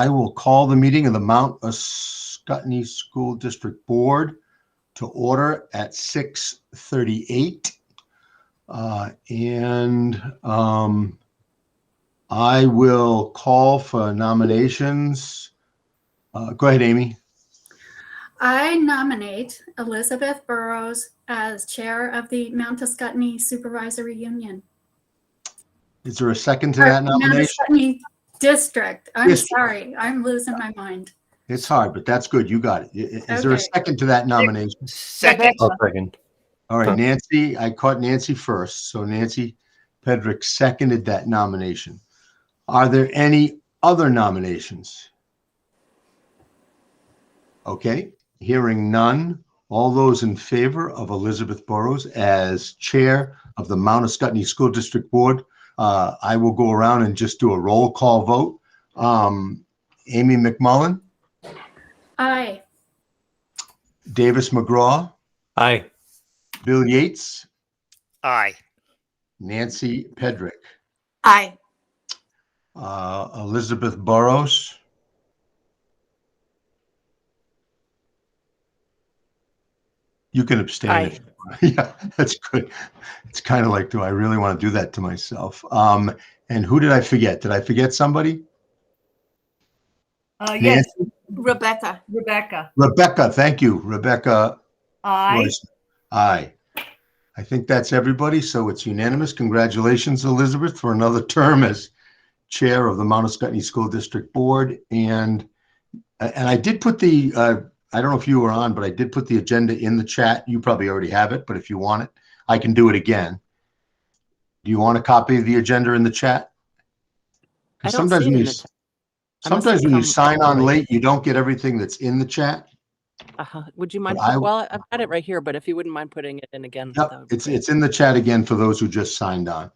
I will call the meeting of the Mount Scottney School District Board to order at 6:38. I will call for nominations. Go ahead, Amy. I nominate Elizabeth Burrows as chair of the Mount Scottney Supervisory Union. Is there a second to that nomination? Mount Scottney District. I'm District. sorry. I'm losing my mind. It's hard, but that's good. You got it. Is there a second to that nomination? Second. Second. All right, Nancy. I caught Nancy first. So Nancy Pedrick seconded that nomination. Are there any other nominations? Okay, hearing none. All those in favor of Elizabeth Burrows as chair of the Mount Scottney School District Board, I will go around and just do a roll call vote. Amy McMullen? Aye. Davis McGraw? Aye. Bill Yates? Aye. Nancy Pedrick? Aye. Elizabeth Burrows? You can abstain. Aye. Yeah, that's good. It's kind of like, do I really want to do that to myself? And who did I forget? Did I forget somebody? Yes, Nancy? Rebecca. Rebecca, thank you. Rebecca. Aye. Aye. I think that's everybody, so it's unanimous. Congratulations, Elizabeth, for another term as chair of the Mount Scottney School District Board. And I did put the, I don't know if you were on, but I did put the agenda in the chat. You probably already have it, but if you want it, I can do it again. Do you want a copy of the agenda in the chat? Sometimes when you sign on late, you don't get everything that's in the chat. Would you mind? Well, I've got it right here, but if you wouldn't mind putting it in again. Yep, it's in the chat again for those who just signed on.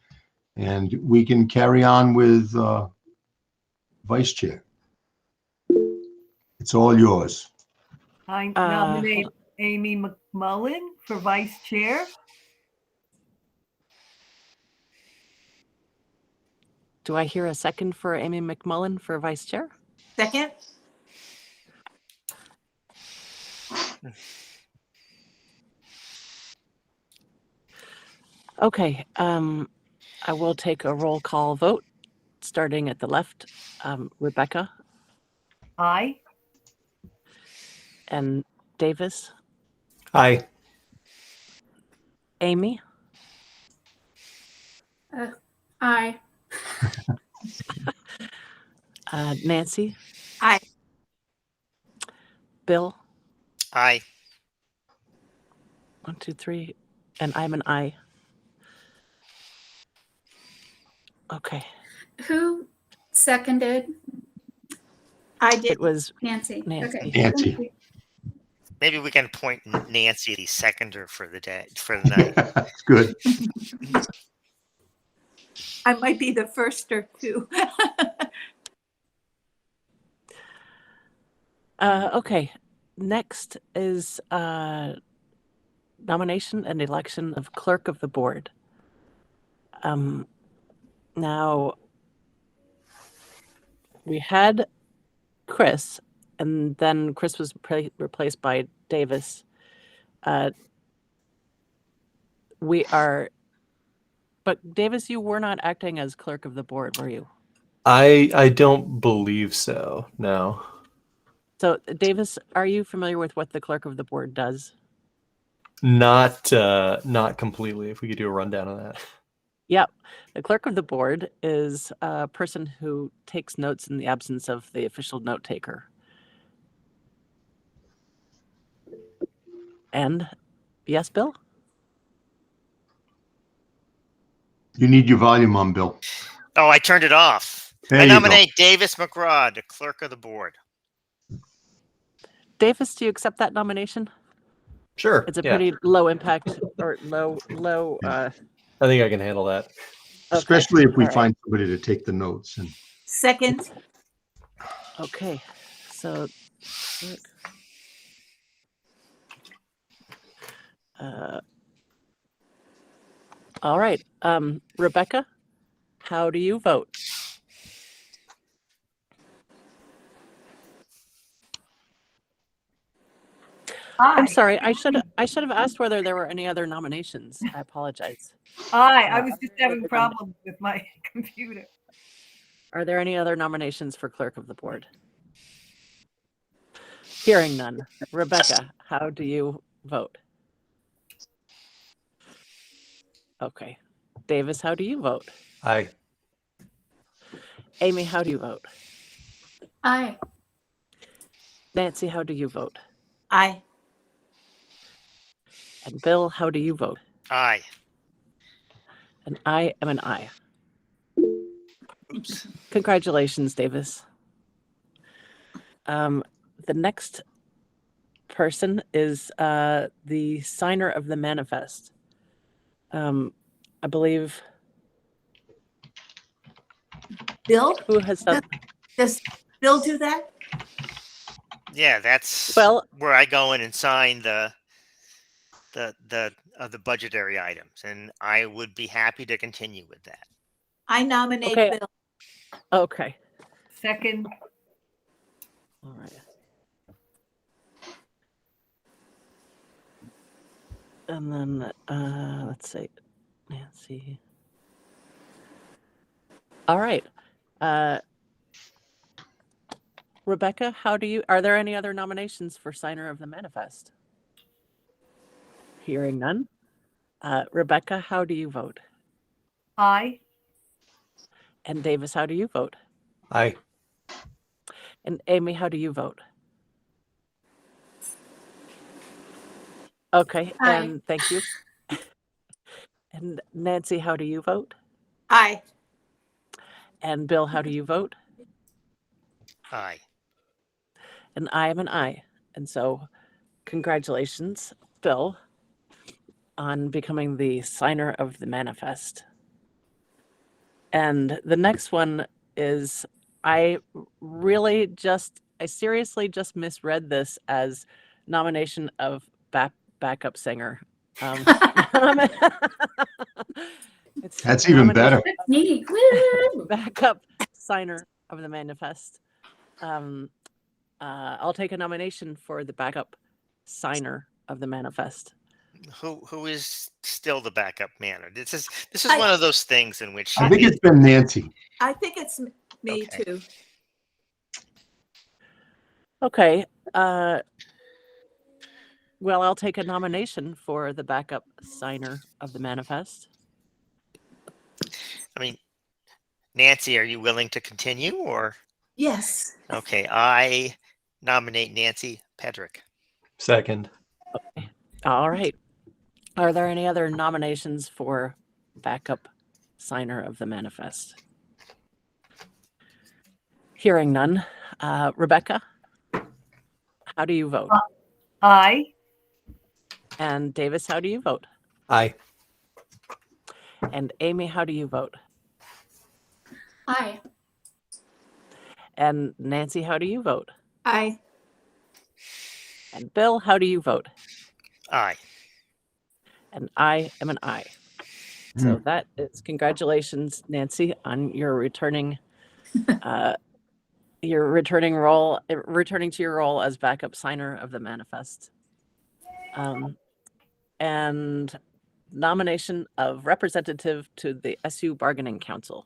And we can carry on with vice chair. It's all yours. I nominate Amy McMullen for vice chair. Do I hear a second for Amy McMullen for vice chair? Second. Okay. I will take a roll call vote, starting at the left. Rebecca. Aye. And Davis. Aye. Amy. Aye. Nancy. Aye. Bill. Aye. 1, 2, 3, and I'm an aye. Okay. Who seconded? I did. It was Nancy. Nancy. Okay. Nancy. Maybe we can appoint Nancy the seconder for the day, for the night. That's good. I might be the first or two. Okay. Next is nomination and election of clerk of the board. Now, we had Chris, and then Chris was replaced by Davis. But Davis, you were not acting as clerk of the board, were you? I don't believe so. No. So, Davis, are you familiar with what the clerk of the board does? Not completely. If we could do a rundown of that. Yep. The clerk of the board is a person who takes notes in the absence of the official note taker. And yes, Bill? You need your volume on, Bill. Oh, I turned it off. I nominate Davis McGraw, the clerk of the board. Davis, do you accept that nomination? Sure. It's a pretty low impact or low. I think I can handle that. Especially if we find somebody to take the notes. And Second. Okay. So all right. Rebecca, how do you vote? I'm Aye. sorry. I should have asked whether there were any other nominations. I apologize. Aye. I Uh, was are just there having other problems with my computer. Are there any other nominations for clerk of the board? Hearing none. Rebecca, how do you vote? Okay. Davis, how do you vote? Aye. Amy, how do you vote? Aye. Nancy, how do you vote? Aye. And Bill, how do you vote? Aye. And I am an aye. Oops. Congratulations, Davis. The next person is the signer of the manifest. I believe, Bill, who has done? does Bill do that? Yeah, that's Well, where I go in and sign the budgetary items, and I would be happy to continue with that. I nominate Okay. Bill. okay. Second. All right. And then let's see, Nancy. All right. Rebecca, are there any other nominations for signer of the manifest? Hearing none. Rebecca, how do you vote? Aye. And Davis, how do you vote? Aye. And Amy, how do you vote? Okay, Aye. and thank you. And Nancy, how do you vote? Aye. And Bill, how do you vote? Aye. And I am an aye. And so congratulations, Bill, on becoming the signer of the manifest. And the next one is, I seriously just misread this as nomination of backup singer. It's That's even better. nomination That's neat. Woo! of backup signer of the manifest. I'll take a nomination for the backup signer of the manifest. Who is still the backup manner? This is I- one of those things in which I think it's been Nancy. I think it's me Okay. too. Okay. Well, I'll take a nomination for the backup signer of the manifest. I mean, Nancy, are you willing to continue, or Yes. okay? I nominate Nancy Pedrick. Second. All right. Are there any other nominations for backup signer of the manifest? Hearing none. Rebecca, how do you vote? Aye. And Davis, how do you vote? Aye. And Amy, how do you vote? Aye. And Nancy, how do you vote? Aye. And Bill, how do you vote? Aye. And I am an aye. So that is congratulations, Nancy, on your returning to your role as backup signer of the manifest. And nomination of representative to the SU Bargaining Council.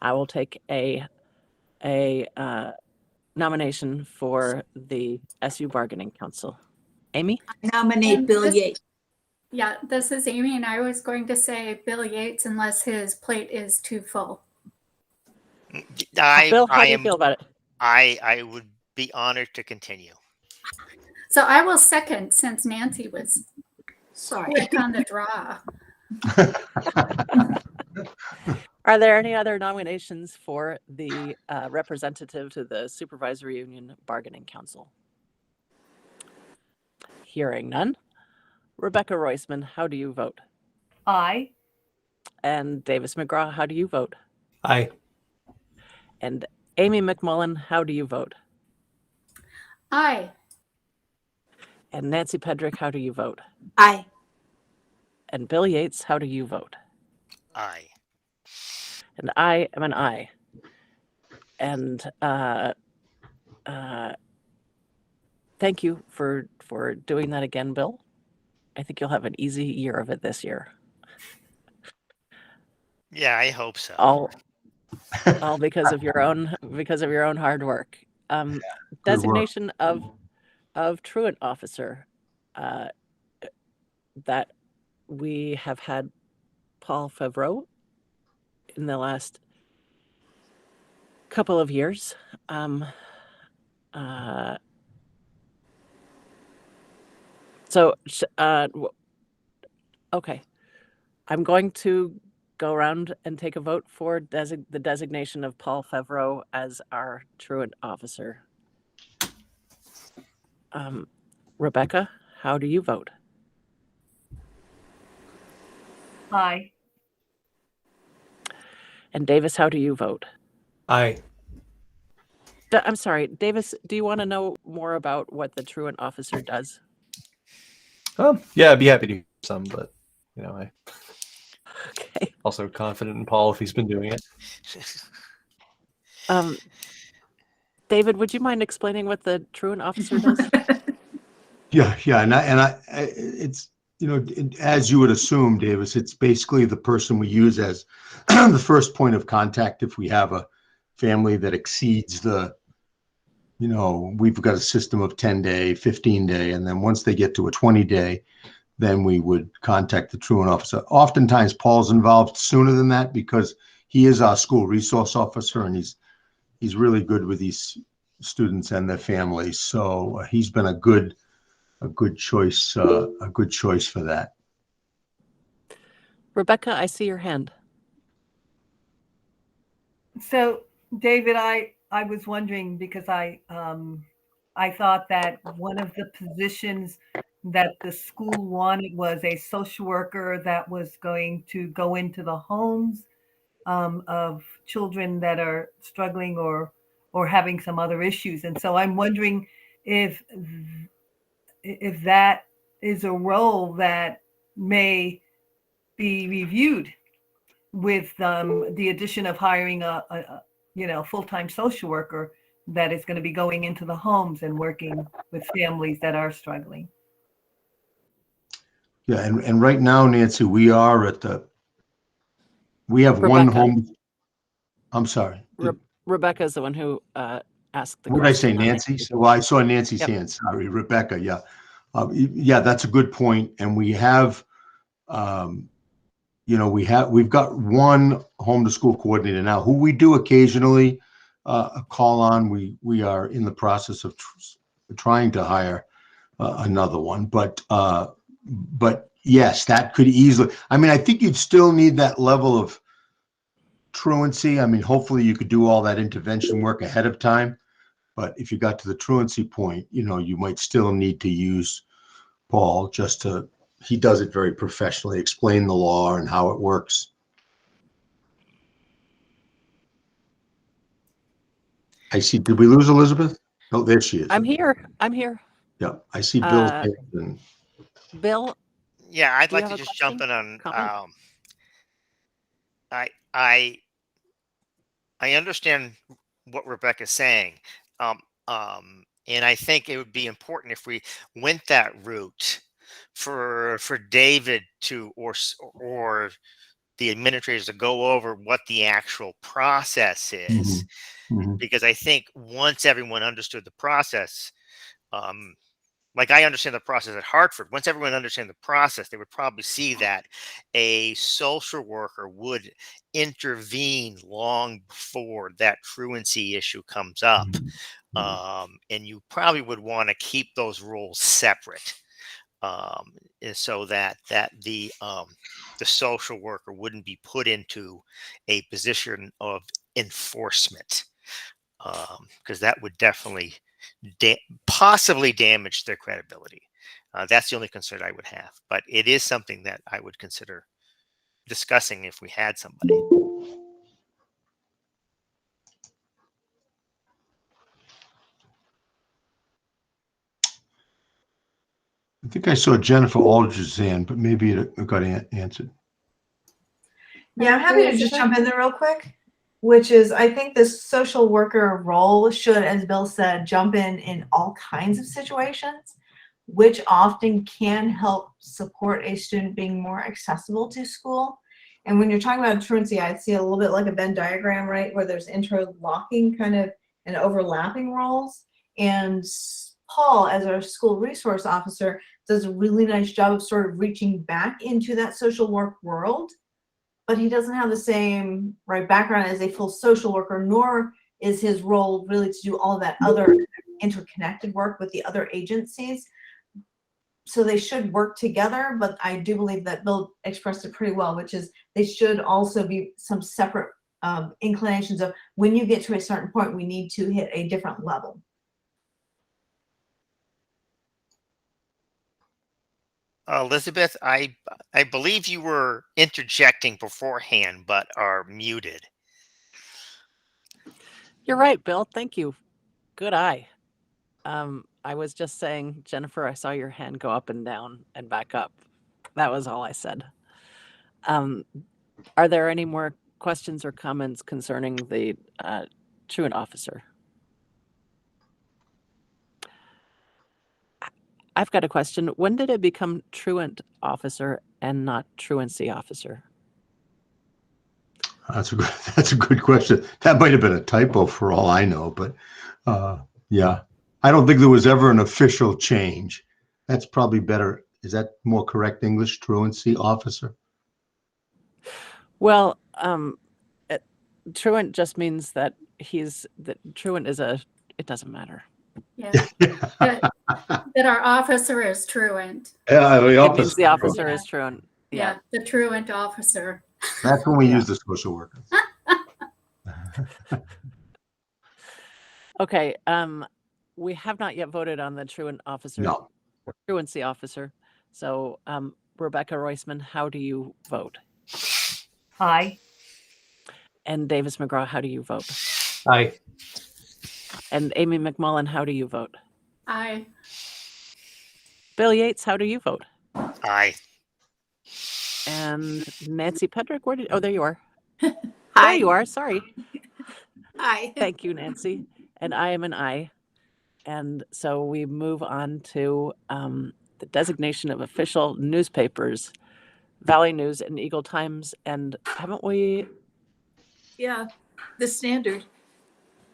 I will take a nomination for the SU Bargaining Council. Amy? I nominate And Bill this- Yates. Yeah, this is Amy, and I was going to say Bill Yates unless his plate is too full. Bill, how I do you am. feel about it? I would be honored to continue. So I will second since Nancy was Sorry. quick on the draw. Are there any other nominations for the representative to the Supervisory Union Bargaining Council? Hearing none. Rebecca Roisman, how do you vote? Aye. And Davis McGraw, how do you vote? Aye. And Amy McMullen, how do you vote? Aye. And Nancy Pedrick, how do you vote? Aye. And Bill Yates, how do you vote? Aye. And I am an aye. And thank you for doing that again, Bill. I think you'll have an easy year of it this year. Yeah, I hope so. All because of your own hard work. Good work. Designation of truant officer. That we have had Paul Favreau in the last couple of years. Okay, I'm going to go around and take a vote for the designation of Paul Favreau as our truant officer. Rebecca, how do you vote? Aye. And Davis, how do you vote? Aye. I'm sorry, Davis, do you want to know more about what the truant officer does? Yeah, I'd be happy to hear some, but I Okay. also confident in Paul if he's been doing it. David, would you mind explaining what the truant officer does? Yeah, and it's, as you would assume, Davis, it's basically the person we use as the first point of contact if we have a family that exceeds we've got a system of 10-day, 15-day, and then once they get to a 20-day, then we would contact the truant officer. Oftentimes, Paul's involved sooner than that because he is our school resource officer, and he's really good with these students and their families. So he's been a good choice for that. Rebecca, I see your hand. So, David, I was wondering because I thought that one of the positions that the school wanted was a social worker that was going to go into the homes of children that are struggling or having some other issues. And so I'm wondering if that is a role that may be reviewed with the addition of hiring a full-time social worker that is going to be going into the homes and working with families that are struggling. Yeah, and right now, Nancy, we have Rebecca. one home. I'm sorry. Rebecca is the one who asked the What did I question. say, Nancy? Well, I saw Nancy's Yep. hand. Sorry, Rebecca. Yeah, yeah, that's a good point. And we have, we've got one home to school coordinator now who we do occasionally call on. We are in the process of trying to hire another one, but yes, that could easily. I mean, I think you'd still need that level of truancy. I mean, hopefully you could do all that intervention work ahead of time. But if you got to the truancy point, you might still need to use Paul he does it very professionally, explain the law and how it works. I see. Did we lose Elizabeth? Oh, there she is. I'm here. Yeah, I see Bill's hand. Bill? Yeah, I'd Do you like to have a just jump in on. comment? I understand what Rebecca's saying, and I think it would be important if we went that route for David to or the administrators to go over what the actual process is, because I think once everyone understood the process, like I understand the process at Hartford, once everyone understands the process, they would probably see that a social worker would intervene long before that truancy issue comes up. And you probably would want to keep those rules separate, so that the social worker wouldn't be put into a position of enforcement, because that would definitely possibly damage their credibility. That's the only concern I would have, but it is something that I would consider discussing if we had somebody. I think I saw Jennifer Aldridge's hand, but maybe it got answered. Yeah, I'm happy to just jump in there real quick. which is I think this social worker role should, as Bill said, jump in all kinds of situations, which often can help support a student being more accessible to school. And when you're talking about truancy, I see a little bit like a Venn diagram, right, where there's interlocking kind of and overlapping roles. And Paul, as our school resource officer, does a really nice job of sort of reaching back into that social work world, but he doesn't have the same background as a full social worker, nor is his role really to do all of that other interconnected work with the other agencies. So they should work together, but I do believe that Bill expressed it pretty well, which is they should also be some separate inclinations of when you get to a certain point, we need to hit a different level. Elizabeth, I believe you were interjecting beforehand, but are muted. You're right, Bill. Thank you. Good eye. I was just saying, Jennifer, I saw your hand go up and down and back up. That was all I said. Are there any more questions or comments concerning the truant officer? I've got a question. When did it become truant officer and not truancy officer? That's a good question. That might have been a typo for all I know, but yeah, I don't think there was ever an official change. That's probably better. Is that more correct English? Truancy officer? Well, truant just means that truant is it doesn't matter. Yeah. That our officer is truant. Yeah, the It means the officer Yeah. is truant. Yeah, the truant officer. That's when we Yeah. use the social workers. Okay. We have not yet voted on the truant officer. No. Truancy officer. So, Rebecca Roisman, how do you vote? Aye. And Davis McGraw, how do you vote? Aye. And Amy McMullen, how do you vote? Aye. Bill Yates, how do you vote? Aye. And Nancy Pedrick, there you are. Aye. There you are. Sorry. Aye. Thank you, Nancy. And I am an aye. And so we move on to the designation of official newspapers, Valley News and Eagle Times. And haven't we, Yeah, the standard.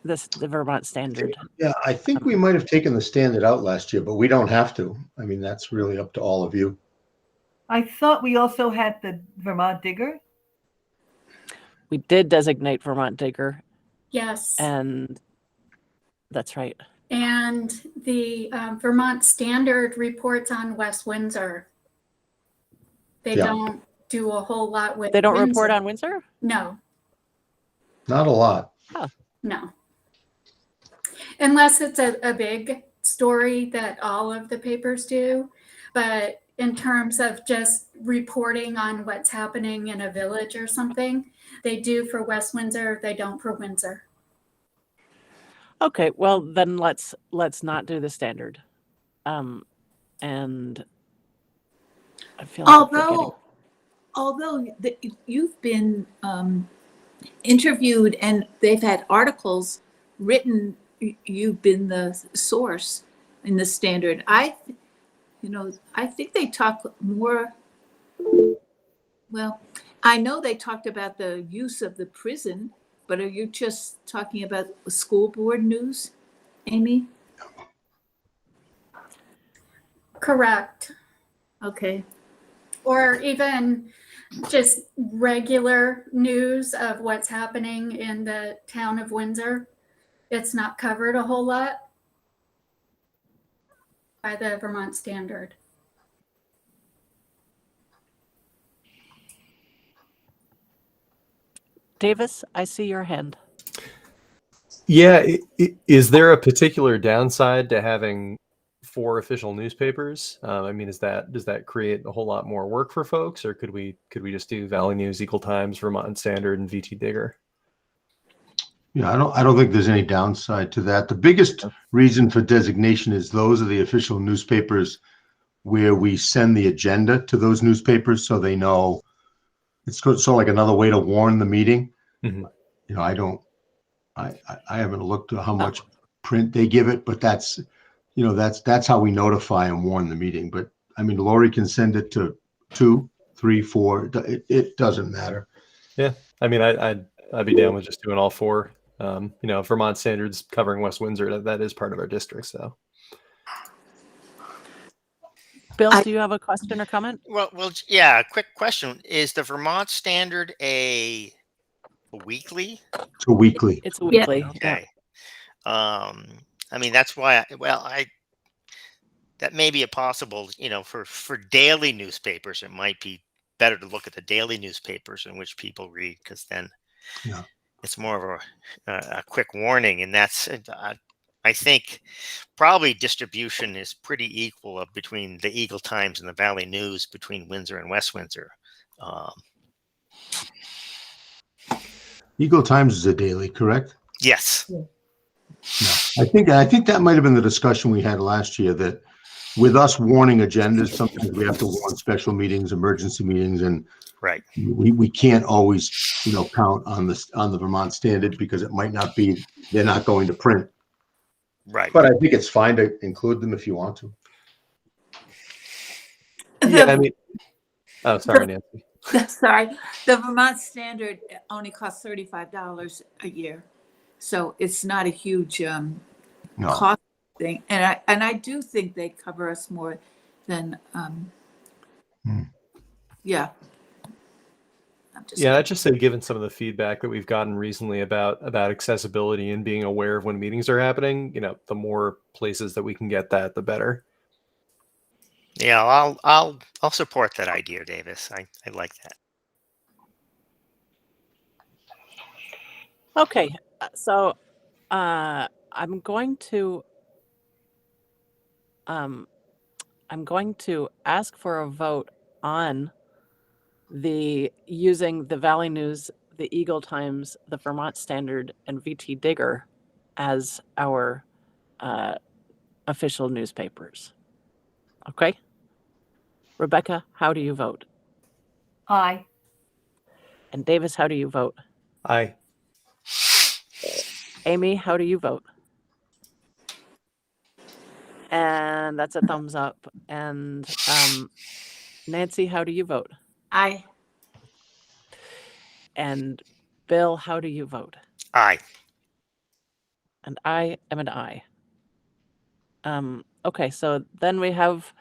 the Vermont Standard? Yeah, I think we might have taken the standard out last year, but we don't have to. I mean, that's really up to all of you. I thought we also had the Vermont Digger. We did designate Vermont Digger, Yes. and that's right. And the Vermont Standard reports on West Windsor. They Yeah. don't do a whole lot with They don't Windsor. report on Windsor? No, Not a lot. no. Unless it's a big story that all of the papers do. But in terms of just reporting on what's happening in a village or something, they do for West Windsor, they don't for Windsor. Okay, well then let's not do the standard. And I feel like I'm forgetting. Although you've been interviewed and they've had articles written, you've been the source in the standard. I think they talk more. Well, I know they talked about the use of the prison, but are you just talking about school board news, Amy? Correct. Okay. Or even just regular news of what's happening in the town of Windsor. It's not covered a whole lot by the Vermont Standard. Davis, I see your hand. Yeah. Is there a particular downside to having 4 official newspapers? I mean, does that create a whole lot more work for folks, or could we just do Valley News, Eagle Times, Vermont Standard, and VT Digger? Yeah, I don't think there's any downside to that. The biggest reason for designation is those are the official newspapers where we send the agenda to those newspapers so they know. It's sort of like another way to warn the meeting. Mm-hmm. you know, I haven't looked at how much print they give it, but that's, you know, that's how we notify and warn the meeting. But I mean, Lori can send it to 2, 3, 4. It doesn't matter. Yeah, I mean, I'd be down with just doing all 4. You know, Vermont Standards covering West Windsor, that is part of our district. So, Bill, do you have a question or comment? Well, yeah. Quick question: is the Vermont Standard a weekly? It's a weekly. It's a weekly. Yeah. Okay. I mean, that's why. That may be a possible. You know, for daily newspapers, it might be better to look at the daily newspapers in which people read, because then it's more of a quick warning, and that's. I think probably distribution is pretty equal between the Eagle Times and the Valley News, between Windsor and West Windsor. Eagle Times is a daily, correct? Yes. Yeah. I think that might have been the discussion we had last year, that with us warning agendas, sometimes we have to warn special meetings, emergency meetings, and Right. we can't always, you know, count on the Vermont Standard, because it might not be, they're not going to print. Right. But I think it's fine to include them if you want to. yeah, I mean, oh, sorry, Nancy. Sorry, the Vermont Standard only costs $35 a year, so it's not a huge No. cost thing. And I do think they cover us more than yeah. Yeah, I'd just say, given some of the feedback that we've gotten recently about accessibility and being aware of when meetings are happening, you know, the more places that we can get that, the better. Yeah, I'll support that idea, Davis. I like that. Okay, so I'm going to ask for a vote on the using the Valley News, the Eagle Times, the Vermont Standard, and VT Digger as our official newspapers. Okay. Rebecca, how do you vote? Aye. And Davis, how do you vote? Aye. Amy, how do you vote? And that's a thumbs up. And Nancy, how do you vote? Aye. And Bill, how do you vote? Aye. And I am an aye. Okay, so then we have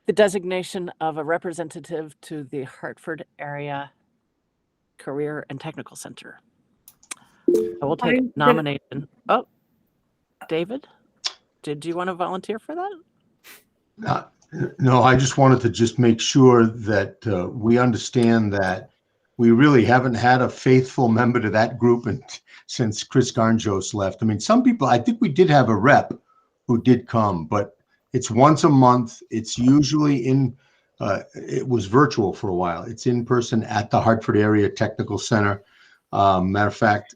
the designation of a representative to the Hartford Area Career and Technical Center. I will take nomination. Oh, David, did you want to volunteer for that? No, I just wanted to just make sure that we understand that we really haven't had a faithful member to that group since Chris Garnjos left. I mean, some people, I think we did have a rep who did come, but it's once a month. It's usually it was virtual for a while. It's in person at the Hartford Area Technical Center. Matter of fact,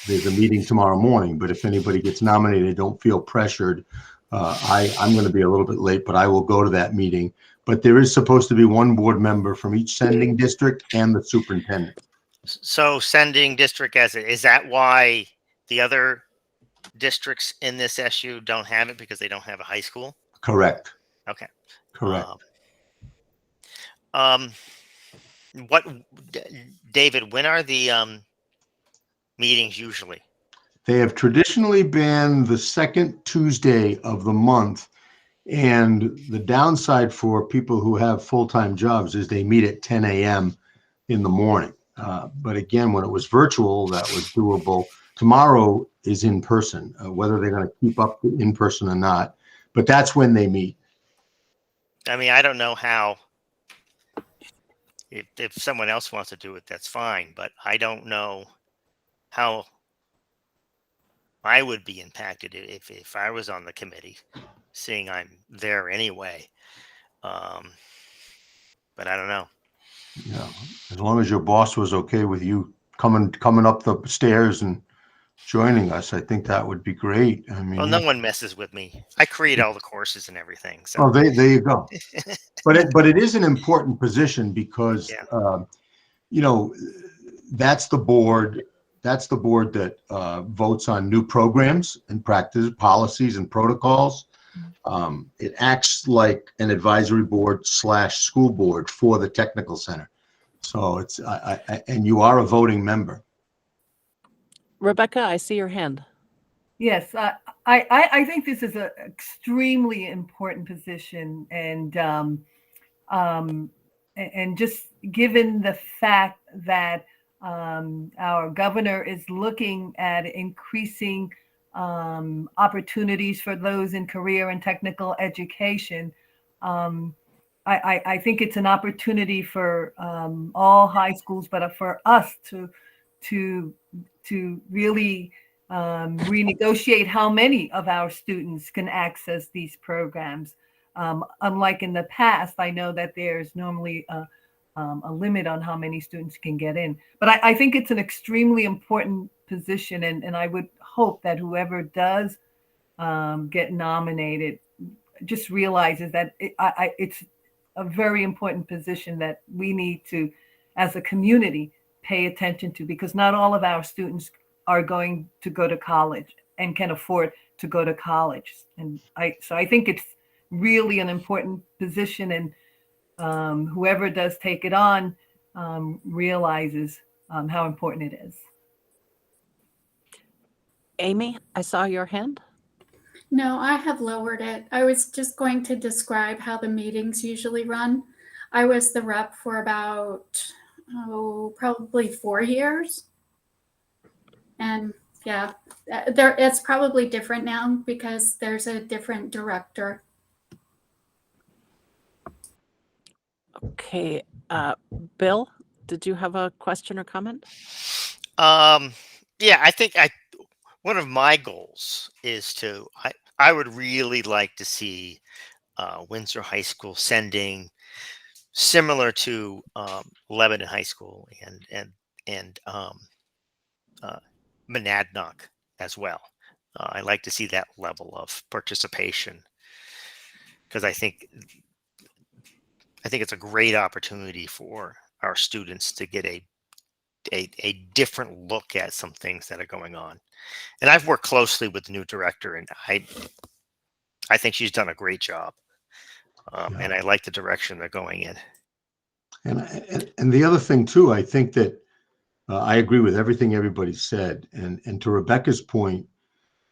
there's a meeting tomorrow morning, but if anybody gets nominated, don't feel pressured. I'm going to be a little bit late, but I will go to that meeting. But there is supposed to be one board member from each sending district and the superintendent. So sending district is that why the other districts in this SU don't have it, because they don't have a high school? Correct. Okay. Correct. What, David, when are the meetings usually? They have traditionally been the second Tuesday of the month. And the downside for people who have full-time jobs is they meet at 10 a.m. in the morning. But again, when it was virtual, that was doable. Tomorrow is in person, whether they're going to keep up in person or not. But that's when they meet. I mean, I don't know how. If someone else wants to do it, that's fine. But I don't know how I would be impacted if I was on the committee, seeing I'm there anyway. But I don't know. Yeah, as long as your boss was okay with you coming up the stairs and joining us, I think that would be great. I mean, Well, no one messes with me. I create all the courses and everything. So. Oh, there you go. But it is an important position because, Yeah. you know, that's the board. that's the board that votes on new programs and practice policies and protocols. It acts like an advisory board / school board for the technical center. So it's, and you are a voting member. Rebecca, I see your hand. Yes, I think this is an extremely important position, and just given the fact that our governor is looking at increasing opportunities for those in career and technical education, I think it's an opportunity for all high schools, but for us to really renegotiate how many of our students can access these programs. Unlike in the past, I know that there's normally a limit on how many students can get in. But I think it's an extremely important position, and I would hope that whoever does get nominated just realizes that it's a very important position that we need to, as a community, pay attention to, because not all of our students are going to go to college and can afford to go to college. And so I think it's really an important position, and whoever does take it on realizes how important it is. Amy, I saw your hand. No, I have lowered it. I was just going to describe how the meetings usually run. I was the rep for about, probably 4 years. And yeah, it's probably different now because there's a different director. Okay. Bill, did you have a question or comment? Yeah, I think one of my goals is I would really like to see Windsor High School sending, similar to Lebanon High School and Monadnock as well. I like to see that level of participation, because I think it's a great opportunity for our students to get a different look at some things that are going on. And I've worked closely with the new director, and I think she's done a great job. And I like the direction they're going in. And the other thing too, I think that I agree with everything everybody said. And to Rebecca's point,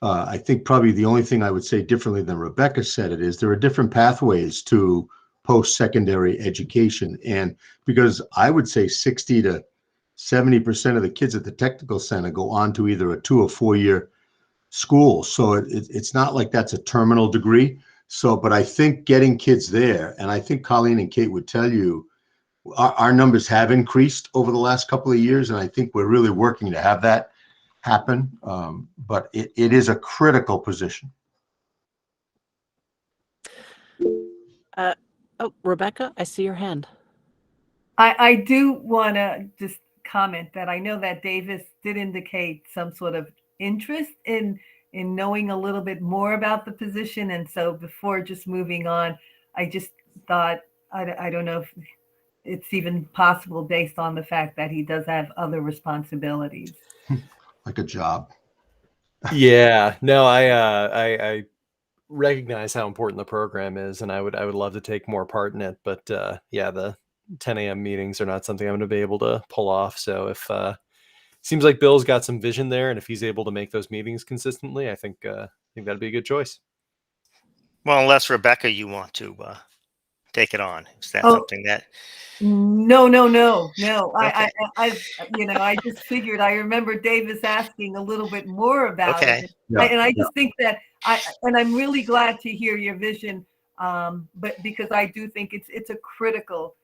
I think probably the only thing I would say differently than Rebecca said it is there are different pathways to post-secondary education. And because I would say 60 to 70% of the kids at the technical center go on to either a 2 or 4 year school. So it's not like that's a terminal degree. So, but I think getting kids there, and I think Colleen and Kate would tell you, our numbers have increased over the last couple of years. And I think we're really working to have that happen. But it is a critical position. Rebecca, I see your hand. I do want to just comment that I know that Davis did indicate some sort of interest in knowing a little bit more about the position. And so before just moving on, I just thought, I don't know if it's even possible based on the fact that he does have other responsibilities. Like a job. Yeah, no, I recognize how important the program is, and I would love to take more part in it. But yeah, the 10 a.m. meetings are not something I'm going to be able to pull off. So if seems like Bill's got some vision there, and if he's able to make those meetings consistently, I think that'd be a good choice. Well, unless Rebecca, you want to take it on. Is that something that? No. Okay. I just figured, I remember Davis asking a little bit more about it. Yeah. And I just think that I'm really glad to hear your vision, but because I do think it's a critical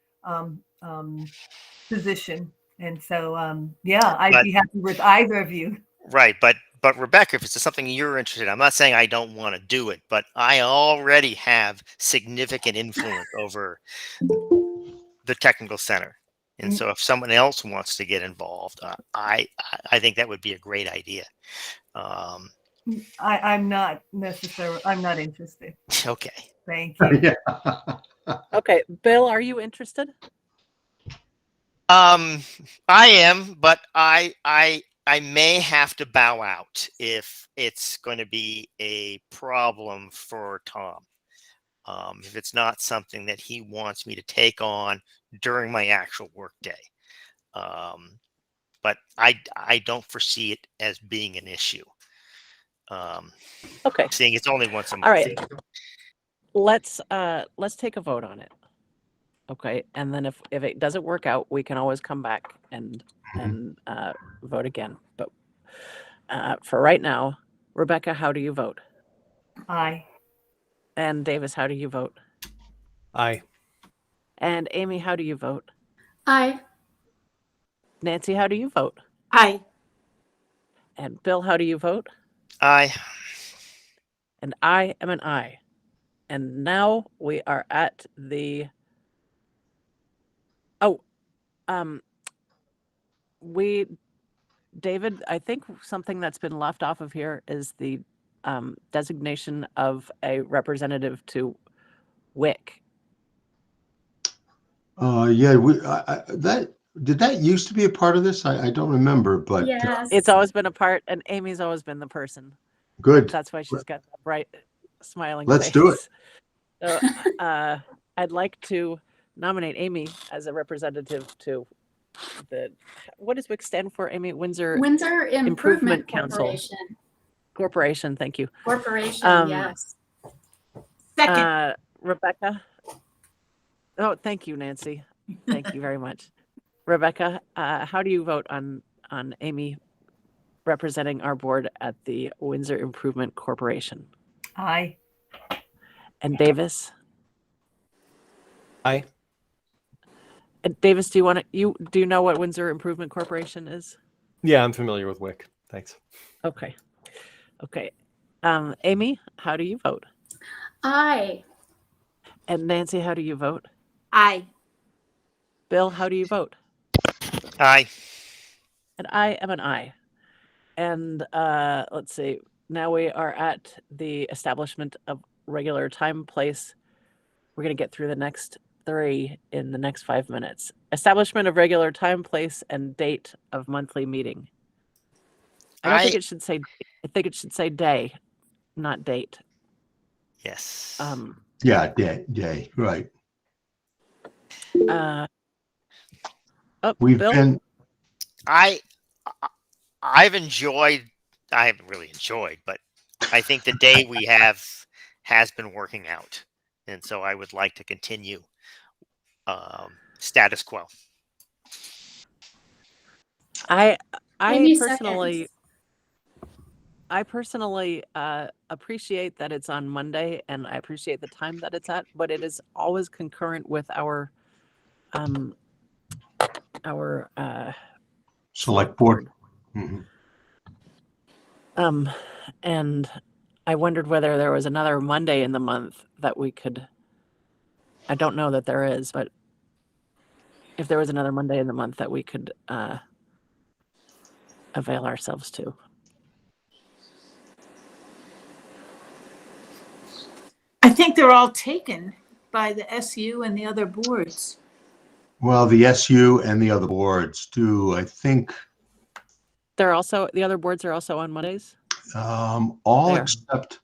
position. And so, I'd be happy with either of you. Right. But Rebecca, if it's something you're interested in, I'm not saying I don't want to do it, but I already have significant influence over the technical center. And so if someone else wants to get involved, I think that would be a great idea. I'm not interested. Okay. Thank you. Yeah. Okay, Bill, are you interested? I am, but I I may have to bow out if it's going to be a problem for Tom. If it's not something that he wants me to take on during my actual workday. But I don't foresee it as being an issue. Okay. Seeing it's only once a month. All right. Let's take a vote on it. Okay. And then if it doesn't work out, we can always come back and vote again. But for right now, Rebecca, how do you vote? Aye. And Davis, how do you vote? Aye. And Amy, how do you vote? Aye. Nancy, how do you vote? Aye. And Bill, how do you vote? Aye. And I am an aye. And now we are at the David, I think something that's been left off of here is the designation of a representative to WIC. Yeah, did that used to be a part of this? I don't remember, but Yes. It's always been a part, and Amy's always been the person. good. That's why she's got that bright, smiling Let's face. do it. So, I'd like to nominate Amy as a representative to what does WIC stand for, Amy? Windsor Windsor Improvement Improvement Council. Corporation. Thank you. Corporation, yes. Second. Rebecca. Oh, thank you, Nancy. Thank you very much. Rebecca, how do you vote on Amy representing our board at the Windsor Improvement Corporation? Aye. And Davis? Aye. And Davis, do you know what Windsor Improvement Corporation is? Yeah, I'm familiar with WIC. Thanks. Okay. Amy, how do you vote? Aye. And Nancy, how do you vote? Aye. Bill, how do you vote? Aye. And I am an aye. And let's see. Now we are at the establishment of regular time, place. We're going to get through the next 3 in the next 5 minutes. Establishment of regular time, place, and date of monthly meeting. I think it should say. I think it should say day, not date. Yes. Yeah, day, right. We've Bill? been, I've enjoyed. I haven't really enjoyed, but I think the day we have has been working out, and so I would like to continue status quo. I Amy personally. seconds. I personally appreciate that it's on Monday, and I appreciate the time that it's at, but it is always concurrent with our select board. Mhm. And I wondered whether there was another Monday in the month that we could. I don't know that there is, but if there was another Monday in the month that we could avail ourselves to. I think they're all taken by the SU and the other boards. Well, the SU and the other boards do, I think, The other boards are also on Mondays. all There. except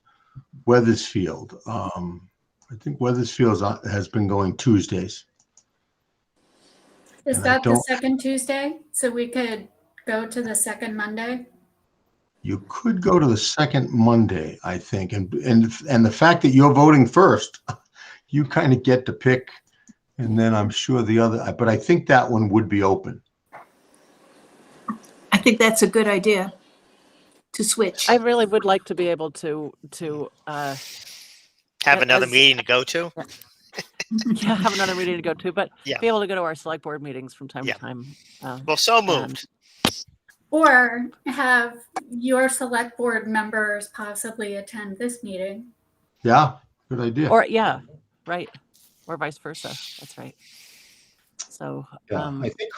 Weathersfield. I think Weathersfield has been going Tuesdays. Is And I that the don't- second Tuesday? So we could go to the second Monday? You could go to the second Monday, I think, and the fact that you're voting first, you kind of get to pick, and then I'm sure the other. But I think that one would be open. I think that's a good idea to switch. I really would like to be able to Have another as- meeting to go to. have another meeting to go to, but Yeah. be able to go to our select board meetings from time Yeah. to time. Well, so moved. Or have your select board members possibly attend this meeting? Yeah, good idea. Or right, or vice versa. That's right. So Yeah, I think.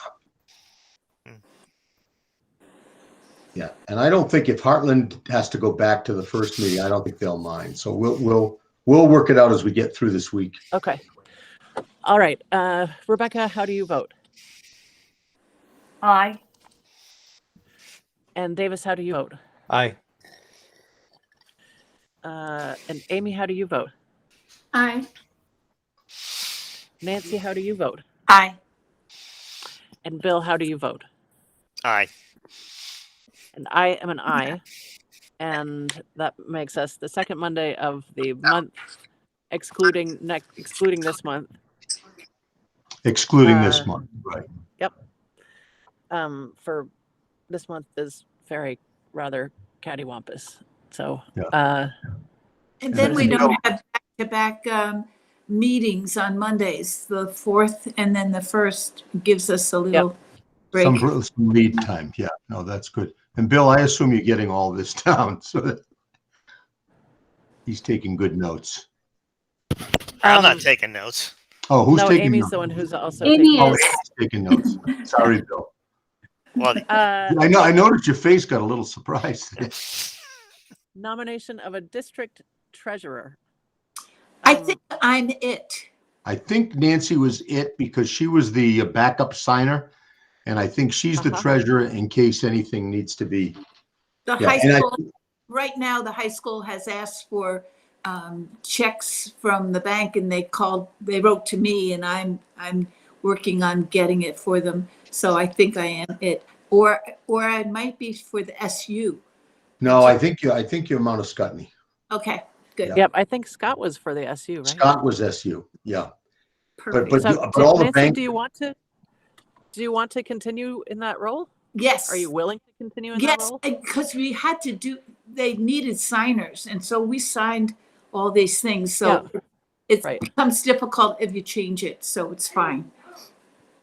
Yeah, and I don't think if Heartland has to go back to the first meeting, I don't think they'll mind. So we'll work it out as we get through this week. okay. All right, Rebecca, how do you vote? Aye. And Davis, how do you vote? Aye. And Amy, how do you vote? Aye. Nancy, how do you vote? Aye. And Bill, how do you vote? Aye. And I am an aye. And that makes us the second Monday of the month, excluding this month. Excluding this month, right? For this month is very rather cattywampus. So Yeah. And then we And don't have back-to-back meetings on Mondays. The 4th and then the 1st gives us a little break. some lead time. Yeah, no, that's good. And Bill, I assume you're getting all this down so that he's taking good notes. I'm not taking notes. Oh, who's no, taking Amy's notes? the one who's also Amy taking Oh, is. Amy's taking notes. Sorry, Bill. Well, I noticed your face got a little surprised. nomination of a district treasurer. I think I'm it. I think Nancy was it because she was the backup signer. And I think she's the treasurer in case anything needs to be. The Yeah, high and school, right now, the high school has asked for checks from the bank, and they wrote to me, and I'm working on getting it for them. So I think I am it, or I might be for the SU. No, I think you're Mount Scottney. Okay, good. Yeah. Yep, I think Scott was for the SU, right? Scott was SU. Yeah. Perfect. But So, all the Nancy, bank. do you want to continue in that role? Yes. Are you willing to continue in that role? Yes, because we had to they needed signers, and so we signed all these things. So it becomes difficult if you change it, so it's fine.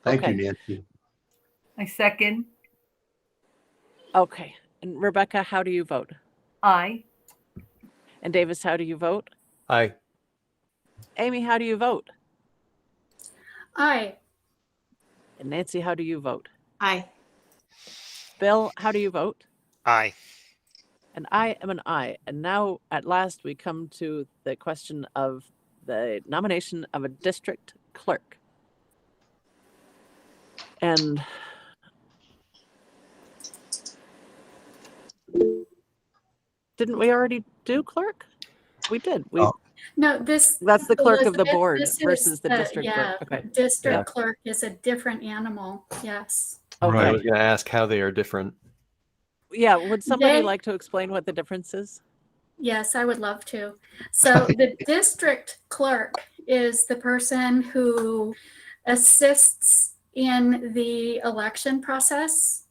Thank you, Nancy. I second. Okay. And Rebecca, how do you vote? Aye. And Davis, how do you vote? Aye. Amy, how do you vote? Aye. And Nancy, how do you vote? Aye. Bill, how do you vote? aye. And I am an aye. And now, at last, we come to the question of the nomination of a district clerk. And didn't we already do clerk? We did. No, that's the clerk of the Elizabeth, board this versus is the district clerk. Okay. District clerk is a different animal. Yes. Okay. I was going to ask how they are different. Yeah. Would somebody like to explain what the difference is? Yes, I would love to. So the district clerk is the person who assists in the election process,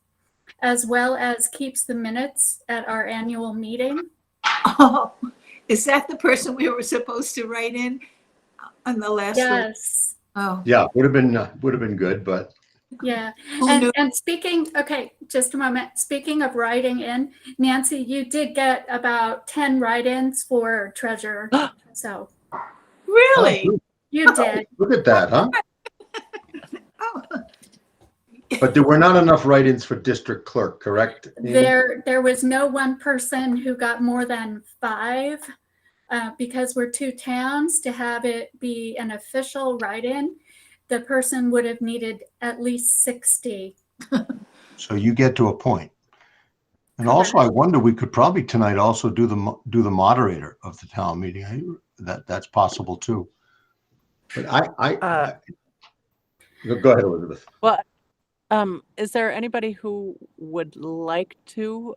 as well as keeps the minutes at our annual meeting. Oh, is that the person we were supposed to write in on the last one? Yes. Oh. Yeah, would have been good, but. Yeah. Who And speaking, okay, just a moment. Speaking of writing in, Nancy, you did get about 10 write-ins for treasurer. So Really? you did. Look at that, huh? Oh. But there were not enough write-ins for district clerk, correct? Amy? There was no one person who got more than 5 because we're 2 towns. To have it be an official write-in, the person would have needed at least 60. So you get to a point. And also, I wonder, we could probably tonight also do the moderator of the town meeting. That's possible too. But go ahead, Elizabeth. Well, is there anybody who would like to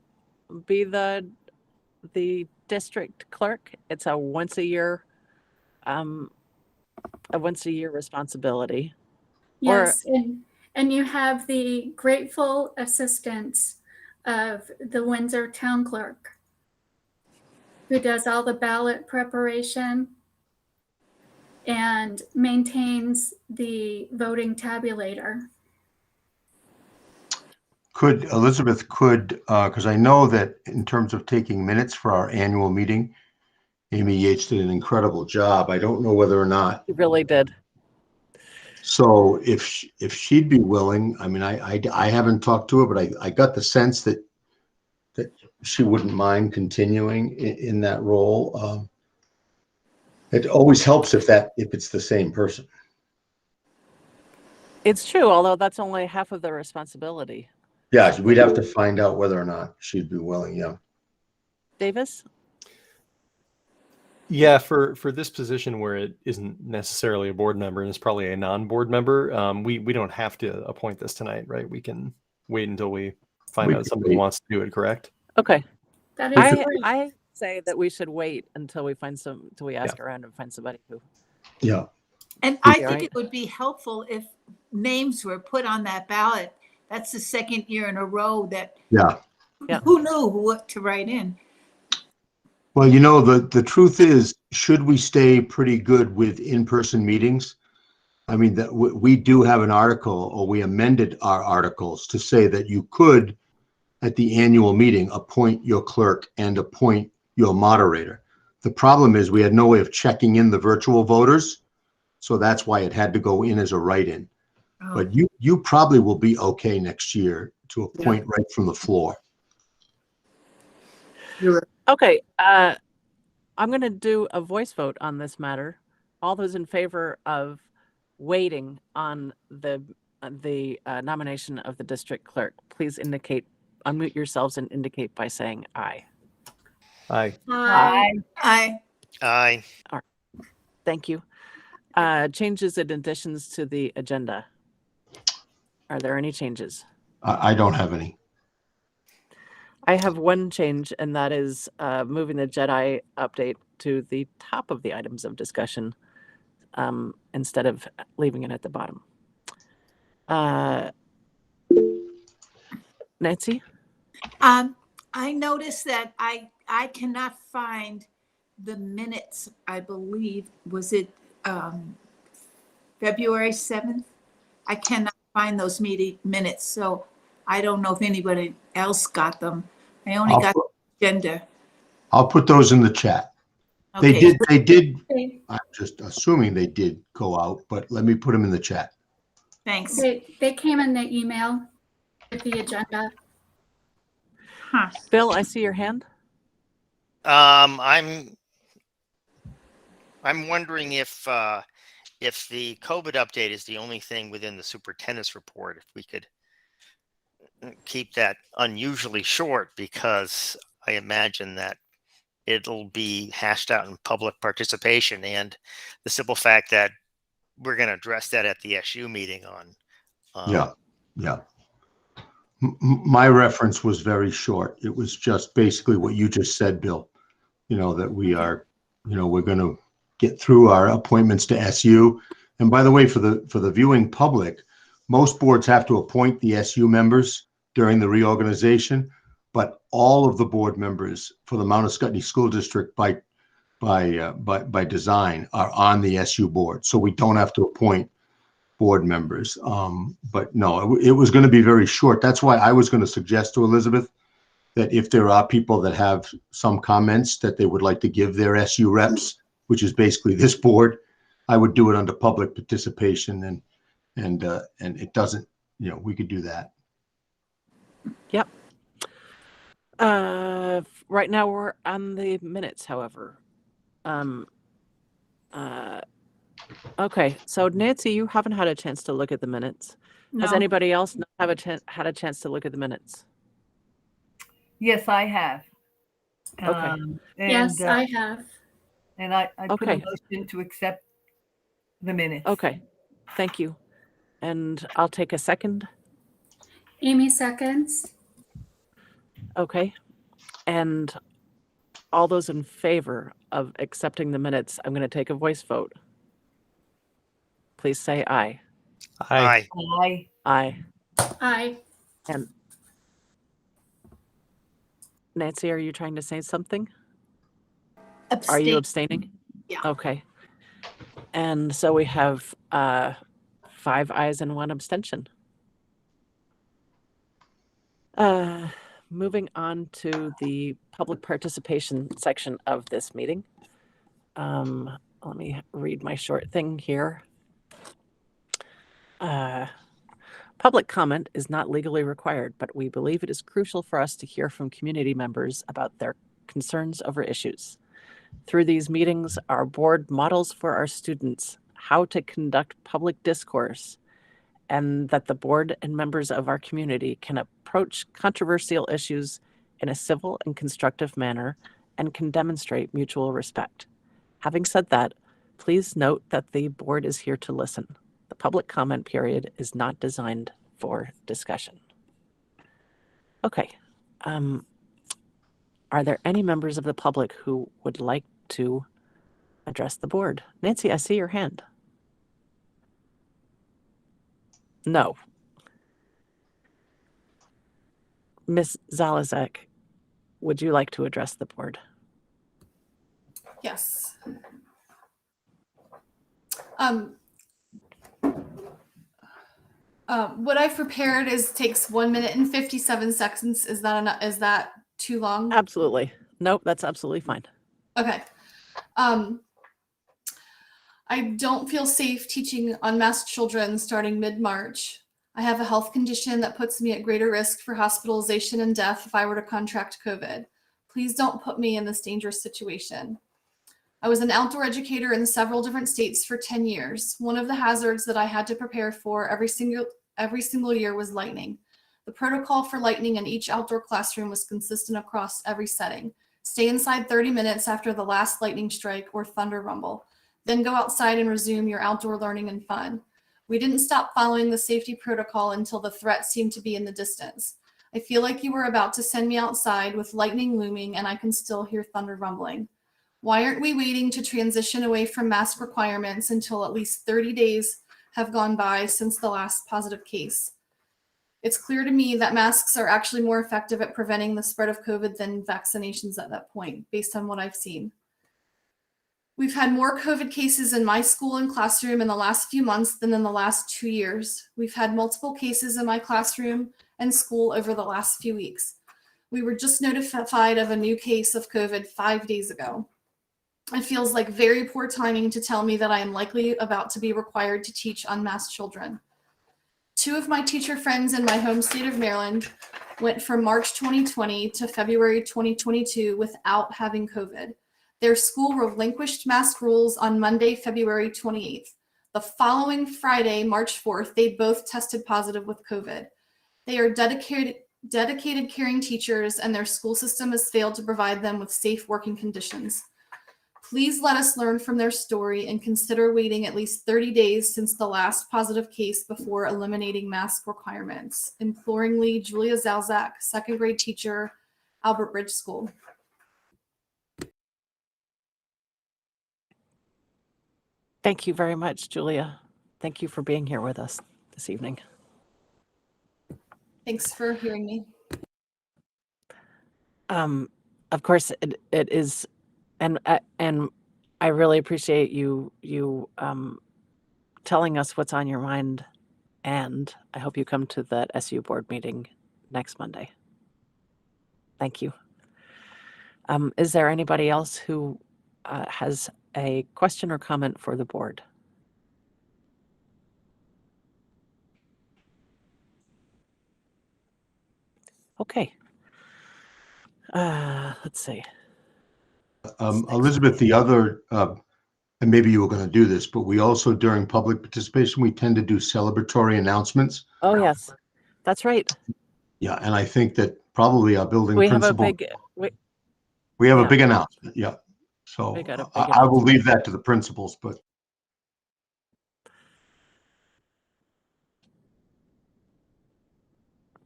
be the district clerk? It's a once a year responsibility. Yes, and you have the grateful assistance of the Windsor town clerk, who does all the ballot preparation and maintains the voting tabulator. Elizabeth because I know that in terms of taking minutes for our annual meeting, Amy Yates did an incredible job. I don't know whether or not. She really did. So if she'd be willing, I mean, I haven't talked to her, but I got the sense that she wouldn't mind continuing in that role. It always helps if it's the same person. It's true, although that's only half of the responsibility. Yeah, we'd have to find out whether or not she'd be willing, yeah. Davis? Yeah, for this position where it isn't necessarily a board member and it's probably a non-board member, we don't have to appoint this tonight, right? We can wait until we find We out can somebody wait. wants to do it, correct? Okay. That is great. I say that we should wait until we find till we ask around and find somebody who. Yeah. And I Yeah, think right. it would be helpful if names were put on that ballot. That's the second year in a row that Yeah. Yeah. who knew what to write in. Well, you know, the truth is, should we stay pretty good with in-person meetings? I mean, that we do have an article, or we amended our articles to say that you could, at the annual meeting, appoint your clerk and appoint your moderator. The problem is we had no way of checking in the virtual voters, so that's why it had to go in as a write-in. Oh. But you probably will be okay next year to appoint right from the floor. Okay. I'm going to do a voice vote on this matter. All those in favor of waiting on the nomination of the district clerk, please unmute yourselves and indicate by saying aye. Aye. I Thank you. Changes and additions to the agenda. Are there any changes? I don't have any. I have one change, and that is moving the Jedi update to the top of the items of discussion instead of leaving it at the bottom. Nancy? I noticed that I cannot find the minutes. I believe, was it February 7th? I cannot find those meeting minutes, so I don't know if anybody else got them. I only got the agenda. I'll put those in the chat. Okay. They did, Okay. I'm just assuming they did go out, but let me put them in the chat. Thanks. They came in the email with the agenda. Huh. Bill, I see your hand. I'm wondering if the COVID update is the only thing within the superintendent's report, if we could keep that unusually short, because I imagine that it'll be hashed out in public participation, and the simple fact that we're going to address that at the SU meeting on. Yeah. My reference was very short. It was just basically what you just said, Bill. You know, that we are, we're going to get through our appointments to SU. And by the way, for the viewing public, most boards have to appoint the SU members during the reorganization, but all of the board members for the Mount Scottney School District by design are on the SU board. So we don't have to appoint board members. But no, it was going to be very short. That's why I was going to suggest to Elizabeth that if there are people that have some comments that they would like to give their SU reps, which is basically this board, I would do it under public participation, and it doesn't, we could do that. Yep. Right now we're on the minutes, however. Okay, so Nancy, you haven't had a chance to look at the minutes. Has No. anybody else had a chance to look at the minutes? Yes, I have. Okay. Yes, I have. And I put a Okay. motion to accept the minutes. Okay, thank you. And I'll take a second. Amy seconds. Okay. And all those in favor of accepting the minutes, I'm going to take a voice vote. Please say aye. Aye. Aye. Aye. Aye. And Nancy, are you trying to say something? Are you abstaining? Yeah. Okay. And so we have 5 ayes and 1 abstention. Moving on to the public participation section of this meeting. Let me read my short thing here. Public comment is not legally required, but we believe it is crucial for us to hear from community members about their concerns over issues. Through these meetings, our board models for our students how to conduct public discourse and that the board and members of our community can approach controversial issues in a civil and constructive manner and can demonstrate mutual respect. Having said that, please note that the board is here to listen. The public comment period is not designed for discussion. Okay. Are there any members of the public who would like to address the board? Nancy, I see your hand. No. Ms. Zalazek, would you like to address the board? Yes. What I've prepared takes 1 minute and 57 seconds. Is that enough? Is that too long? Absolutely. Nope, that's absolutely fine. Okay. I don't feel safe teaching unmasked children starting mid-March. I have a health condition that puts me at greater risk for hospitalization and death if I were to contract COVID. Please don't put me in this dangerous situation. I was an outdoor educator in several different states for 10 years. One of the hazards that I had to prepare for every single year was lightning. The protocol for lightning in each outdoor classroom was consistent across every setting. Stay inside 30 minutes after the last lightning strike or thunder rumble. Then go outside and resume your outdoor learning and fun. We didn't stop following the safety protocol until the threat seemed to be in the distance. I feel like you were about to send me outside with lightning looming and I can still hear thunder rumbling. Why aren't we waiting to transition away from mask requirements until at least 30 days have gone by since the last positive case? It's clear to me that masks are actually more effective at preventing the spread of COVID than vaccinations at that point, based on what I've seen. We've had more COVID cases in my school and classroom in the last few months than in the last 2 years. We've had multiple cases in my classroom and school over the last few weeks. We were just notified of a new case of COVID 5 days ago. It feels like very poor timing to tell me that I am likely about to be required to teach unmasked children. 2 of my teacher friends in my home state of Maryland went from March 2020 to February 2022 without having COVID. Their school relinquished mask rules on Monday, February 28th. The following Friday, March 4th, they both tested positive with COVID. They are dedicated caring teachers, and their school system has failed to provide them with safe working conditions. Please let us learn from their story and consider waiting at least 30 days since the last positive case before eliminating mask requirements. Imploringly, Julia Zalzak, 2nd grade teacher, Albert Bridge School. Thank you very much, Julia. Thank you for being here with us this evening. Thanks for hearing me. Of course, it is, and I really appreciate you telling us what's on your mind, and I hope you come to that SU board meeting next Monday. Thank you. Is there anybody else who has a question or comment for the board? Okay. Let's see. Elizabeth, the other, and maybe you were going to do this, but we also, during public participation, we tend to do celebratory announcements. Oh, yes, that's right. Yeah, and I think that probably our building We have a principal, big, we have yeah. a big announcement. Yeah. So We got a big I will leave that to the principals, but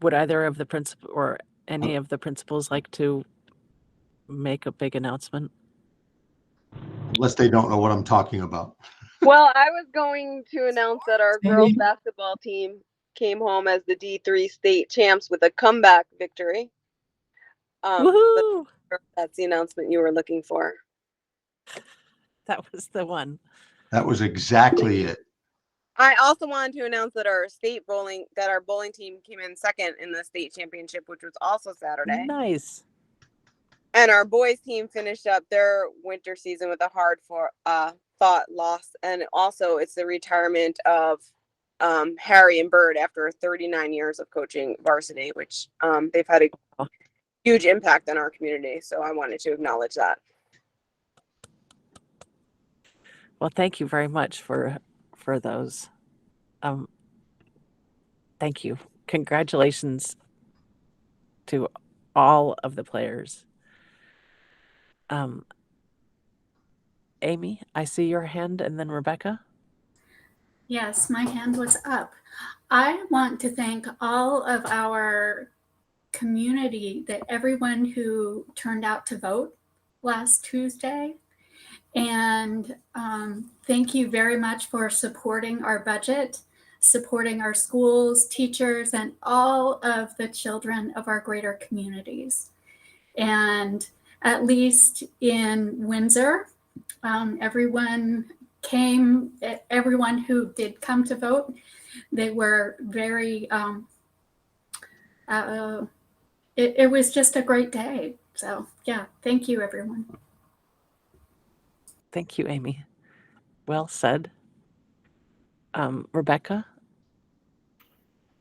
would either of the principal or any of the principals like to make a big announcement? unless they don't know what I'm talking about. Well, I was going to announce that our girls basketball team came home as the D3 state champs with a comeback victory. Woohoo! That's the announcement you were looking for. That was the one. That was exactly it. I also wanted to announce that our bowling team came in second in the state championship, which was also Saturday. Nice. And our boys team finished up their winter season with a hard fought loss. And also it's the retirement of Harry and Bird after 39 years of coaching varsity, which they've had a huge impact on our community. So I wanted to acknowledge that. Well, thank you very much for those. Thank you. Congratulations to all of the players. Amy, I see your hand, and then Rebecca. Yes, my hand was up. I want to thank all of our community, that everyone who turned out to vote last Tuesday. And thank you very much for supporting our budget, supporting our schools, teachers, and all of the children of our greater communities. And at least in Windsor, everyone came, everyone who did come to vote, they were very, it was just a great day. So yeah, thank you, everyone. Thank you, Amy. Well said. Rebecca?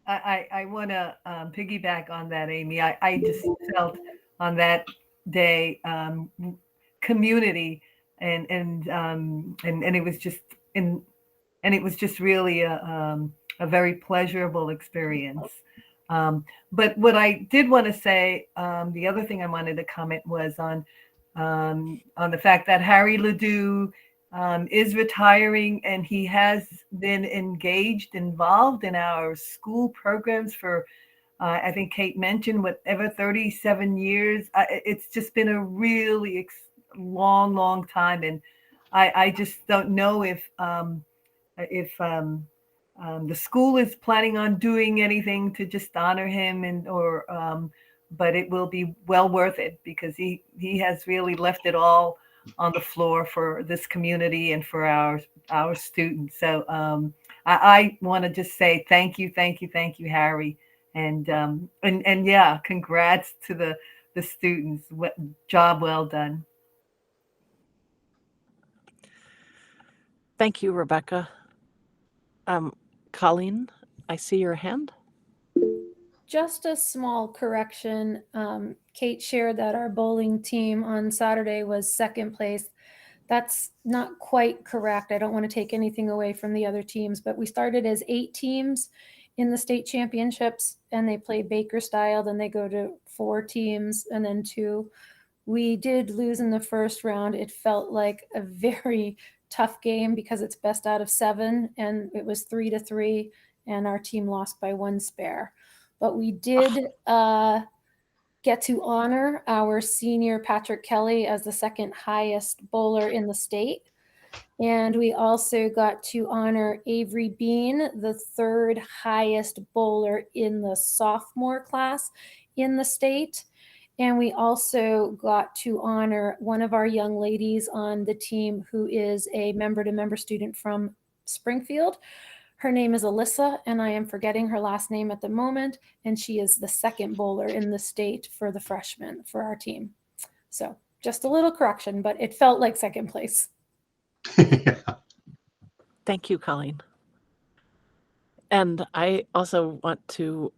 I want to piggyback on that, Amy. I just felt on that day community, and it was just it was just really a very pleasurable experience. But what I did want to say, the other thing I wanted to comment was on the fact that Harry Ledoux is retiring, and he has been involved in our school programs for, I think Kate mentioned, whatever, 37 years. It's just been a really long time. And I just don't know if the school is planning on doing anything to just honor him, but it will be well worth it, because he has really left it all on the floor for this community and for our students. So I want to just say thank you, Harry, and yeah, congrats to the students. Job well done. Thank you, Rebecca. Colleen, I see your hand. Just a small correction. Kate shared that our bowling team on Saturday was second place. That's not quite correct. I don't want to take anything away from the other teams, but we started as 8 teams in the state championships, and they play Baker style. Then they go to 4 teams and then 2. We did lose in the first round. It felt like a very tough game because it's best out of 7, and it was 3-3, and our team lost by 1 spare. But we did get to honor our senior Patrick Kelly as the second highest bowler in the state. And we also got to honor Avery Bean, the 3rd highest bowler in the sophomore class in the state. And we also got to honor one of our young ladies on the team who is a member-to-member student from Springfield. Her name is Alyssa, and I am forgetting her last name at the moment. And she is the 2nd bowler in the state for the freshmen for our team. So just a little correction, but it felt like 2nd place. Yeah. Thank you, Colleen. And I also want to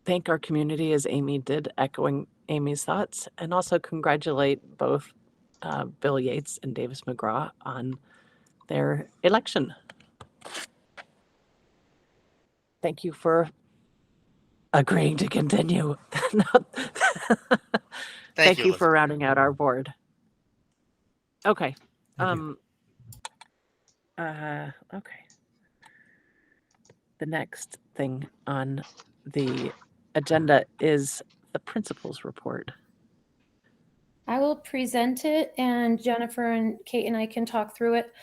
thank our community, as Amy did, echoing Amy's thoughts, and also congratulate both Bill Yates and Davis McGraw on their election. Thank you for agreeing to continue. Thank you for rounding out our board. Okay. Okay. The next thing on the agenda is the principal's report. I will present it, and Jennifer and Kate and I can talk through it.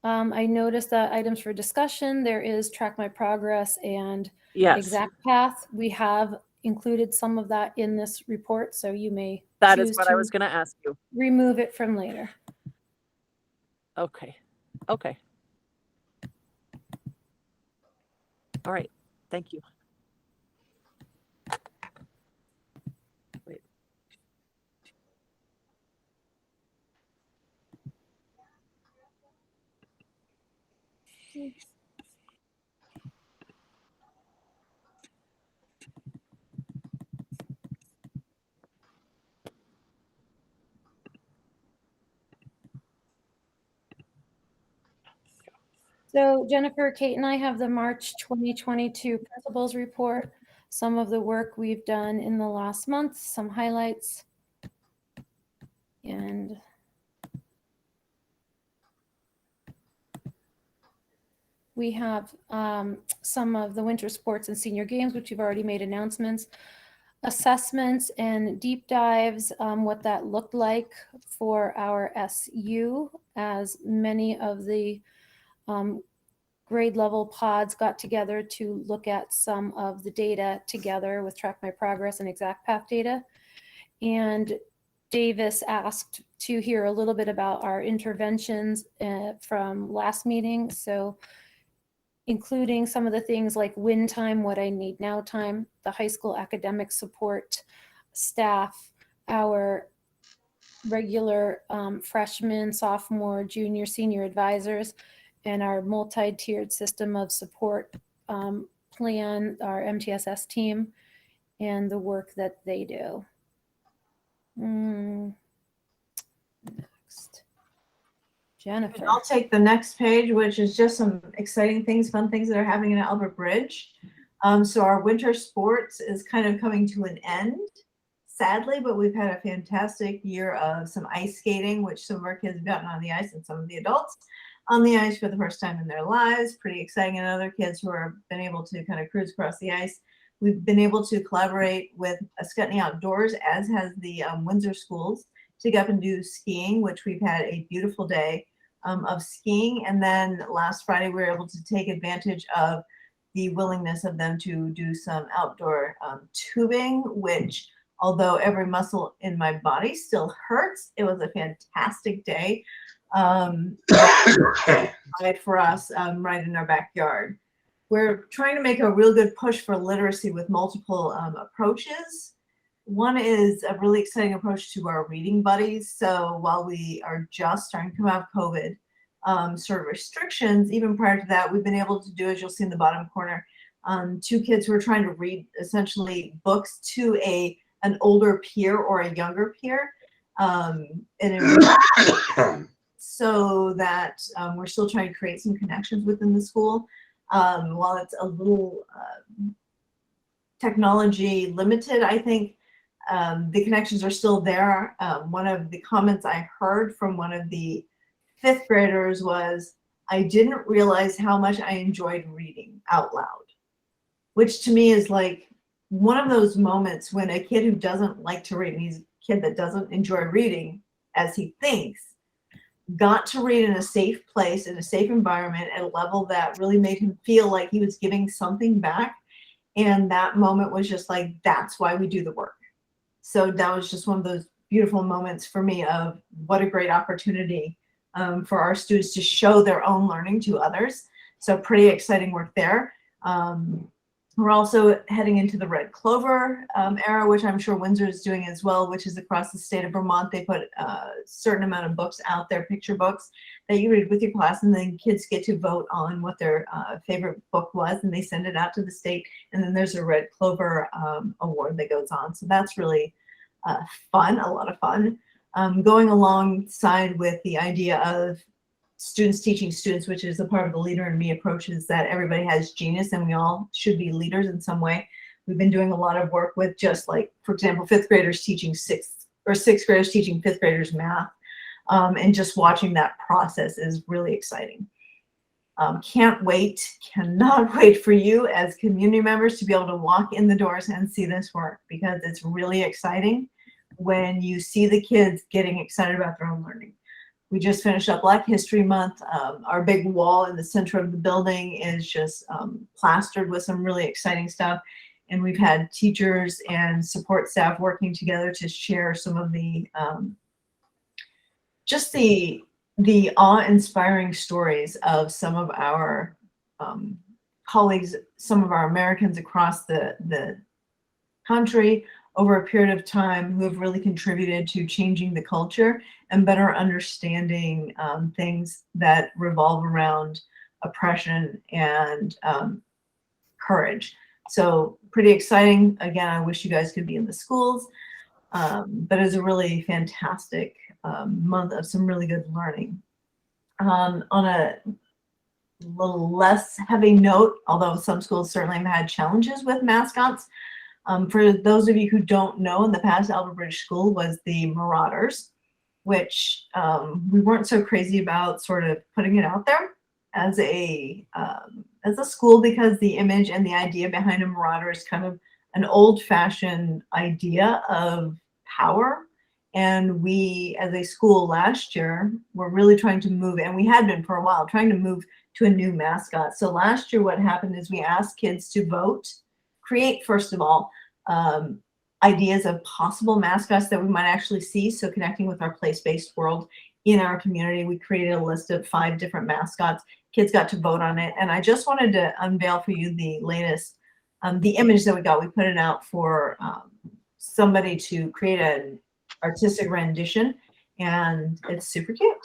I noticed that items for discussion, there is track my progress and exact path. We have included some of that in this report, so you may That is what I was going to ask you. Remove it from later. Okay. All right. Thank you. Wait. So Jennifer, Kate, and I have the March 2022 principals report, some of the work we've done in the last month, some highlights. And we have some of the winter sports and senior games, which you've already made announcements, assessments and deep dives, what that looked like for our SU, as many of the grade level pods got together to look at some of the data together with Track My Progress and Exact Path data. And Davis asked to hear a little bit about our interventions from last meeting. So including some of the things like win time, what I need now time, the high school academic support staff, our regular freshman, sophomore, junior, senior advisors, and our multi-tiered system of support plan, our MTSS team, and the work that they do. Next. Jennifer. I'll take the next page, which is just some exciting things, fun things that are happening in Albert Bridge. So our winter sports is kind of coming to an end, sadly, but we've had a fantastic year of some ice skating, which some of our kids have gotten on the ice and some of the adults on the ice for the first time in their lives. Pretty exciting. And other kids who have been able to kind of cruise across the ice. We've been able to collaborate with Ascutney Outdoors, as has the Windsor schools, to go up and do skiing, which we've had a beautiful day of skiing. And then last Friday, we were able to take advantage of the willingness of them to do some outdoor tubing, which, although every muscle in my body still hurts, it was a fantastic day right for us right in our backyard. We're trying to make a real good push for literacy with multiple approaches. One is a really exciting approach to our reading buddies. So while we are just starting to come out of COVID sort of restrictions, even prior to that, we've been able to do, as you'll see in the bottom corner, 2 kids who are trying to read essentially books to an older peer or a younger peer. So that we're still trying to create some connections within the school. While it's a little technology limited, I think the connections are still there. One of the comments I heard from one of the 5th graders was, I didn't realize how much I enjoyed reading out loud, which to me is like one of those moments when a kid who doesn't like to read, and he's a kid that doesn't enjoy reading as he thinks, got to read in a safe place, in a safe environment, at a level that really made him feel like he was giving something back. And that moment was just like, that's why we do the work. So that was just one of those beautiful moments for me of what a great opportunity for our students to show their own learning to others. So pretty exciting work there. We're also heading into the Red Clover era, which I'm sure Windsor is doing as well, which is across the state of Vermont. They put a certain amount of books out there, picture books, that you read with your class, and then kids get to vote on what their favorite book was, and they send it out to the state. And then there's a Red Clover award that goes on. So that's really fun, a lot of fun. Going alongside with the idea of students teaching students, which is a part of the Leader in Me approach, is that everybody has genius and we all should be leaders in some way. We've been doing a lot of work with, just like, for example, 5th graders teaching 6th graders teaching 5th graders math. And just watching that process is really exciting. Cannot wait for you as community members to be able to walk in the doors and see this work, because it's really exciting when you see the kids getting excited about their own learning. We just finished up Black History Month. Our big wall in the center of the building is just plastered with some really exciting stuff. And we've had teachers and support staff working together to share some of the just the awe-inspiring stories of some of our colleagues, some of our Americans across the country over a period of time, who have really contributed to changing the culture and better understanding things that revolve around oppression and courage. So pretty exciting. Again, I wish you guys could be in the schools, but it's a really fantastic month of some really good learning. On a little less heavy note, although some schools certainly have had challenges with mascots. For those of you who don't know, in the past, Albert British School was the Marauders, which we weren't so crazy about sort of putting it out there as a school, because the image and the idea behind a marauder is kind of an old-fashioned idea of power. And we, as a school last year, were really trying to move, and we had been for a while, trying to move to a new mascot. So last year what happened is we asked kids to vote, create, first of all, ideas of possible mascots that we might actually see. So connecting with our place-based world in our community, we created a list of 5 different mascots. Kids got to vote on it. And I just wanted to unveil for you the latest, the image that we got. We put it out for somebody to create an artistic rendition, and it's super cute.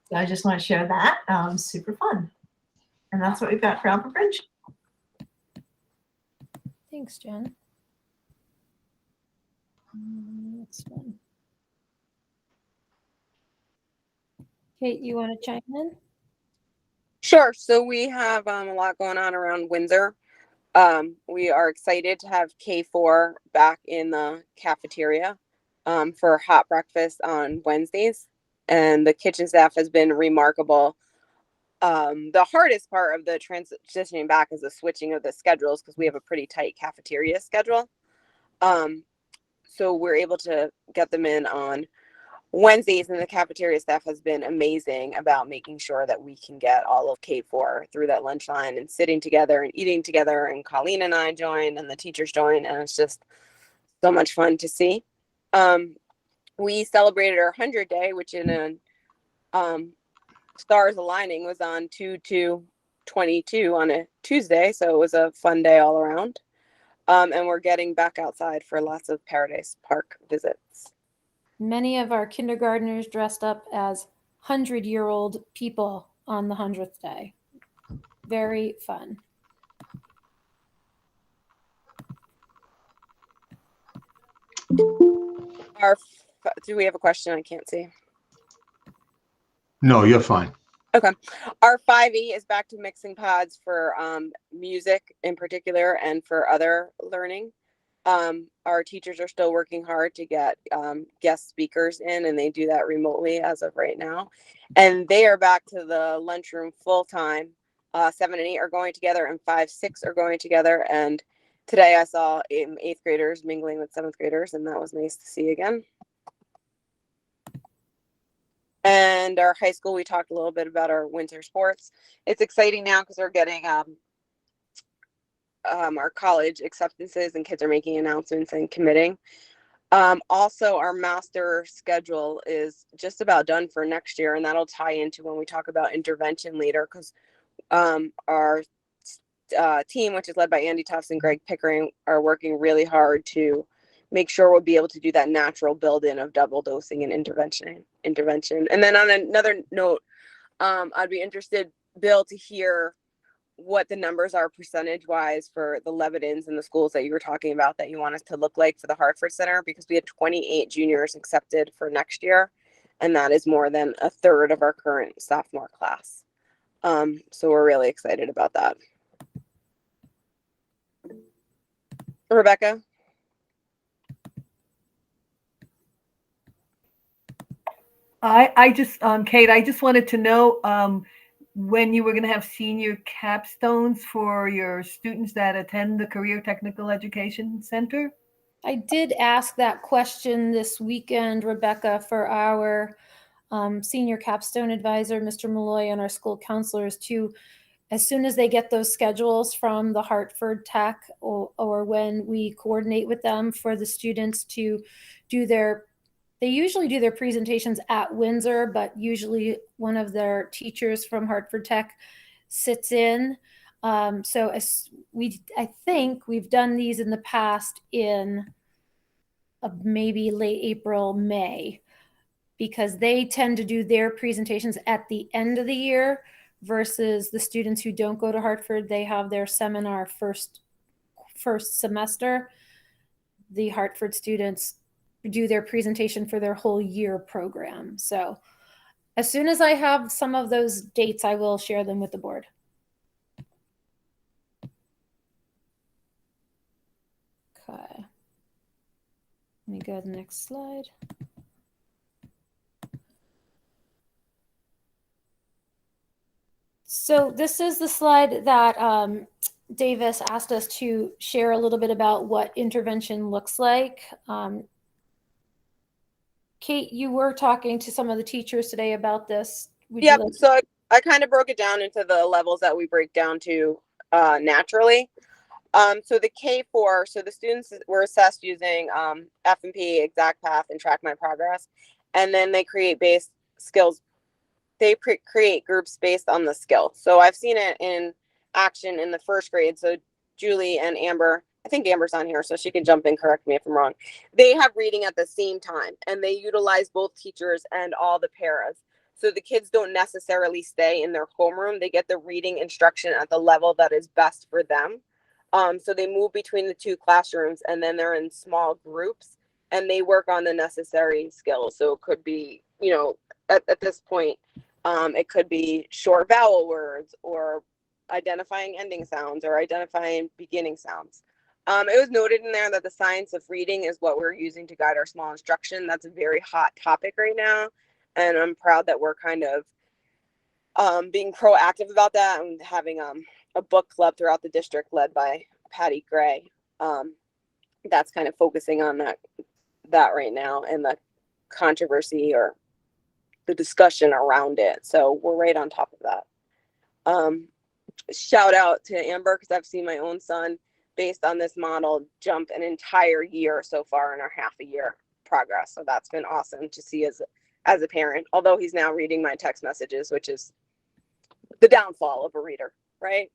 So I just want to share that. Super fun. And that's what we've got for Albert Bridge. Thanks, Jen. Next one. Kate, you want to chime in? Sure. So we have a lot going on around Windsor. We are excited to have K4 back in the cafeteria for hot breakfast on Wednesdays. And the kitchen staff has been remarkable. The hardest part of the transitioning back is the switching of the schedules, because we have a pretty tight cafeteria schedule. So we're able to get them in on Wednesdays, and the cafeteria staff has been amazing about making sure that we can get all of K4 through that lunch line and sitting together and eating together. And Colleen and I joined, and the teachers joined, and it's just so much fun to see. We celebrated our 100 day, which in a stars aligning was on 2/2/22 on a Tuesday, so it was a fun day all around. And we're getting back outside for lots of Paradise Park visits. Many of our kindergartners dressed up as 100-year-old people on the 100th day. Very fun. Do we have a question? I can't see. No, you're fine. Okay. Our 5E is back to mixing pods for music in particular and for other learning. Our teachers are still working hard to get guest speakers in, and they do that remotely as of right now. And they are back to the lunchroom full time. 7 and 8 are going together, and 5, 6 are going together. And today I saw 8th graders mingling with 7th graders, and that was nice to see again. And our high school, we talked a little bit about our winter sports. It's exciting now because we're getting our college acceptances, and kids are making announcements and committing. Also, our master schedule is just about done for next year, and that'll tie into when we talk about intervention later, because our team, which is led by Andy Tufts and Greg Pickering, are working really hard to make sure we'll be able to do that natural build-in of double dosing and intervention. And then on another note, I'd be interested, Bill, to hear what the numbers are percentage-wise for the Lebanons and the schools that you were talking about that you want us to look like for the Hartford Center, because we had 28 juniors accepted for next year, and that is more than a third of our current sophomore class. So we're really excited about that. Rebecca? I just, Kate, I just wanted to know when you were going to have senior capstones for your students that attend the Career Technical Education Center. I did ask that question this weekend, Rebecca, for our senior capstone advisor, Mr. Malloy, and our school counselors to, as soon as they get those schedules from the Hartford Tech, or when we coordinate with them for the students to do they usually do their presentations at Windsor, but usually one of their teachers from Hartford Tech sits in. So I think we've done these in the past in maybe late April, May, because they tend to do their presentations at the end of the year versus the students who don't go to Hartford. They have their seminar first semester. The Hartford students do their presentation for their whole year program. So as soon as I have some of those dates, I will share them with the board. Let me go to the next slide. So this is the slide that Davis asked us to share a little bit about what intervention looks like. Kate, you were talking to some of the teachers today about this. Yep. So I kind of broke it down into the levels that we break down to naturally. So the K4, so the students were assessed using F&P, Exact Path, and Track My Progress. And then they create skills. They create groups based on the skill. So I've seen it in action in the first grade. So Julie and Amber, I think Amber's on here, so she can jump in, correct me if I'm wrong. They have reading at the same time, and they utilize both teachers and all the paras. So the kids don't necessarily stay in their homeroom. They get the reading instruction at the level that is best for them. So they move between the two classrooms, and then they're in small groups, and they work on the necessary skills. So it could be, you know, at this point, it could be short vowel words, or identifying ending sounds, or identifying beginning sounds. It was noted in there that the science of reading is what we're using to guide our small instruction. That's a very hot topic right now. And I'm proud that we're kind of being proactive about that, and having a book club throughout the district led by Patty Gray. That's kind of focusing on that right now, and the controversy or the discussion around it. So we're right on top of that. Shout out to Amber, because I've seen my own son, based on this model, jump an entire year so far in our half a year progress. So that's been awesome to see as a parent, although he's now reading my text messages, which is the downfall of a reader, right?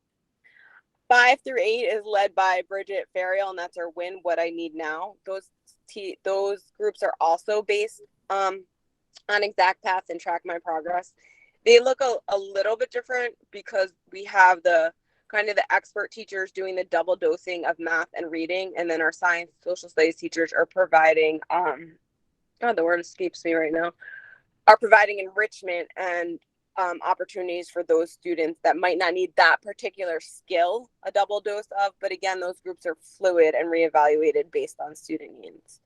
5 through 8 is led by Bridget Ferriel, and that's our Win What I Need Now. Those groups are also based on Exact Path and Track My Progress. They look a little bit different, because we have the kind of the expert teachers doing the double dosing of math and reading, and then our science social studies teachers are providing the word escapes me right now, are providing enrichment and opportunities for those students that might not need that particular skill a double dose of. But again, those groups are fluid and reevaluated based on student needs.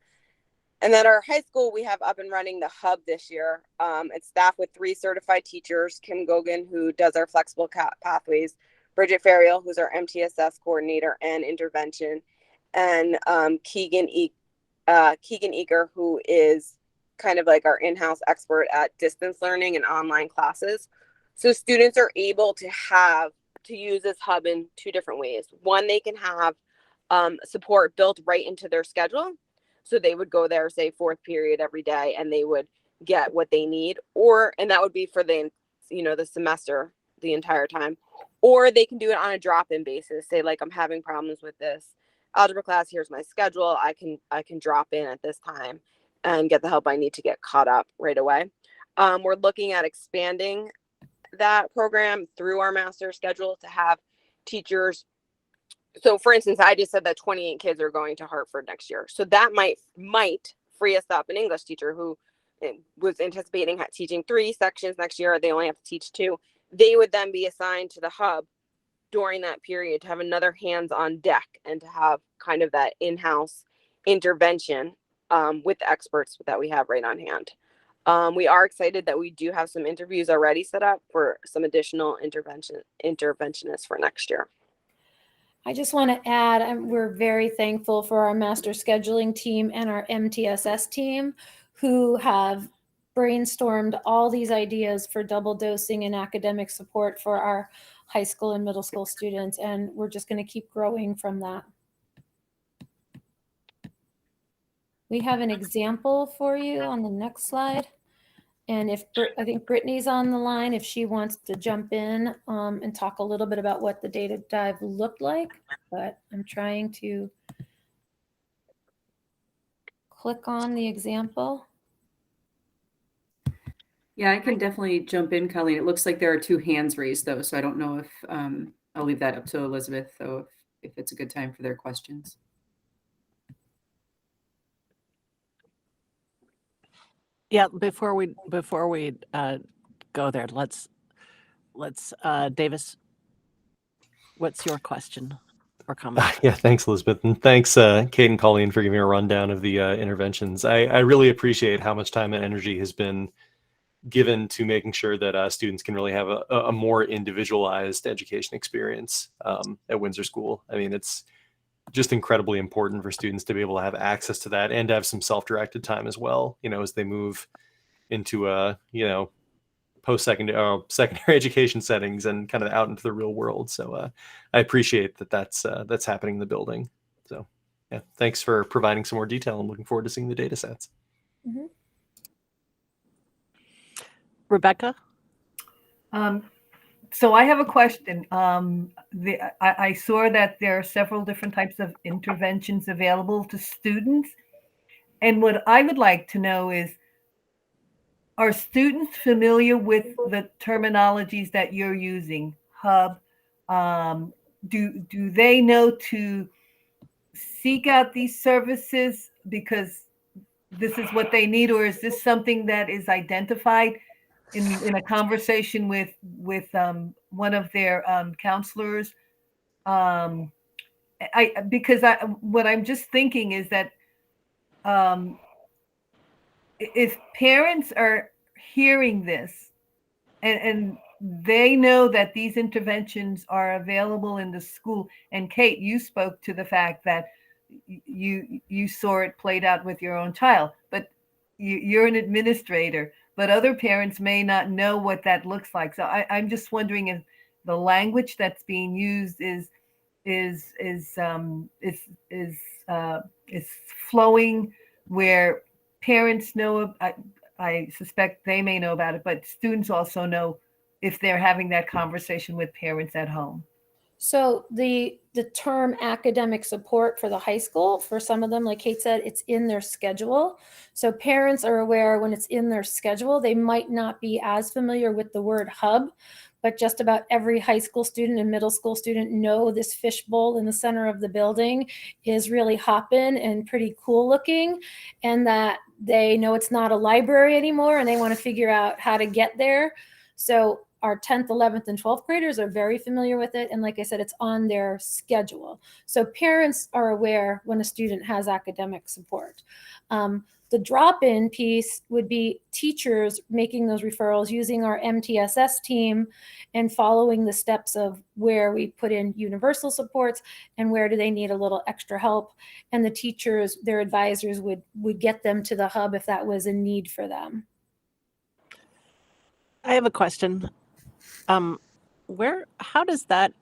And then our high school, we have up and running the hub this year. It's staffed with 3 certified teachers: Kim Gogan, who does our flexible pathways, Bridget Ferriel, who's our MTSS coordinator and intervention, and Keegan Eaker, who is kind of like our in-house expert at distance learning and online classes. So students are able to use this hub in 2 different ways. One, they can have support built right into their schedule. So they would go there, say 4th period every day, and they would get what they need, and that would be for the semester, the entire time. Or they can do it on a drop-in basis. Say, like, I'm having problems with this algebra class. Here's my schedule. I can drop in at this time and get the help I need to get caught up right away. We're looking at expanding that program through our master schedule to have teachers. So for instance, I just said that 28 kids are going to Hartford next year. So that might free us up an English teacher who was anticipating teaching 3 sections next year. They only have to teach 2. They would then be assigned to the hub during that period to have another hands on deck, and to have kind of that in-house intervention with the experts that we have right on hand. We are excited that we do have some interviews already set up for some additional interventionists for next year. I just want to add, we're very thankful for our master scheduling team and our MTSS team, who have brainstormed all these ideas for double dosing and academic support for our high school and middle school students. And we're just going to keep growing from that. We have an example for you on the next slide. And I think Brittany's on the line, if she wants to jump in and talk a little bit about what the data dive looked like, but I'm trying to click on the example. Yeah, I can definitely jump in, Colleen. It looks like there are 2 hands raised, though, so I don't know if I'll leave that up to Elizabeth, though, if it's a good time for their questions. Yeah, before we go there, let's Davis, what's your question? or comment. Yeah, thanks, Elizabeth. And thanks, Kate and Colleen, for giving a rundown of the interventions. I really appreciate how much time and energy has been given to making sure that students can really have a more individualized education experience at Windsor School. I mean, it's just incredibly important for students to be able to have access to that and to have some self-directed time as well, as they move into post-secondary secondary education settings and kind of out into the real world. So I appreciate that's happening in the building. So yeah, thanks for providing some more detail. I'm looking forward to seeing the data sets. Mm-hmm. Rebecca? So I have a question. I saw that there are several different types of interventions available to students. And what I would like to know is, are students familiar with the terminologies that you're using? Hub, do they know to seek out these services because this is what they need, or is this something that is identified in a conversation with one of their counselors? What I'm just thinking is that if parents are hearing this and they know that these interventions are available in the school, and Kate, you spoke to the fact that you saw it played out with your own child, but you're an administrator, but other parents may not know what that looks like. So I'm just wondering if the language that's being used is flowing where parents know. I suspect they may know about it, but students also know if they're having that conversation with parents at home. So the term academic support for the high school, for some of them, like Kate said, it's in their schedule. So parents are aware when it's in their schedule. They might not be as familiar with the word hub, but just about every high school student and middle school student know this fishbowl in the center of the building is really hopping and pretty cool looking, and that they know it's not a library anymore and they want to figure out how to get there. So our 10th, 11th, and 12th graders are very familiar with it. And like I said, it's on their schedule. So parents are aware when a student has academic support. The drop-in piece would be teachers making those referrals using our MTSS team and following the steps of where we put in universal supports and where do they need a little extra help. And the teachers, their advisors would get them to the hub if that was a need for them. I have a question. How does that,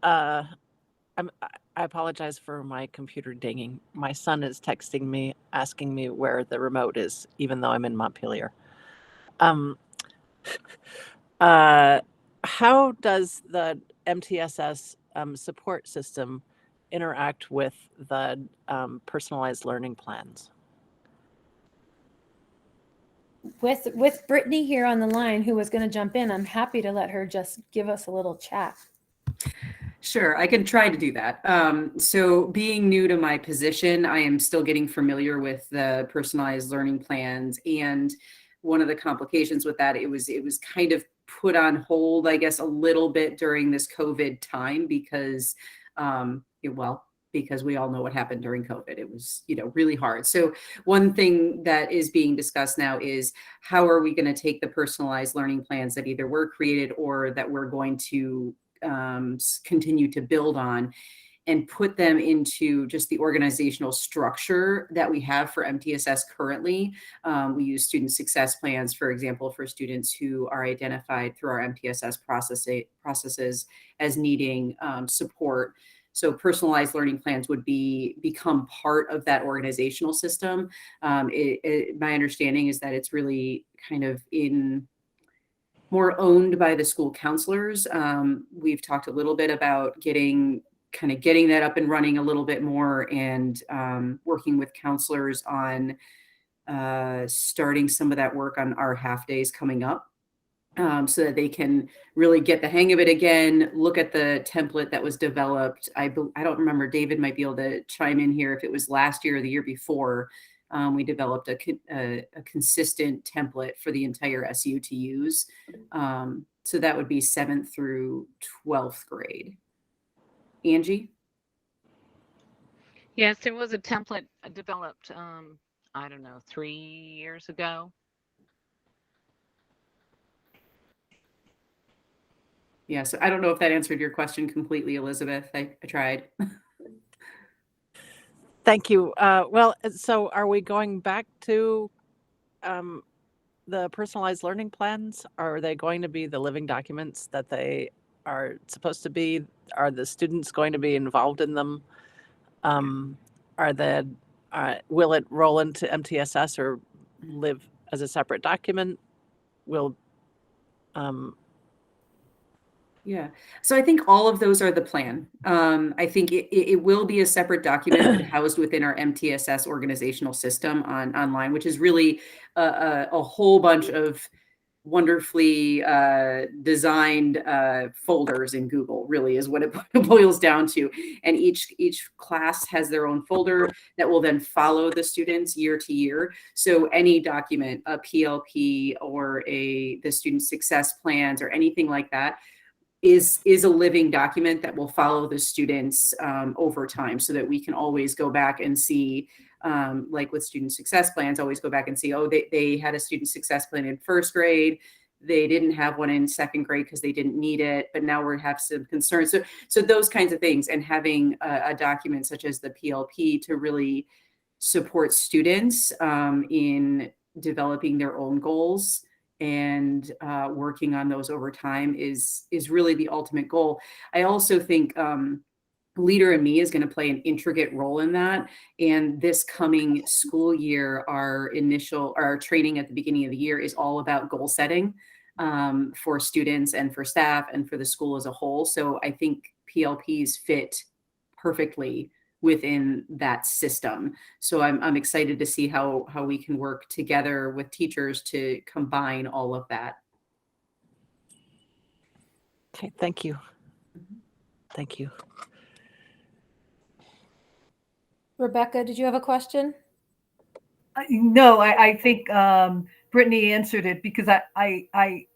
I apologize for my computer dinging. My son is texting me, asking me where the remote is, even though I'm in Montpelier. How does the MTSS support system interact with the personalized learning plans? With Brittany here on the line, who was going to jump in, I'm happy to let her just give us a little chat. Sure, I can try to do that. So being new to my position, I am still getting familiar with the personalized learning plans. And one of the complications with that, it was kind of put on hold, I guess, a little bit during this COVID time because, because we all know what happened during COVID. It was, really hard. So one thing that is being discussed now is how are we going to take the personalized learning plans that either were created or that we're going to continue to build on and put them into just the organizational structure that we have for MTSS currently. We use student success plans, for example, for students who are identified through our MTSS processes as needing support. So personalized learning plans would become part of that organizational system. My understanding is that it's really kind of more owned by the school counselors. We've talked a little bit about getting that up and running a little bit more and working with counselors on starting some of that work on our half days coming up. So that they can really get the hang of it again, look at the template that was developed. I don't remember, David might be able to chime in here if it was last year or the year before. We developed a consistent template for the entire SU to use. So that would be 7th through 12th grade. Angie? Yes, there was a template developed, I don't know, 3 years ago. Yeah, so I don't know if that answered your question completely, Elizabeth. I tried. Thank you. Well, so are we going back to the personalized learning plans? Are they going to be the living documents that they are supposed to be? Are the students going to be involved in them? Will it roll into MTSS or live as a separate document? Will Yeah. So I think all of those are the plan. I think it will be a separate document, but housed within our MTSS organizational system online, which is really a whole bunch of wonderfully designed folders in Google, really is what it boils down to. And each class has their own folder that will then follow the students year to year. So any document, a PLP or the student success plans or anything like that, is a living document that will follow the students over time, so that we can always go back and see, like with student success plans, always go back and see, oh, they had a student success plan in first grade. They didn't have one in second grade because they didn't need it, but now we have some concerns. So those kinds of things, and having a document such as the PLP to really support students in developing their own goals and working on those over time is really the ultimate goal. I also think Leader in Me is going to play an intricate role in that. And this coming school year, our training at the beginning of the year is all about goal setting for students and for staff and for the school as a whole. So I think PLPs fit perfectly within that system. So I'm excited to see how we can work together with teachers to combine all of that. Okay, thank you. Thank you. Rebecca, did you have a question? No, I think Brittany answered it, because I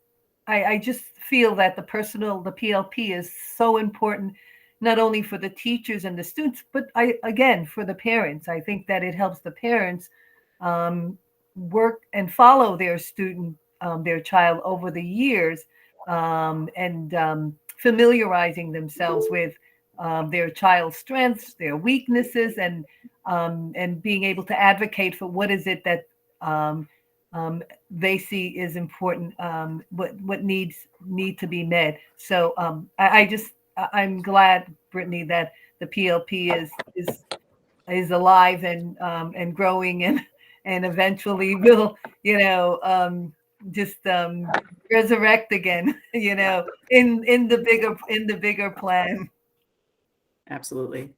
just feel that the PLP is so important, not only for the teachers and the students, but again, for the parents. I think that it helps the parents work and follow their child over the years, and familiarizing themselves with their child's strengths, their weaknesses, and being able to advocate for what is it that they see is important, what need to be met. So I'm glad, Brittany, that the PLP is alive and growing, and eventually will, just resurrect again, in the bigger plan. Absolutely.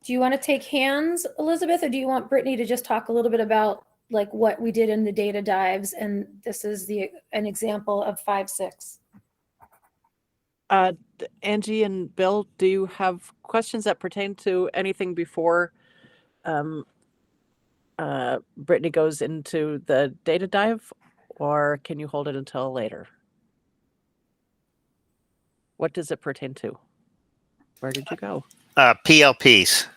Do you want to take hands, Elizabeth, or do you want Brittany to just talk a little bit about like what we did in the data dives? And this is an example of 5-6. Angie and Bill, do you have questions that pertain to anything before Brittany goes into the data dive, or can you hold it until later? What does it pertain to? Where did you go? PLPs.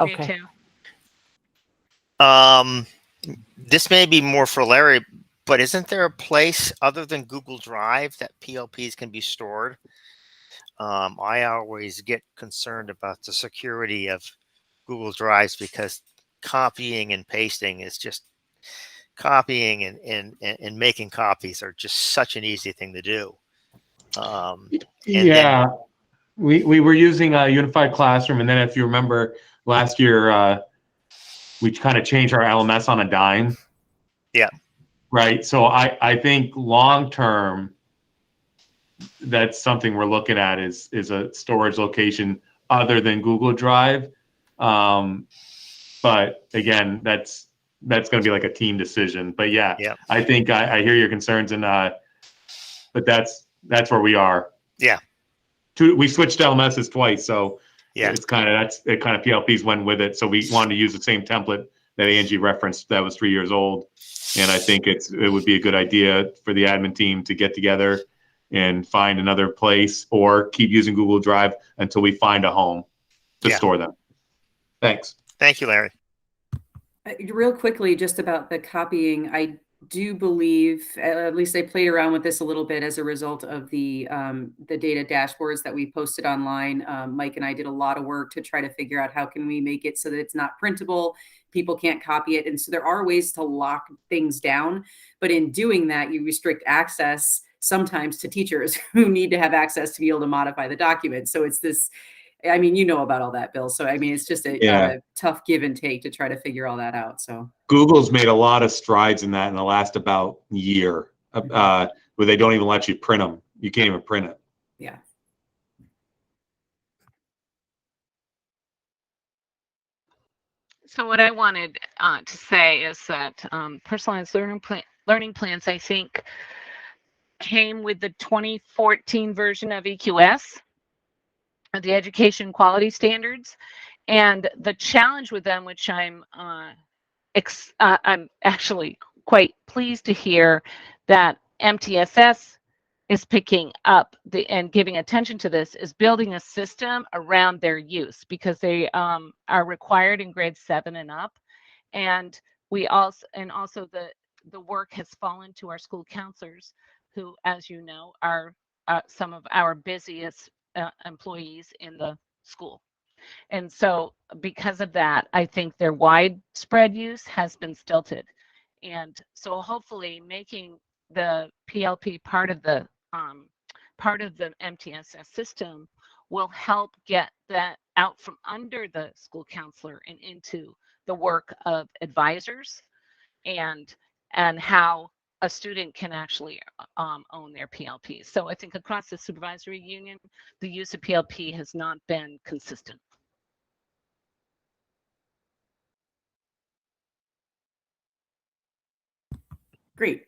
Okay. Me too. This may be more for Larry, but isn't there a place other than Google Drive that PLPs can be stored? I always get concerned about the security of Google Drives, because copying and pasting is just copying and making copies are just such an easy thing to do. Yeah, we were using a unified classroom, and then if you remember last year, we kind of changed our LMS on a dime. Yeah. Right. So I think long term, that's something we're looking at is a storage location other than Google Drive. But again, that's going to be like a team decision. But yeah. I think I hear your concerns, and but that's where we are. Yeah. We switched LMSs twice, so yeah, it's kind of PLPs went with it. So we wanted to use the same template that Angie referenced that was 3 years old, and I think it would be a good idea for the admin team to get together and find another place, or keep using Google Drive until we find a home to Yeah. store them. Thanks. Thank you, Larry. Real quickly, just about the copying, I do believe, at least I played around with this a little bit as a result of the data dashboards that we posted online. Mike and I did a lot of work to try to figure out how can we make it so that it's not printable, people can't copy it. And so there are ways to lock things down, but in doing that, you restrict access sometimes to teachers who need to have access to be able to modify the document. So it's this, I mean, you know about all that, Bill. So, I mean, it's just a tough give and take to try to figure all that out. So Google's made a lot of strides in that in the last about year, where they don't even let you print them. You can't even print it. Yeah. So what I wanted to say is that personalized learning plans, I think, came with the 2014 version of EQS, the Education Quality Standards, and the challenge with them, which I'm actually quite pleased to hear that MTSS is picking up and giving attention to this, is building a system around their use, because they are required in grade 7 and up. And also the work has fallen to our school counselors, who, as you know, are some of our busiest employees in the school. And so because of that, I think their widespread use has been stilted. And so hopefully making the PLP part of the MTSS system will help get that out from under the school counselor and into the work of advisors, and how a student can actually own their PLP. So I think across the supervisory union, the use of PLP has not been consistent. Great.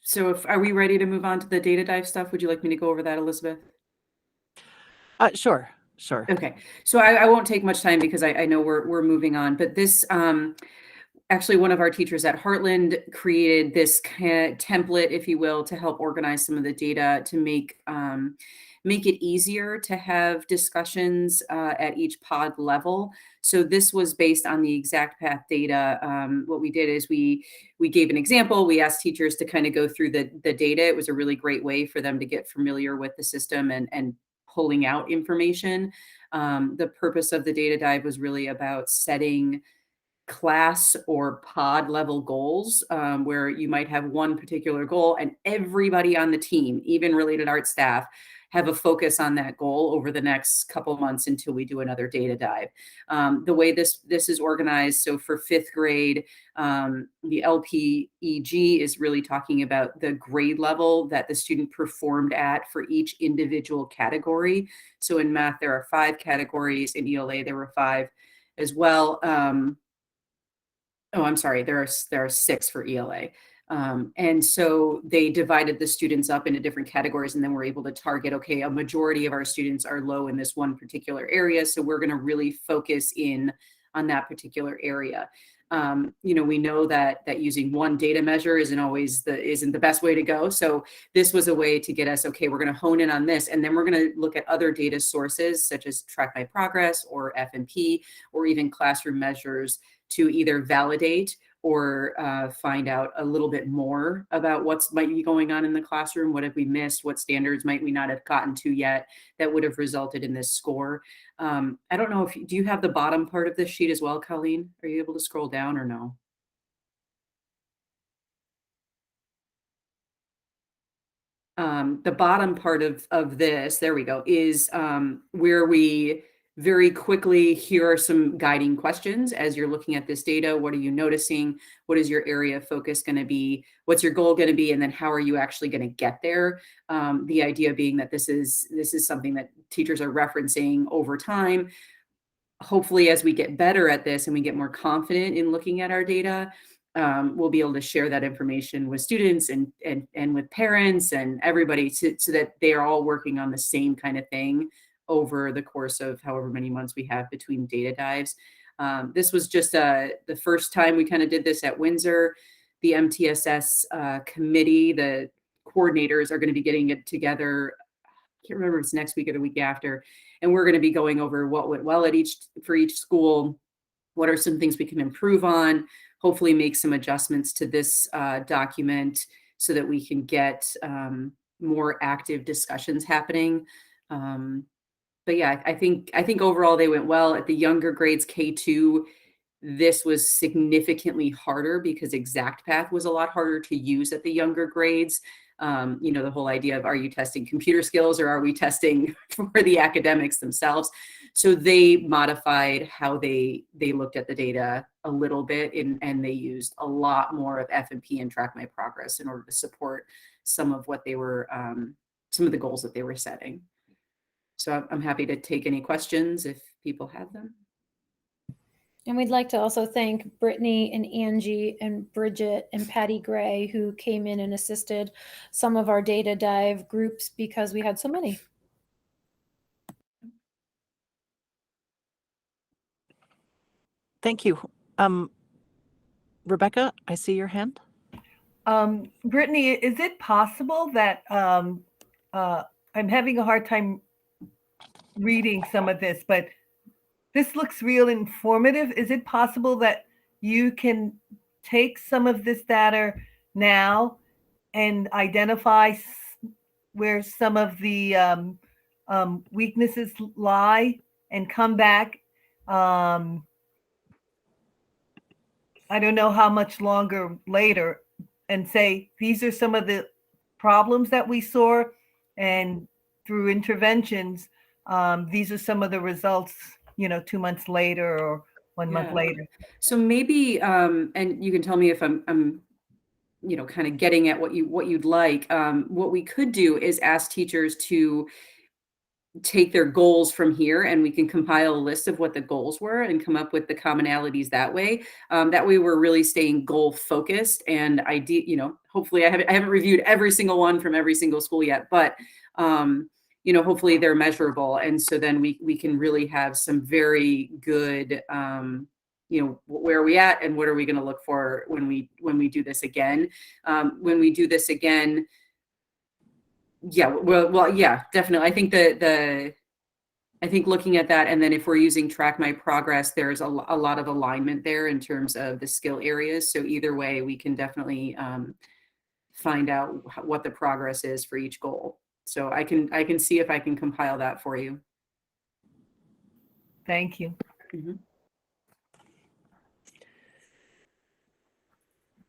So are we ready to move on to the data dive stuff? Would you like me to go over that, Elizabeth? Sure. Okay. So I won't take much time because I know we're moving on, but this, actually one of our teachers at Heartland created this kind of template, if you will, to help organize some of the data to make it easier to have discussions at each pod level. So this was based on the exact path data. What we did is we gave an example. We asked teachers to kind of go through the data. It was a really great way for them to get familiar with the system and pulling out information. The purpose of the data dive was really about setting class or pod level goals, where you might have one particular goal and everybody on the team, even related art staff, have a focus on that goal over the next couple months until we do another data dive. The way this is organized, so for 5th grade, the LPEG is really talking about the grade level that the student performed at for each individual category. So in math, there are 5 categories. In ELA, there were 5 as well. Oh, I'm sorry, there are 6 for ELA. And so they divided the students up into different categories, and then we're able to target, okay, a majority of our students are low in this one particular area, so we're gonna really focus in on that particular area. We know that using one data measure isn't the best way to go. So this was a way to get us, okay, we're going to hone in on this, and then we're going to look at other data sources such as Track My Progress or FMP or even classroom measures to either validate or find out a little bit more about what's might be going on in the classroom. What have we missed? What standards might we not have gotten to yet that would have resulted in this score? I don't know do you have the bottom part of this sheet as well, Colleen? Are you able to scroll down or no? The bottom part of this, there we go, is where we very quickly, here are some guiding questions as you're looking at this data. What are you noticing? What is your area of focus going to be? What's your goal going to be? And then how are you actually going to get there? The idea being that this is something that teachers are referencing over time. Hopefully, as we get better at this and we get more confident in looking at our data, we'll be able to share that information with students and with parents and everybody so that they are all working on the same kind of thing over the course of however many months we have between data dives. This was just the first time we kind of did this at Windsor. The MTSS committee, the coordinators are going to be getting it together. I can't remember if it's next week or the week after. And we're going to be going over what went well at for each school. What are some things we can improve on? Hopefully make some adjustments to this document so that we can get more active discussions happening. But yeah, I think overall they went well. At the younger grades, K2, this was significantly harder because ExactPath was a lot harder to use at the younger grades. The whole idea of, are you testing computer skills or are we testing for the academics themselves? So they modified how they looked at the data a little bit, and they used a lot more of F&P and Track My Progress in order to support some of what they were, some of the goals that they were setting. So I'm happy to take any questions if people have them. And we'd like to also thank Brittany and Angie and Bridget and Patty Gray, who came in and assisted some of our data dive groups because we had so many. Thank you. Rebecca, I see your hand. Brittany, is it possible that I'm having a hard time reading some of this, but this looks real informative. Is it possible that you can take some of this data now and identify where some of the weaknesses lie and come back? I don't know how much longer later, and say, these are some of the problems that we saw, and through interventions, these are some of the results, 2 months later or 1 month later. So maybe, and you can tell me if I'm kind of getting at what you'd like. What we could do is ask teachers to take their goals from here, and we can compile a list of what the goals were and come up with the commonalities that way. That way we're really staying goal focused, and hopefully I haven't reviewed every single one from every single school yet, but hopefully they're measurable. And so then we can really have some very good, where are we at and what are we going to look for when we do this again? When we do this again, yeah, definitely. I think I think looking at that, and then if we're using Track My Progress, there's a lot of alignment there in terms of the skill areas. So either way, we can definitely find out what the progress is for each goal. So I can see if I can compile that for you. Thank you. Mm-hmm.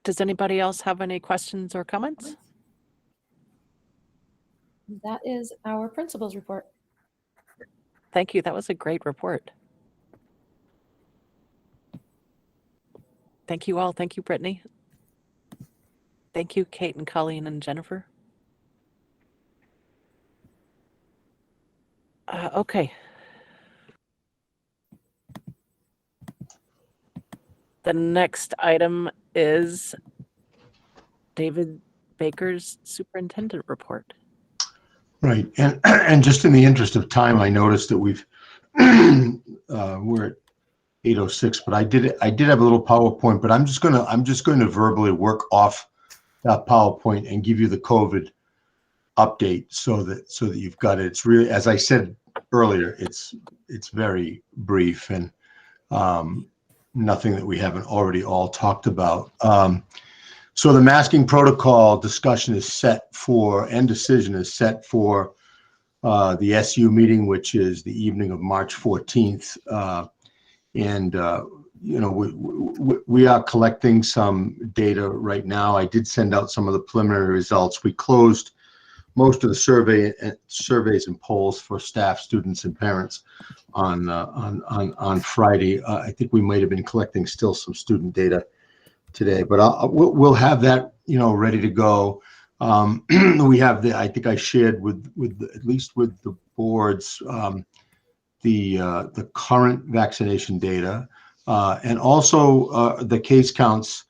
Does anybody else have any questions or comments? That is our principal's report. Thank you. That was a great report. Thank you all. Thank you, Brittany. Thank you, Kate and Colleen and Jennifer. Okay. The next item is David Baker's superintendent report. Right, and just in the interest of time, I noticed that we're at 8:06, but I did have a little PowerPoint, but I'm just going to verbally work off that PowerPoint and give you the COVID update so that you've got it. It's really, as I said earlier, it's very brief and nothing that we haven't already all talked about. So the masking protocol discussion is set for, and decision is set for the SU meeting, which is the evening of March 14th. We are collecting some data right now. I did send out some of the preliminary results. We closed most of the surveys and polls for staff, students, and parents on Friday. I think we might have been collecting still some student data today, but we'll have that ready to go. We have I think I shared with at least with the boards the current vaccination data and also the case counts.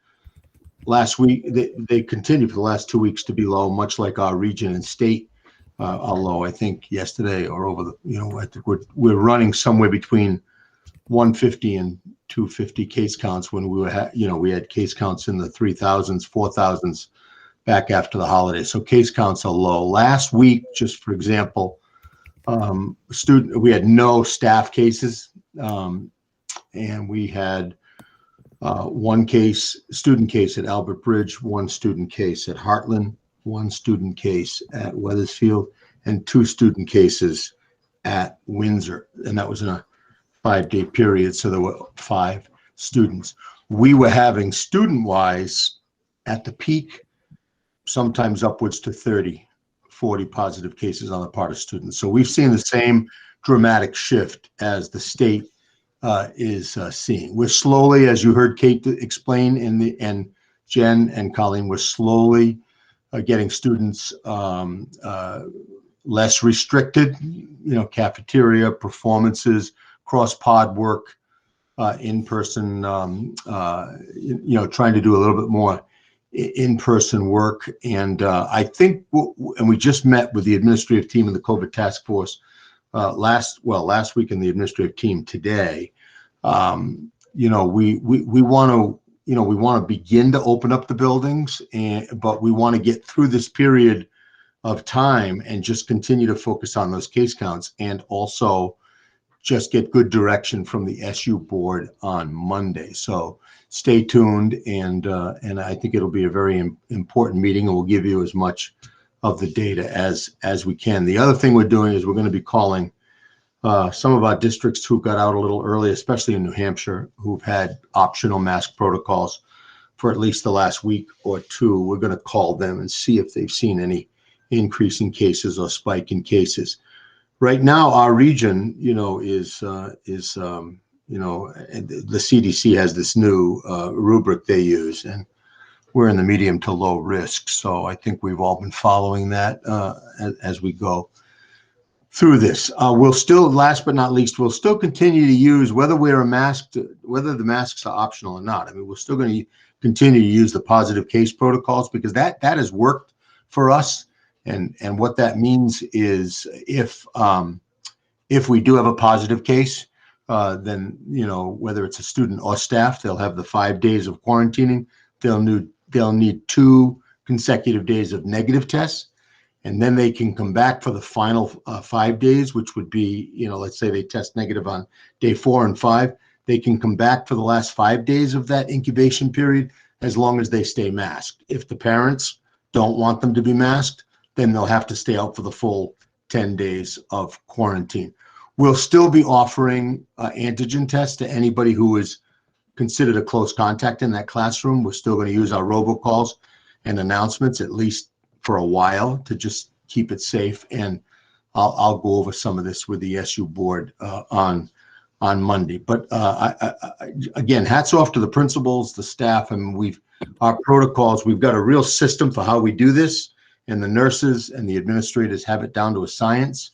Last week they continued for the last 2 weeks to be low, much like our region and state are low. I think yesterday or over the I think we're running somewhere between 150 and 250 case counts when we had case counts in the 3,000s, 4,000s back after the holidays. So case counts are low. Last week, just for example, we had no staff cases, and we had one student case at Albert Bridge, one student case at Heartland, one student case at Weathersfield, and 2 student cases at Windsor. And that was in a 5-day period, so there were 5 students. We were having student-wise at the peak, sometimes upwards to 30, 40 positive cases on the part of students. So we've seen the same dramatic shift as the state is seeing. We're slowly, as you heard Kate explain, and Jen and Colleen, we're slowly getting students less restricted, cafeteria, performances, cross-pod work, in-person, trying to do a little bit more in-person work. And I think, and we just met with the administrative team and the COVID task force last week, and the administrative team today. We want to begin to open up the buildings, but we want to get through this period of time and just continue to focus on those case counts, and also just get good direction from the SU board on Monday. So stay tuned, and I think it'll be a very important meeting, and we'll give you as much of the data as we can. The other thing we're doing is we're going to be calling some of our districts who got out a little early, especially in New Hampshire, who've had optional mask protocols for at least the last week or 2. We're going to call them and see if they've seen any increase in cases or spike in cases. Right now, our region, is the CDC has this new rubric they use, and we're in the medium to low risk. So I think we've all been following that as we go through this. We'll still, last but not least, we'll still continue to use, whether we're a mask, whether the masks are optional or not. I mean, we're still going to continue to use the positive case protocols, because that has worked for us. And what that means is if we do have a positive case, then, whether it's a student or staff, they'll have the 5 days of quarantining. They'll need 2 consecutive days of negative tests, and then they can come back for the final 5 days, which would be, let's say they test negative on day 4 and 5. They can come back for the last 5 days of that incubation period, as long as they stay masked. If the parents don't want them to be masked, then they'll have to stay out for the full 10 days of quarantine. We'll still be offering antigen tests to anybody who is considered a close contact in that classroom. We're still going to use our robocalls and announcements, at least for a while, to just keep it safe. And I'll go over some of this with the SU board on Monday. But again, hats off to the principals, the staff, and our protocols. We've got a real system for how we do this, and the nurses and the administrators have it down to a science.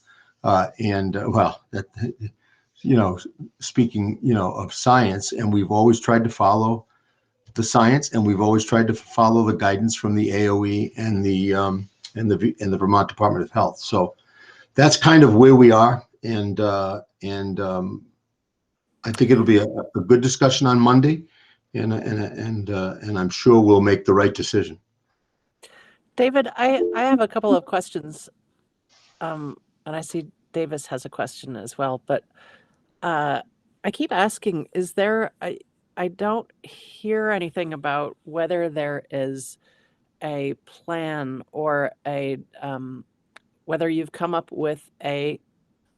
Speaking, of science, and we've always tried to follow the science, and we've always tried to follow the guidance from the AOE and the Vermont Department of Health. So that's kind of where we are, and I think it'll be a good discussion on Monday, and I'm sure we'll make the right decision. David, I have a couple of questions, and I see Davis has a question as well, but I keep asking, I don't hear anything about whether there is a plan or whether you've come up with a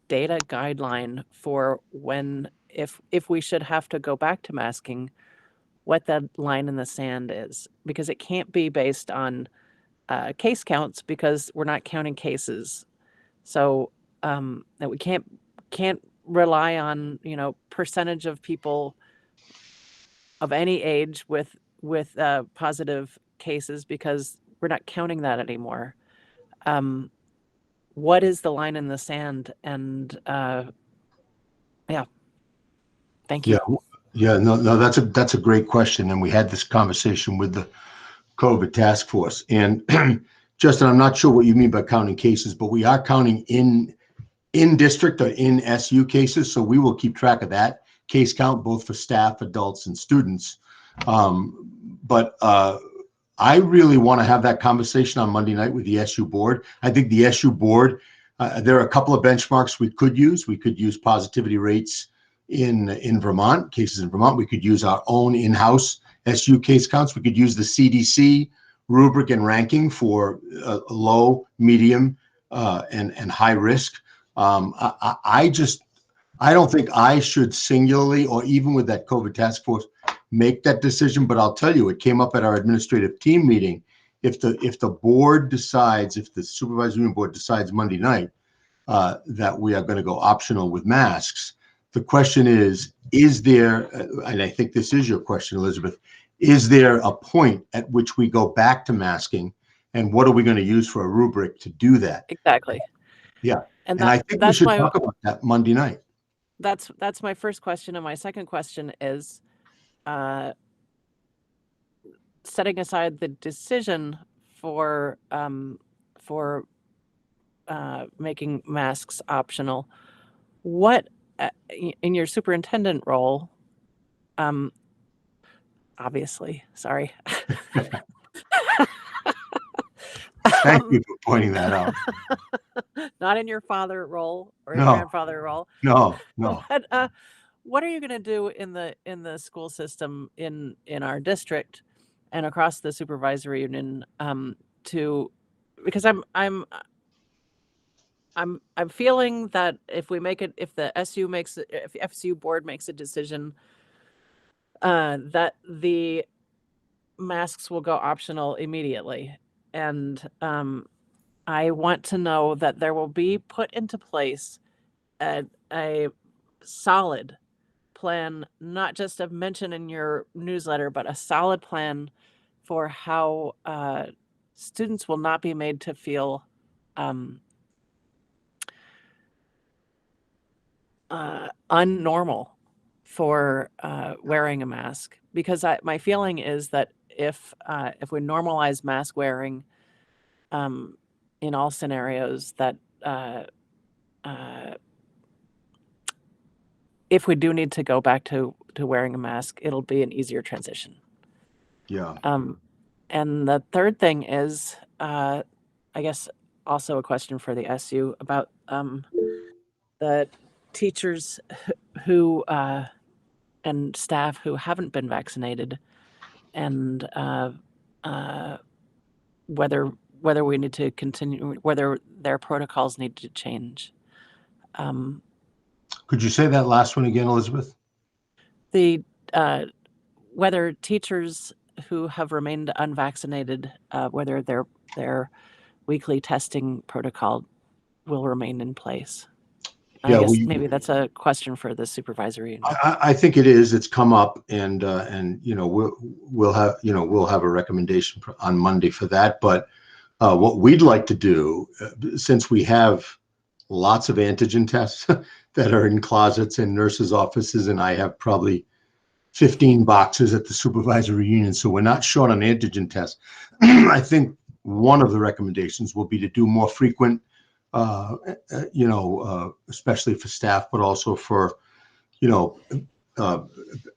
data guideline for when, if we should have to go back to masking, what that line in the sand is, because it can't be based on case counts, because we're not counting cases. So that we can't rely on, percentage of people of any age with positive cases, because we're not counting that anymore. What is the line in the sand? And thank you. No, that's a great question, and we had this conversation with the COVID task force. And Justin, I'm not sure what you mean by counting cases, but we are counting in district or in SU cases. So we will keep track of that case count, both for staff, adults, and students. But I really want to have that conversation on Monday night with the SU board. I think the SU board, there are a couple of benchmarks we could use. We could use positivity rates in Vermont, cases in Vermont. We could use our own in-house SU case counts. We could use the CDC rubric and ranking for low, medium, and high risk. I don't think I should singularly, or even with that COVID task force, make that decision. But I'll tell you, it came up at our administrative team meeting. If the board decides, if the supervisory union board decides Monday night that we are going to go optional with masks, the question is there, and I think this is your question, Elizabeth, is there a point at which we go back to masking, and what are we going to use for a rubric to do that? Exactly. Yeah. And that, I think we should talk about that Monday night. That's my first question. And my second question is setting aside the decision for making masks optional, what in your superintendent role, obviously, sorry. Thank you for pointing that out. Not in your father role or your No. grandfather role. No. But what are you going to do in the school system in our district and across the supervisory union because I'm feeling that if the SU board makes a decision that the masks will go optional immediately, and I want to know that there will be put into place a solid plan, not just a mention in your newsletter, but a solid plan for how students will not be made to feel unnormal for wearing a mask. Because my feeling is that if we normalize mask wearing in all scenarios, that if we do need to go back to wearing a mask, it'll be an easier transition. Yeah. And the third thing is, I guess, also a question for the SU about the teachers who and staff who haven't been vaccinated, and whether we need to continue, whether their protocols need to change. Could you say that last one again, Elizabeth? Whether teachers who have remained unvaccinated, whether their weekly testing protocol will remain in place. Yeah, I guess maybe that's a question for the supervisory union. I think it is. It's come up, and we'll have a recommendation on Monday for that. But what we'd like to do, since we have lots of antigen tests that are in closets and nurses' offices, and I have probably 15 boxes at the supervisory union, so we're not short on antigen tests. I think one of the recommendations will be to do more frequent, especially for staff, but also for,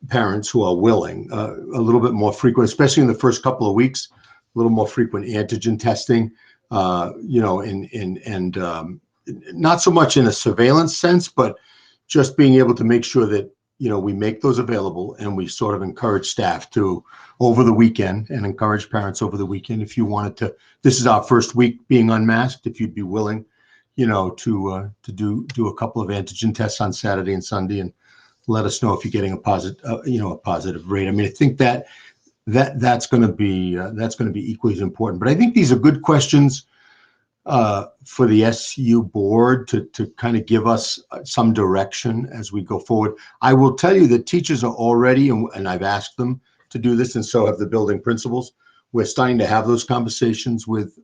parents who are willing, a little bit more frequent, especially in the first couple of weeks, a little more frequent antigen testing, and not so much in a surveillance sense, but just being able to make sure that, we make those available, and we sort of encourage staff to over the weekend, and encourage parents over the weekend, if you wanted to. This is our first week being unmasked. If you'd be willing, to do a couple of antigen tests on Saturday and Sunday, and let us know if you're getting a positive rate. I mean, I think that's going to be equally as important. But I think these are good questions for the SU board to kind of give us some direction as we go forward. I will tell you that teachers are already, and I've asked them to do this, and so have the building principals. We're starting to have those conversations with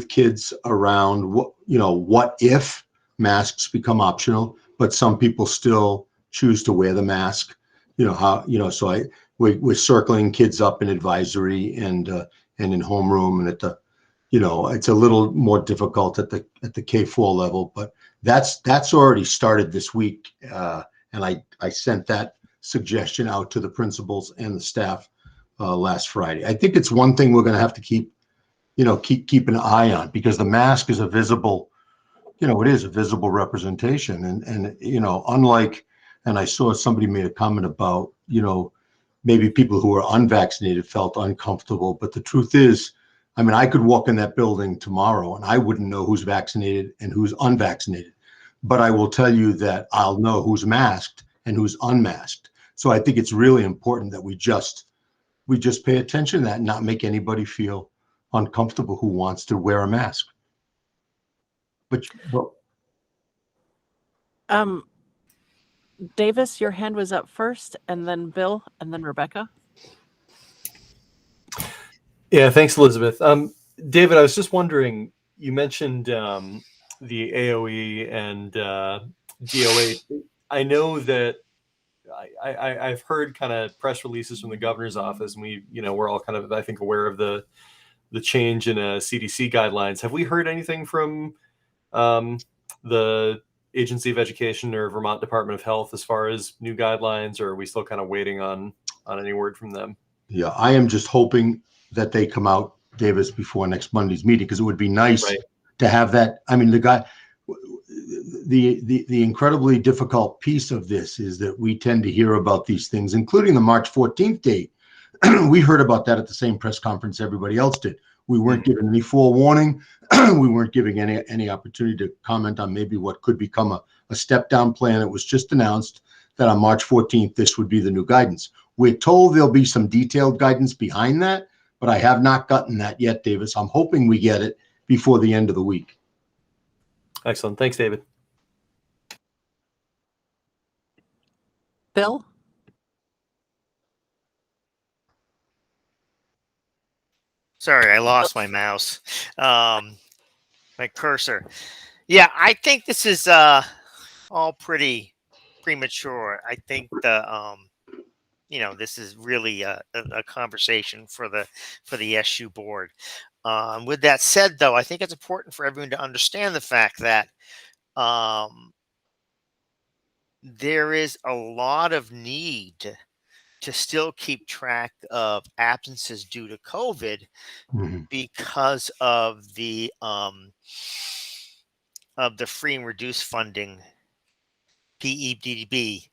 kids around what if masks become optional, but some people still choose to wear the mask. So we're circling kids up in advisory and in homeroom, and at the it's a little more difficult at the K4 level, but that's already started this week, and I sent that suggestion out to the principals and the staff last Friday. I think it's one thing we're going to have to keep an eye on, because the mask is a visible, it is a visible representation. And unlike, and I saw somebody made a comment about, maybe people who are unvaccinated felt uncomfortable. But the truth is, I mean, I could walk in that building tomorrow and I wouldn't know who's vaccinated and who's unvaccinated. But I will tell you that I'll know who's masked and who's unmasked. So I think it's really important that we just pay attention to that and not make anybody feel uncomfortable who wants to wear a mask. But Davis, your hand was up first, and then Bill, and then Rebecca. Yeah, thanks, Elizabeth. David, I was just wondering, you mentioned the AOE and DOA. I know that I've heard kind of press releases from the governor's office, and we're all kind of, I think, aware of the change in CDC guidelines. Have we heard anything from the Agency of Education or Vermont Department of Health as far as new guidelines, or are we still kind of waiting on any word from them? Yeah, I am just hoping that they come out, Davis, before next Monday's meeting, because it would be nice to have that. I mean, the incredibly difficult piece of this is that we tend to hear about these things, including the March 14th date. We heard about that at the same press conference everybody else did. We weren't given any forewarning. We weren't giving any opportunity to comment on maybe what could become a step down plan. It was just announced that on March 14th, this would be the new guidance. We're told there'll be some detailed guidance behind that, but I have not gotten that yet, Davis. I'm hoping we get it before the end of the week. Excellent. Thanks, David. Bill? Sorry, I lost my mouse. My cursor. Yeah, I think this is all pretty premature. I think this is really a conversation for the SU board. With that said, though, I think it's important for everyone to understand the fact that there is a lot of need to still keep track of absences due to COVID because of the free and reduced funding PEDB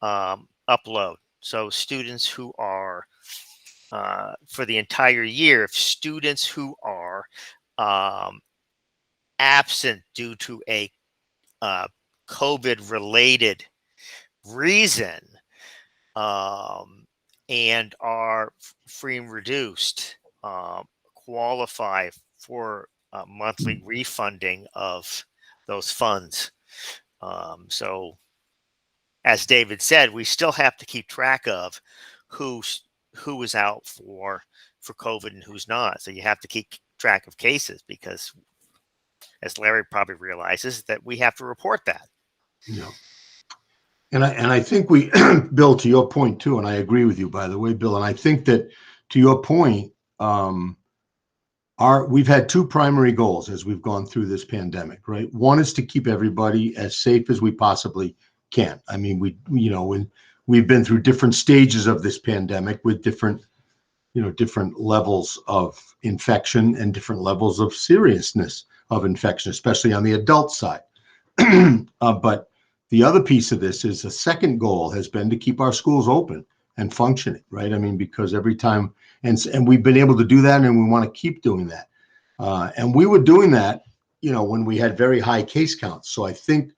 upload. So students who are for the entire year, if students who are absent due to a COVID-related reason and are free and reduced qualify for monthly refunding of those funds. So as David said, we still have to keep track of who is out for COVID and who's not. So you have to keep track of cases because, as Larry probably realizes, that we have to report that. Yeah. And I think we, Bill, to your point too, and I agree with you, by the way, Bill, and I think that to your point, we've had two primary goals as we've gone through this pandemic, right? One is to keep everybody as safe as we possibly can. I mean, we've been through different stages of this pandemic with different levels of infection and different levels of seriousness of infection, especially on the adult side. But the other piece of this is the second goal has been to keep our schools open and functioning, right? I mean, because every time, and we've been able to do that, and we want to keep doing that. And we were doing that, when we had very high case counts. So I think,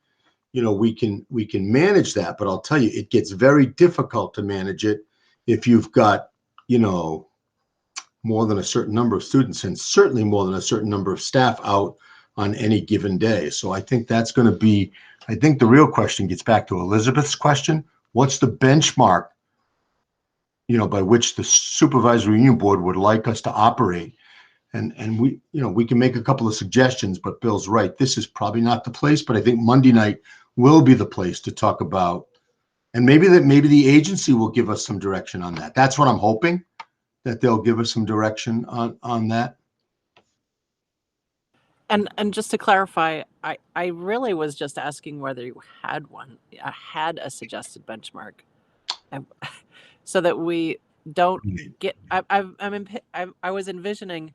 we can manage that, but I'll tell you, it gets very difficult to manage it if you've got, more than a certain number of students and certainly more than a certain number of staff out on any given day. So I think that's going to be, I think the real question gets back to Elizabeth's question. What's the benchmark, by which the supervisory union board would like us to operate? And we, we can make a couple of suggestions, but Bill's right. This is probably not the place, but I think Monday night will be the place to talk about, and maybe the agency will give us some direction on that. That's what I'm hoping, that they'll give us some direction on that. And just to clarify, I really was just asking whether you had a suggested benchmark, so that we don't get. I was envisioning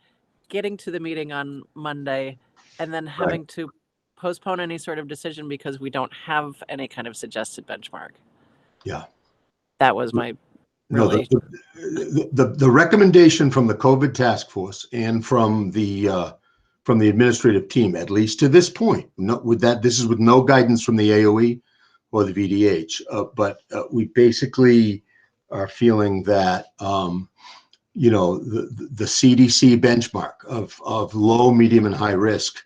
getting to the meeting on Monday, and then having to postpone any sort of decision because we don't have any kind of suggested benchmark. Yeah. That was my No, really. the recommendation from the COVID task force and from the administrative team, at least to this point, this is with no guidance from the AOE or the VDH, but we basically are feeling that you know, the CDC benchmark of low, medium, and high risk,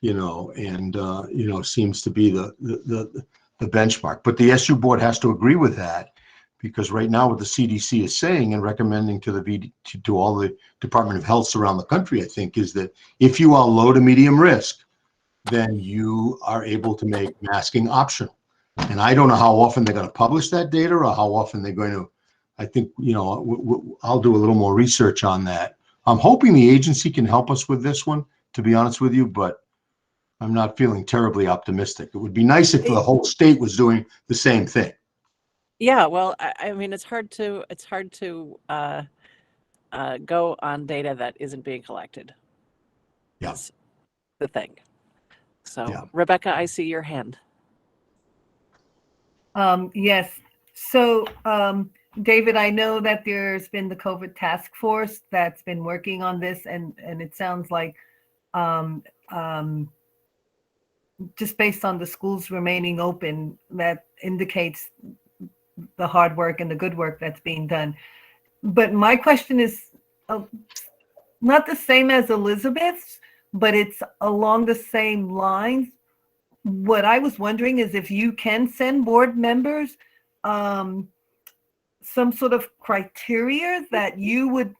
you know, and you know, seems to be the benchmark. But the SU board has to agree with that, because right now what the CDC is saying and recommending to the to all the Department of Healths around the country, I think, is that if you are low to medium risk, then you are able to make masking optional. And I don't know how often they're going to publish that data or how often they're going to. I think, you know, I'll do a little more research on that. I'm hoping the agency can help us with this one, to be honest with you, but I'm not feeling terribly optimistic. It would be nice if the whole state was doing the same thing. Yeah, well, I mean, it's hard to go on data that isn't being collected. Yeah. Is the thing. So, Yeah. Rebecca, I see your hand. Yes. So, David, I know that there's been the COVID task force that's been working on this, and it sounds like just based on the schools remaining open, that indicates the hard work and the good work that's being done. But my question is not the same as Elizabeth's, but it's along the same lines. What I was wondering is if you can send board members some sort of criteria that you would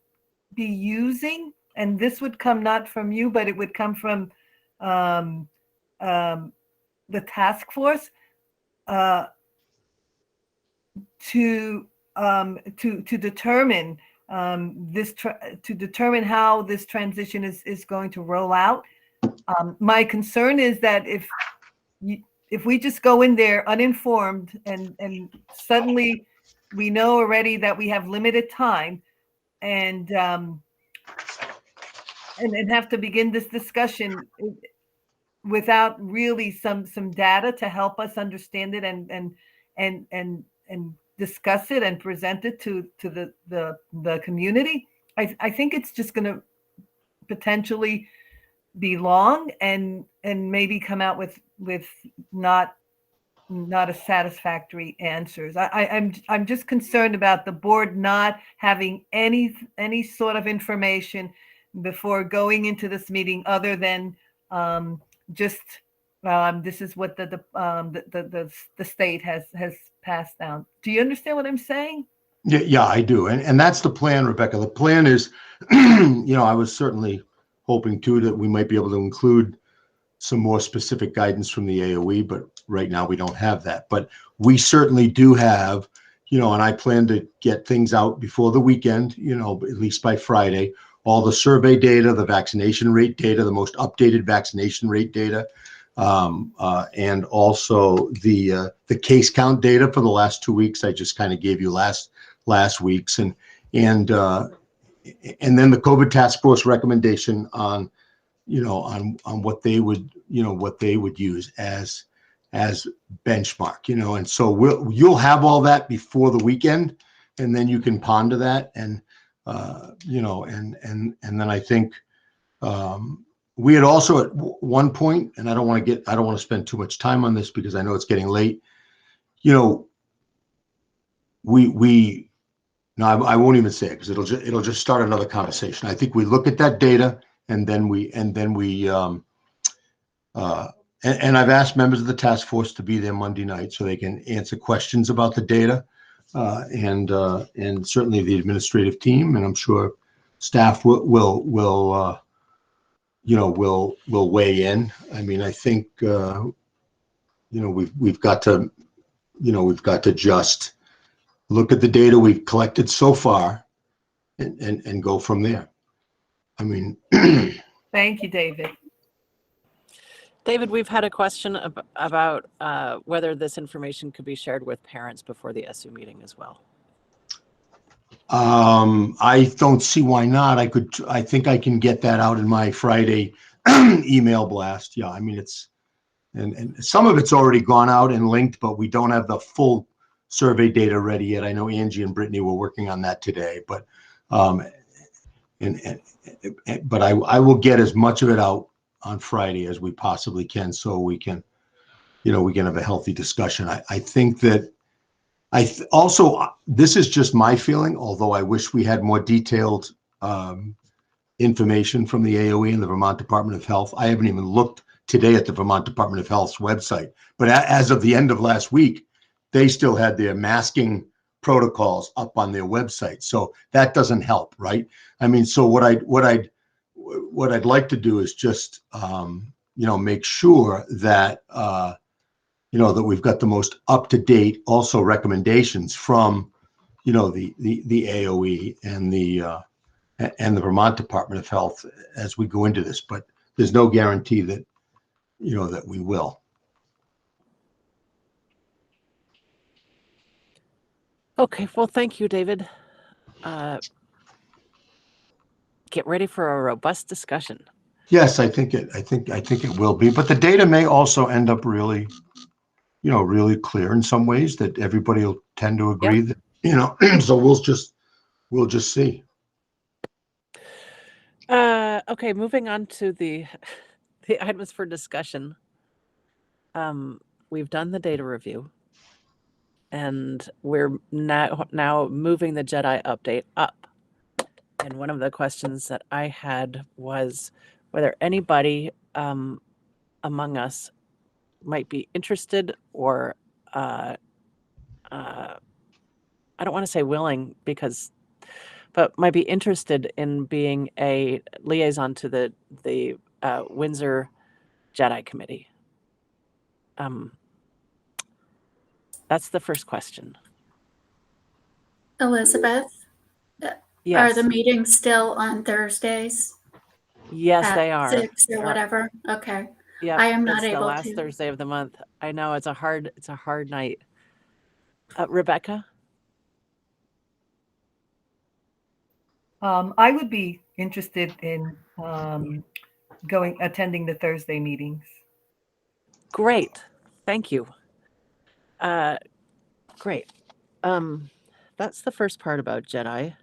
be using, and this would come not from you, but it would come from the task force to determine to determine how this transition is going to roll out. My concern is that if we just go in there uninformed and suddenly we know already that we have limited time and have to begin this discussion without really some data to help us understand it and discuss it and present it to the community, I think it's just going to potentially be long and maybe come out with not a satisfactory answers. I'm just concerned about the board not having any sort of information before going into this meeting other than just this is what the state has passed down. Do you understand what I'm saying? Yeah, I do. And that's the plan, Rebecca. The plan is, you know, I was certainly hoping too that we might be able to include some more specific guidance from the AOE, but right now we don't have that. But we certainly do have, you know, and I plan to get things out before the weekend, you know, at least by Friday, all the survey data, the vaccination rate data, the most updated vaccination rate data, and also the case count data for the last 2 weeks. I just kind of gave you last week's, and then the COVID task force recommendation on, you know, on what they would, you know, what they would use as benchmark, you know, and so you'll have all that before the weekend, and then you can ponder that, and you know, and then I think we had also at one point, and I don't want to spend too much time on this because I know it's getting late, you know, no, I won't even say it because it'll just start another conversation. I think we look at that data, and then we and I've asked members of the task force to be there Monday night so they can answer questions about the data, and certainly the administrative team, and I'm sure staff will you know, will weigh in. I mean, I think you know, we've got to, you know, we've got to just look at the data we've collected so far and go from there. I mean, Thank you, David. David, we've had a question about whether this information could be shared with parents before the SU meeting as well. I don't see why not. I think I can get that out in my Friday email blast. Yeah, I mean, and some of it's already gone out and linked, but we don't have the full survey data ready yet. I know Angie and Brittany were working on that today, but but I will get as much of it out on Friday as we possibly can, so we can have a healthy discussion. I think that also, this is just my feeling, although I wish we had more detailed information from the AOE and the Vermont Department of Health. I haven't even looked today at the Vermont Department of Health's website, but as of the end of last week, they still had their masking protocols up on their website. So that doesn't help, right? I mean, so what I'd like to do is just make sure that that we've got the most up-to-date also recommendations from the AOE and the Vermont Department of Health as we go into this, but there's no guarantee that that we will. Okay, well, thank you, David. Get ready for a robust discussion. Yes, I think it will be, but the data may also end up really clear in some ways that everybody will tend to agree that so we'll just see. Okay, moving on to the items for discussion. We've done the data review, and we're now moving the JEDI update up. And one of the questions that I had was whether anybody among us might be interested or I don't want to say willing but might be interested in being a liaison to the Windsor JEDI Committee. That's the first question. Elizabeth, Yes. are the meetings still on Thursdays? Yes, at they are. 6 or whatever. Okay. Yeah, I am not it's able the last to. Thursday of the month. I know it's a hard night. Rebecca? I would be interested in attending the Thursday meetings. Great. Thank you. Great. That's the first part about JEDI.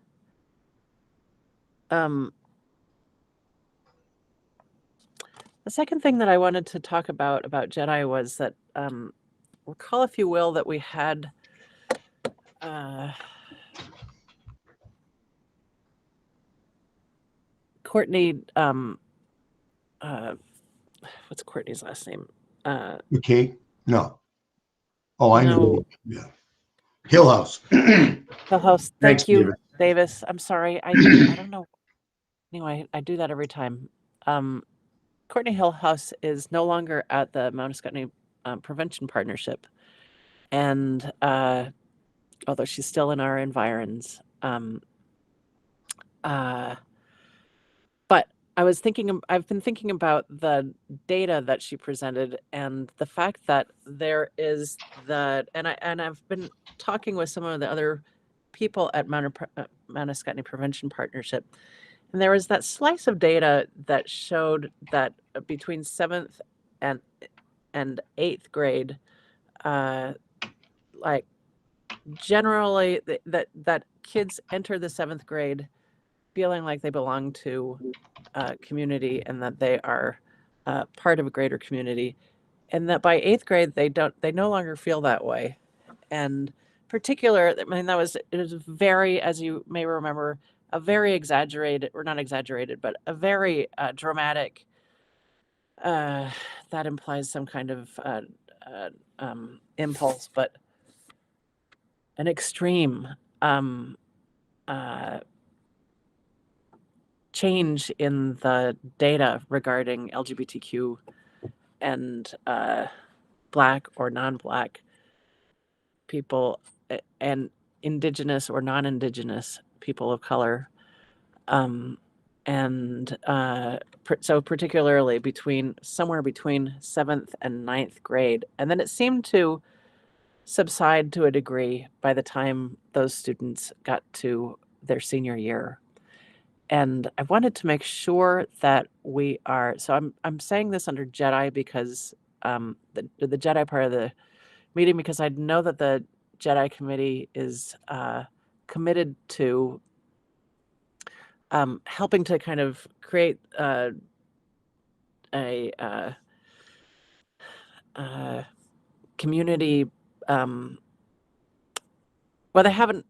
The second thing that I wanted to talk about JEDI was that recall, if you will, that we had Courtney, what's Courtney's last name? Okay. No. Oh, I know. No. Yeah. Hillhouse. Hillhouse. Thanks, Thank you, David. Davis. I'm sorry. I don't know. Anyway, I do that every time. Courtney Hillhouse is no longer at the Mount Scottney Prevention Partnership, and although she's still in our environs, but I've been thinking about the data that she presented and the fact that there is and I've been talking with some of the other people at Mount Scottney Prevention Partnership, and there was that slice of data that showed that between 7th and 8th grade, like generally that kids enter the 7th grade feeling like they belong to a community and that they are part of a greater community, and that by 8th grade they no longer feel that way. And particular, I mean, it was very, as you may remember, a very exaggerated, or not exaggerated, but a very dramatic, that implies some kind of impulse, but an extreme change in the data regarding LGBTQ and Black or non-Black people and Indigenous or non-Indigenous people of color. So particularly somewhere between 7th and 9th grade. And then it seemed to subside to a degree by the time those students got to their senior year. And I wanted to make sure that we are, so I'm saying this under JEDI because the JEDI part of the meeting, because I know that the JEDI committee is committed to helping to kind of create a community. Well, they haven't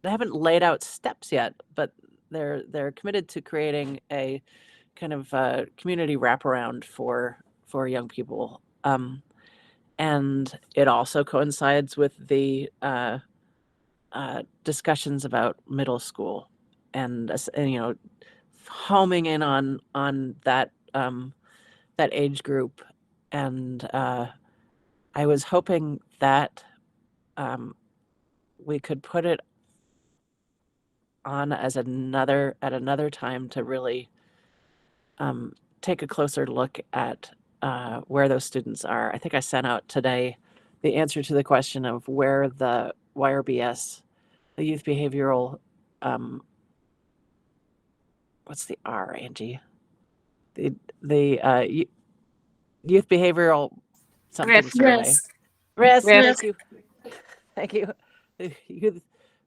laid out steps yet, but they're committed to creating a kind of community wraparound for young people. And it also coincides with the discussions about middle school, and homing in on that that age group. And I was hoping that we could put it on as at another time to really take a closer look at where those students are. I think I sent out today the answer to the question of where the YRBS, the youth behavioral, what's the R, Angie? The youth behavioral something Risk. survey. Risk. Thank you. Thank you. The youth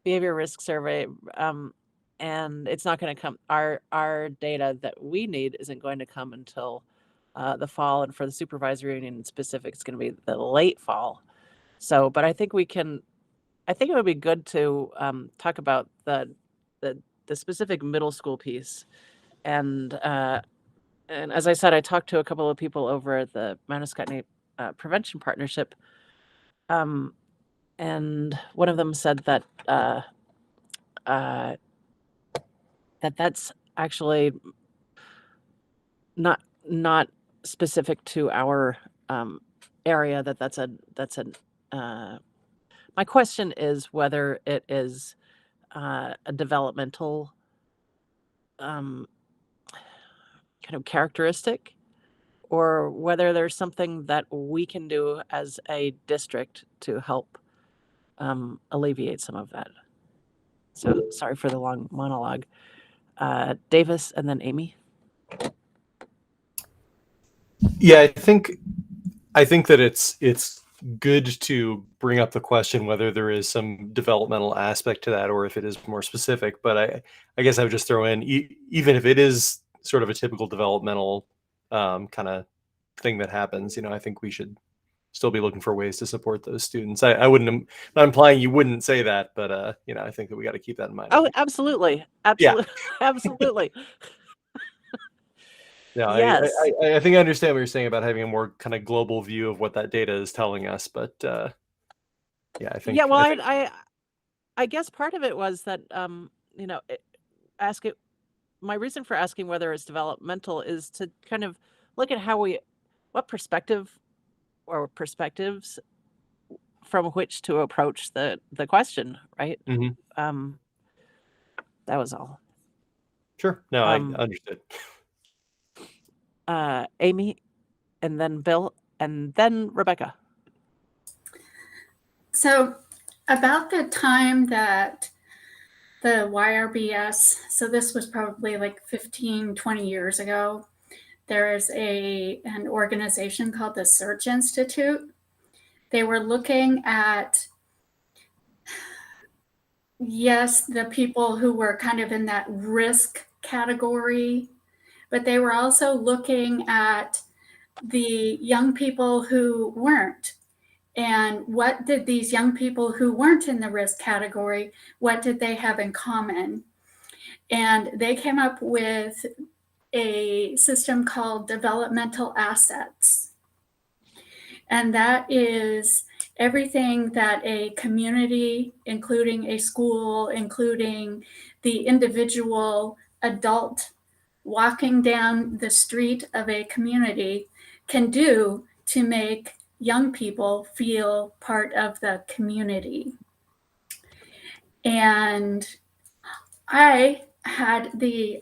behavior risk survey. And it's not going to come. Our data that we need isn't going to come until the fall, and for the supervisory union in specific, it's going to be the late fall. So, but I think we can. I think it would be good to talk about the specific middle school piece, and as I said, I talked to a couple of people over at the Mount Scottney Prevention Partnership, and one of them said that that's actually not specific to our area. That's a my question is whether it is a developmental kind of characteristic, or whether there's something that we can do as a district to help alleviate some of that. So sorry for the long monologue. Davis and then Amy. Yeah, I think that it's good to bring up the question whether there is some developmental aspect to that or if it is more specific. But I guess I would just throw in, even if it is sort of a typical developmental kind of thing that happens, I think we should still be looking for ways to support those students. I wouldn't, not implying you wouldn't say that, but I think that we got to keep that in mind. Oh, absolutely. Yeah. Absolutely. Yeah, Yes. I think I understand what you're saying about having a more kind of global view of what that data is telling us, but yeah, I think. Yeah, well, I guess part of it was that my reason for asking whether it's developmental is to kind of look at what perspective or perspectives from which to approach the question, right? Mm-hmm. That was all. Sure. No, I understood. Amy, and then Bill, and then Rebecca. So about the time that the YRBS, so this was probably like 15, 20 years ago, there is an organization called the Search Institute. They were looking at, yes, the people who were kind of in that risk category, but they were also looking at the young people who weren't. And what did these young people who weren't in the risk category, what did they have in common? And they came up with a system called developmental assets. And that is everything that a community, including a school, including the individual adult walking down the street of a community, can do to make young people feel part of the community. And I had the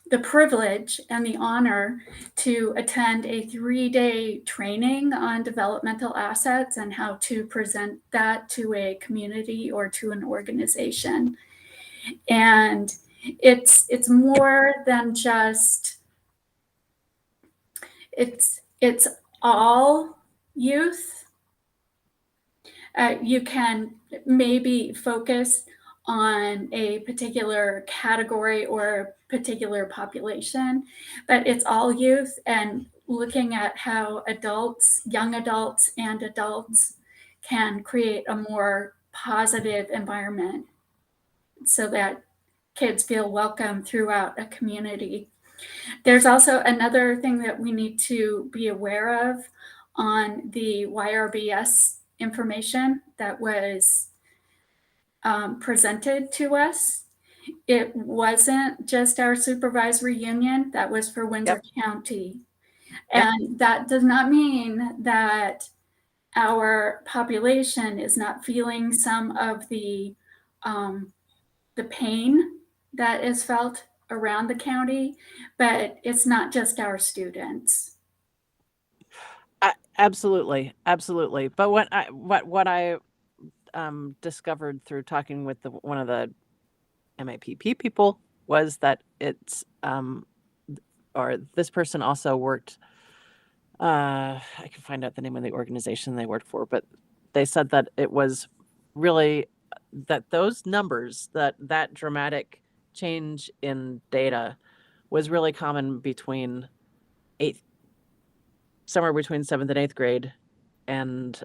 the privilege and the honor to attend a 3-day training on developmental assets and how to present that to a community or to an organization. And it's more than just, it's all youth. You can maybe focus on a particular category or particular population, but it's all youth, and looking at how adults, young adults and adults, can create a more positive environment so that kids feel welcome throughout a community. There's also another thing that we need to be aware of on the YRBS information that was presented to us. It wasn't just our supervisory union, that was for Windsor County. And that does not mean that our population is not feeling some of the pain that is felt around the county, but it's not just our students. Absolutely. But what I discovered through talking with one of the MAPP people was that it's or this person also worked. I can find out the name of the organization they worked for, but they said that it was really that those numbers, that dramatic change in data, was really common between somewhere between 7th and 8th grade, and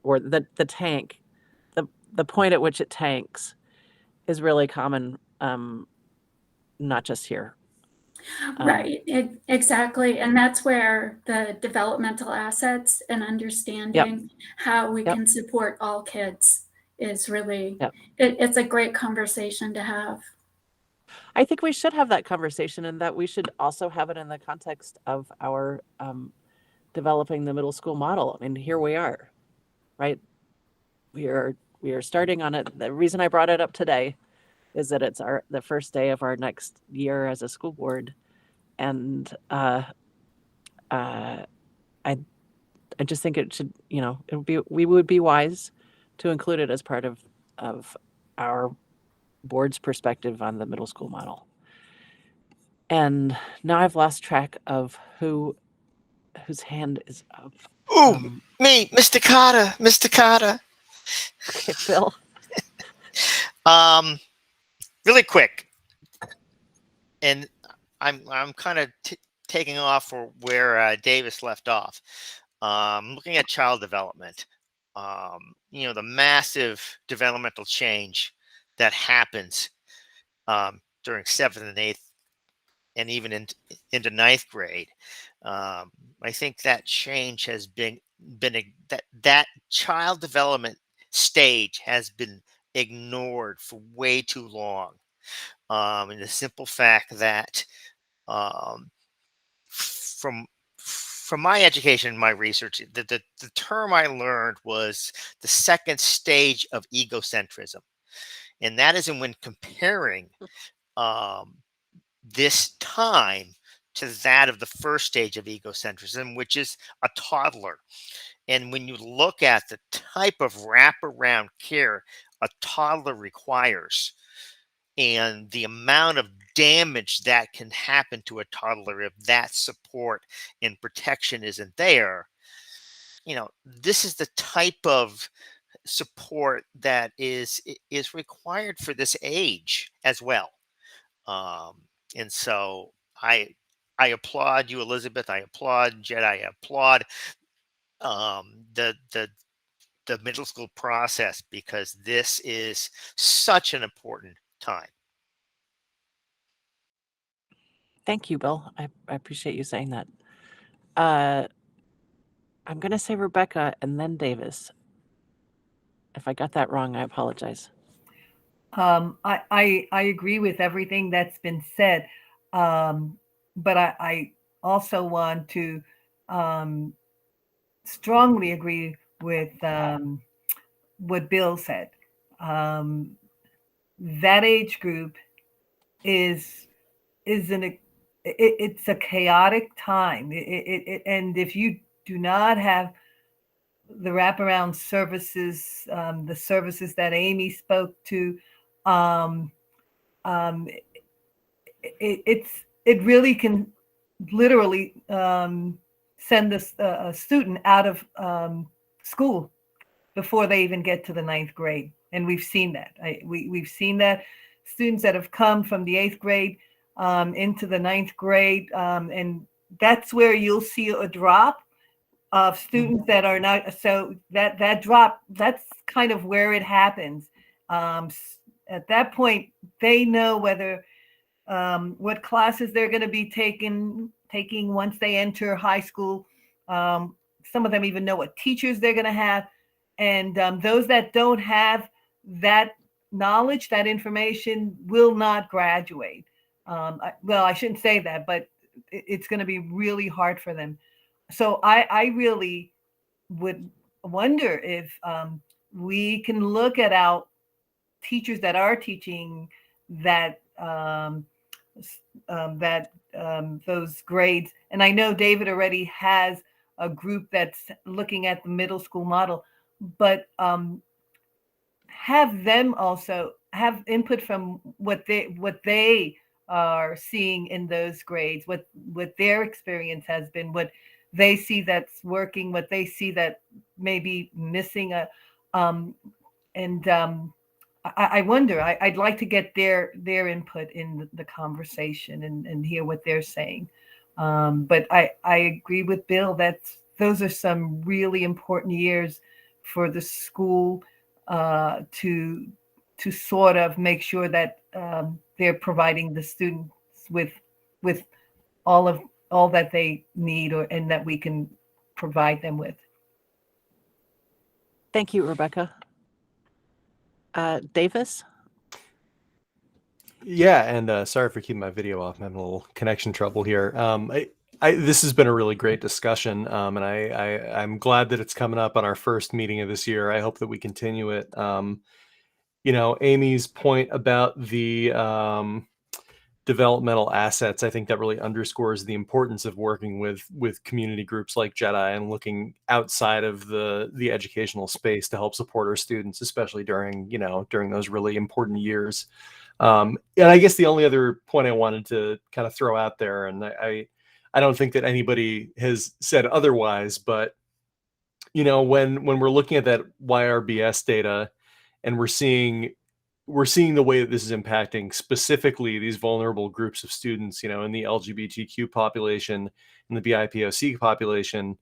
or the tank, the point at which it tanks is really common, not just here. Right, exactly. And that's where the developmental assets and understanding how we can support all kids is really, it's a great conversation to have. I think we should have that conversation, and that we should also have it in the context of our developing the middle school model. I mean, here we are, right? We are starting on it. The reason I brought it up today is that it's the first day of our next year as a school board, and I just think it should, we would be wise to include it as part of our board's perspective on the middle school model. And now I've lost track of whose hand is up. Ooh, me, Mr. Carter. Okay, Bill. Really quick, and I'm kind of taking off where Davis left off. Looking at child development, the massive developmental change that happens during 7th and 8th, and even into 9th grade. I think that change has been that child development stage has been ignored for way too long. And the simple fact that from my education and my research, the term I learned was the second stage of egocentrism. And that is when comparing this time to that of the first stage of egocentrism, which is a toddler. And when you look at the type of wraparound care a toddler requires, and the amount of damage that can happen to a toddler if that support and protection isn't there, this is the type of support that is required for this age as well. And so I applaud you, Elizabeth. I applaud Jed. I applaud the middle school process, because this is such an important time. Thank you, Bill. I appreciate you saying that. I'm going to say Rebecca and then Davis. If I got that wrong, I apologize. I agree with everything that's been said, but I also want to strongly agree with what Bill said. That age group is it's a chaotic time. And if you do not have the wraparound services, the services that Amy spoke to, um, it really can literally send a student out of school before they even get to the 9th grade. And we've seen that. We've seen that students that have come from the 8th grade into the 9th grade. And that's where you'll see a drop of students that are not, so that drop, that's kind of where it happens. At that point, they know whether what classes they're going to be taking once they enter high school. Some of them even know what teachers they're going to have. And those that don't have that knowledge, that information, will not graduate. Well, I shouldn't say that, but it's going to be really hard for them. So I really would wonder if we can look at our teachers that are teaching that those grades. And I know David already has a group that's looking at the middle school model, but have them also have input from what they are seeing in those grades, what their experience has been, what they see that's working, what they see that may be missing. I wonder, I'd like to get their input in the conversation and hear what they're saying. But I agree with Bill that those are some really important years for the school to sort of make sure that they're providing the students with all that they need, and that we can provide them with. Thank you, Rebecca. Davis? Yeah, and sorry for keeping my video off. I'm having a little connection trouble here. This has been a really great discussion, and I'm glad that it's coming up on our first meeting of this year. I hope that we continue it. Amy's point about the developmental assets, I think that really underscores the importance of working with community groups like JEDI and looking outside of the educational space to help support our students, especially during those really important years. And I guess the only other point I wanted to kind of throw out there, and I don't think that anybody has said otherwise, but when we're looking at that YRBS data and we're seeing the way that this is impacting specifically these vulnerable groups of students, in the LGBTQ population, in the BIPOC population,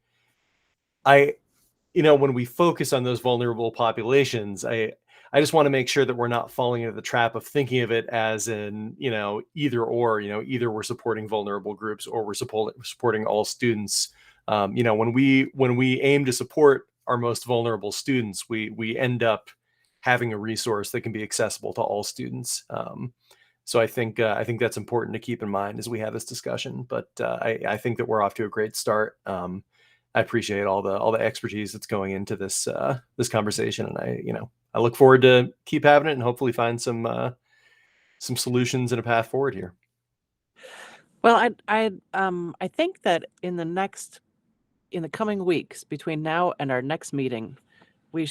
when we focus on those vulnerable populations, I just want to make sure that we're not falling into the trap of thinking of it as an, either or, either we're supporting vulnerable groups or we're supporting all students. When we aim to support our most vulnerable students, we end up having a resource that can be accessible to all students. So I think that's important to keep in mind as we have this discussion. But I think that we're off to a great start. I appreciate all the expertise that's going into this conversation, and I look forward to keep having it and hopefully find some solutions and a path forward here. Well, I think that in the coming weeks between now and our next meeting, we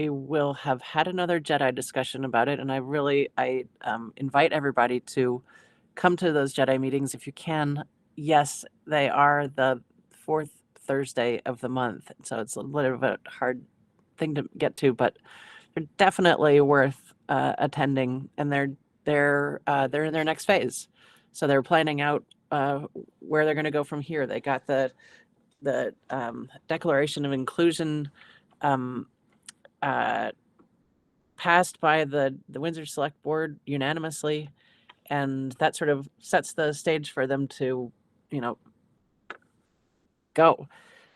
will have had another JEDI discussion about it, and I invite everybody to come to those JEDI meetings if you can. Yes, they are the fourth Thursday of the month, so it's a little bit of a hard thing to get to, but they're definitely worth attending, and they're in their next phase, so they're planning out where they're going to go from here. They got the Declaration of Inclusion passed by the Windsor Select Board unanimously, and that sort of sets the stage for them to go.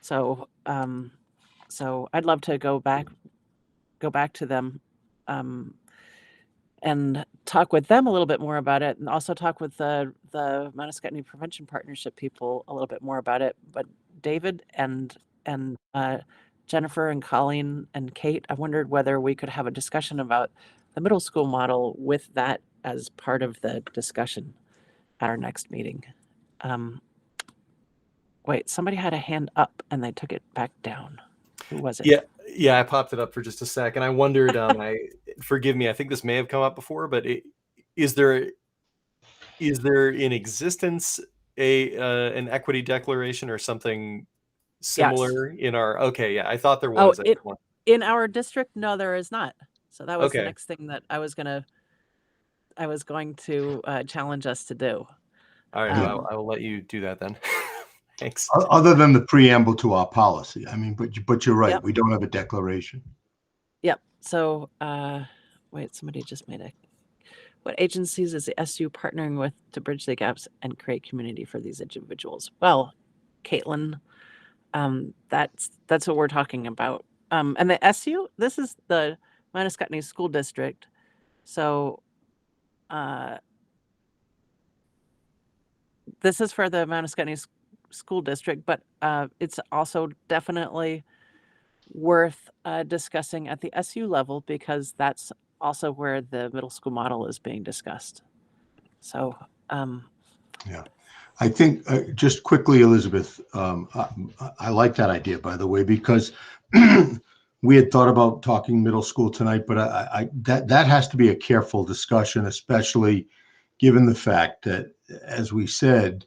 So I'd love to go back to them and talk with them a little bit more about it, and also talk with the Manasquetney Prevention Partnership people a little bit more about it. But David and Jennifer and Colleen and Kate, I wondered whether we could have a discussion about the middle school model with that as part of the discussion. at our next meeting. Wait, somebody had a hand up and they took it back down. Who was it? Yeah, I popped it up for just a sec, and I wondered. Forgive me, I think this may have come up before, but is there in existence an equity declaration or something similar in our? Okay, yeah, I thought there was. In our district, no, there is not. So that was the Okay. next thing that I was going to challenge us to do. All right, I will let you do that then. Thanks. Other than the preamble to our policy, I mean, but you're right. Yep. We don't have a declaration. Yep. So, wait, somebody just made what agencies is the SU partnering with to bridge the gaps and create community for these individuals? Well, Caitlin, that's what we're talking about. And the SU, this is the Manascutney School District. So, this is for the Manascutney School District, but it's also definitely worth discussing at the SU level because that's also where the middle school model is being discussed. So, yeah, I think just quickly, Elizabeth, I like that idea, by the way, because we had thought about talking middle school tonight, but that has to be a careful discussion, especially given the fact that, as we said,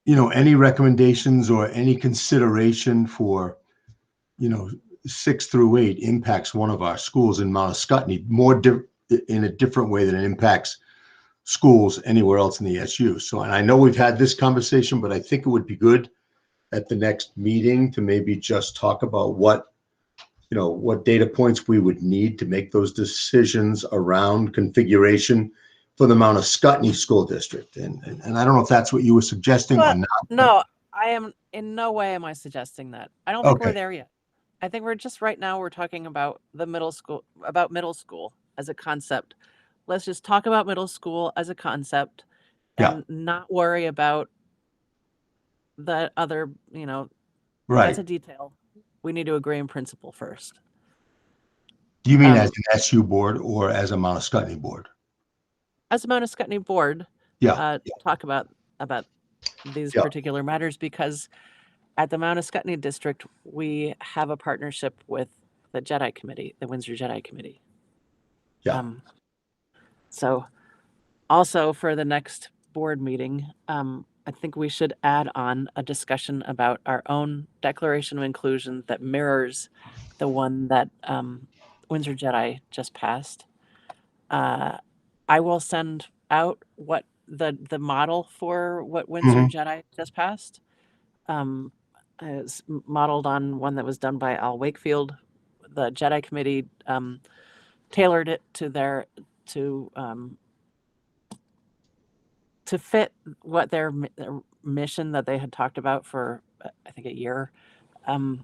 any recommendations or any consideration for, 6 through 8 impacts one of our schools in Mount Scottney in a different way than it impacts schools anywhere else in the SU. So, and I know we've had this conversation, but I think it would be good at the next meeting to maybe just talk about what data points we would need to make those decisions around configuration for the Mount Scottney School District. And I don't know if that's what you were suggesting or not. No, I am in no way am I suggesting that. I don't think we're there yet. I think we're just right now we're talking about middle school as a concept. Let's just talk about middle school as a concept and not worry about the other, right. That's a detail. We need to agree in principle first. Do you mean as an SU board or as a Mount Scottney board? As a Mount Scottney board, talk about these particular matters because at the Mount Scottney district, we have a partnership with the Jedi Committee, the Windsor Jedi Committee. Yeah. So also for the next board meeting, I think we should add on a discussion about our own Declaration of Inclusion that mirrors the one that Windsor Jedi just passed. I will send out what the model for what Windsor Jedi just passed. Is modeled on one that was done by Al Wakefield. The Jedi Committee tailored it to fit what their mission that they had talked about for I think a year, and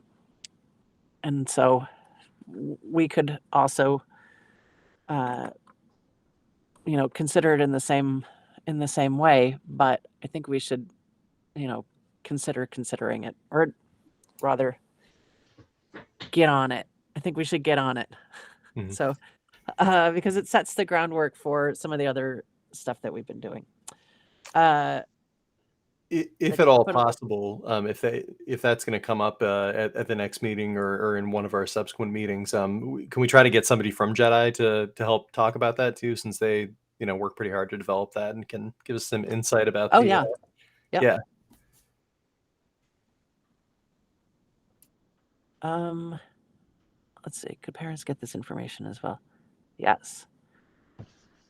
so we could also consider it in the same way, but I think we should considering it, or rather get on it. I think we should get on it. So because it sets the groundwork for some of the other stuff that we've been doing. If at all possible, if that's going to come up at the next meeting or in one of our subsequent meetings, can we try to get somebody from Jedi to help talk about that too, since they work pretty hard to develop that and can give us some insight about yeah. Let's see, could parents get this information as well? Yes.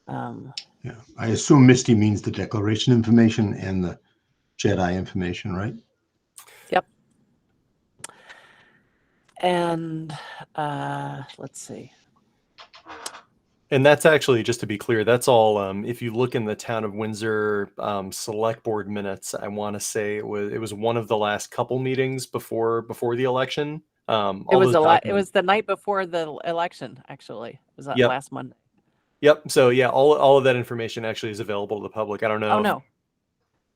Yeah, I assume Misty means the declaration information and the Jedi information, right? Yep. And let's see. And that's actually, just to be clear, that's all. If you look in the Town of Windsor select board minutes, I want to say it was one of the last couple meetings before the election. It was the night before the election. Actually, it was that last Monday. Yep. So yeah, all of that information actually is available to the public. I don't know. Oh no,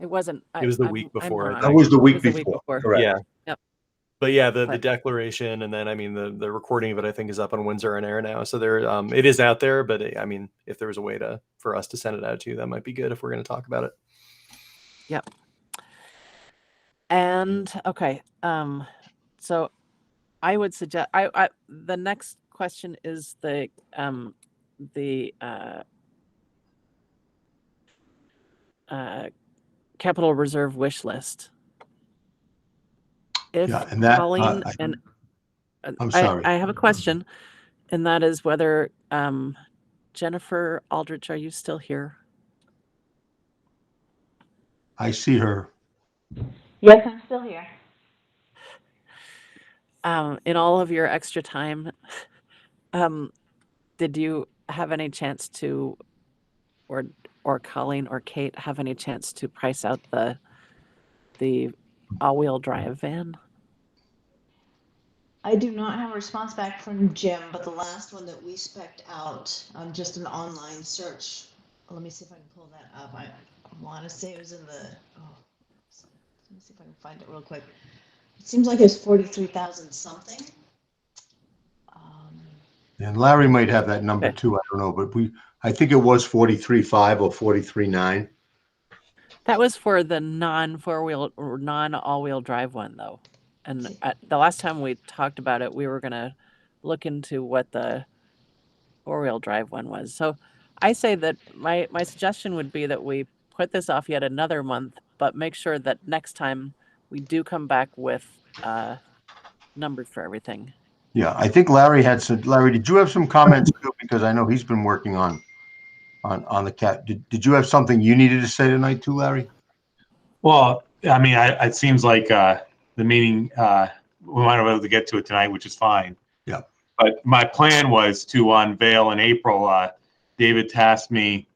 it wasn't. It was the week before. That was the week before. Correct. Yeah. Yep. But yeah, the But- declaration, and then I mean the recording of it, I think, is up on Windsor on Air now. So there, it is out there. But I mean, if there was a way for us to send it out to you, that might be good if we're going to talk about it. Yep. And okay, so I would suggest the next question is the capital reserve wish list. If Yeah, and that, Colleen and I'm sorry. I have a question, and that is whether Jennifer Aldrich, are you still here? I see her. Yes, I'm still here. In all of your extra time, did you have any chance to, or Colleen or Kate have any chance to price out the all-wheel drive van? I do not have a response back from Jim, but the last one that we spec'd out, just an online search. Let me see if I can pull that up. I want to say it was in the. Oh, let me see if I can find it real quick. It seems like it was 43,000 something. And Larry might have that number Okay. too. I don't know, but I think it was 43.5 or 43.9. That was for the non-four-wheel or non-all-wheel drive one, though. And the last time we talked about it, we were going to look into what the four-wheel drive one was. So I say that my suggestion would be that we put this off yet another month, but make sure that next time we do come back with numbers for everything. Yeah, I think Larry had some. Larry, did you have some comments too? Because I know he's been working on the cat. Did you have something you needed to say tonight too, Larry? Well, I mean, it seems like the meeting, we might not be able to get to it tonight, which is fine. Yeah. But my plan was to unveil in April. David tasked me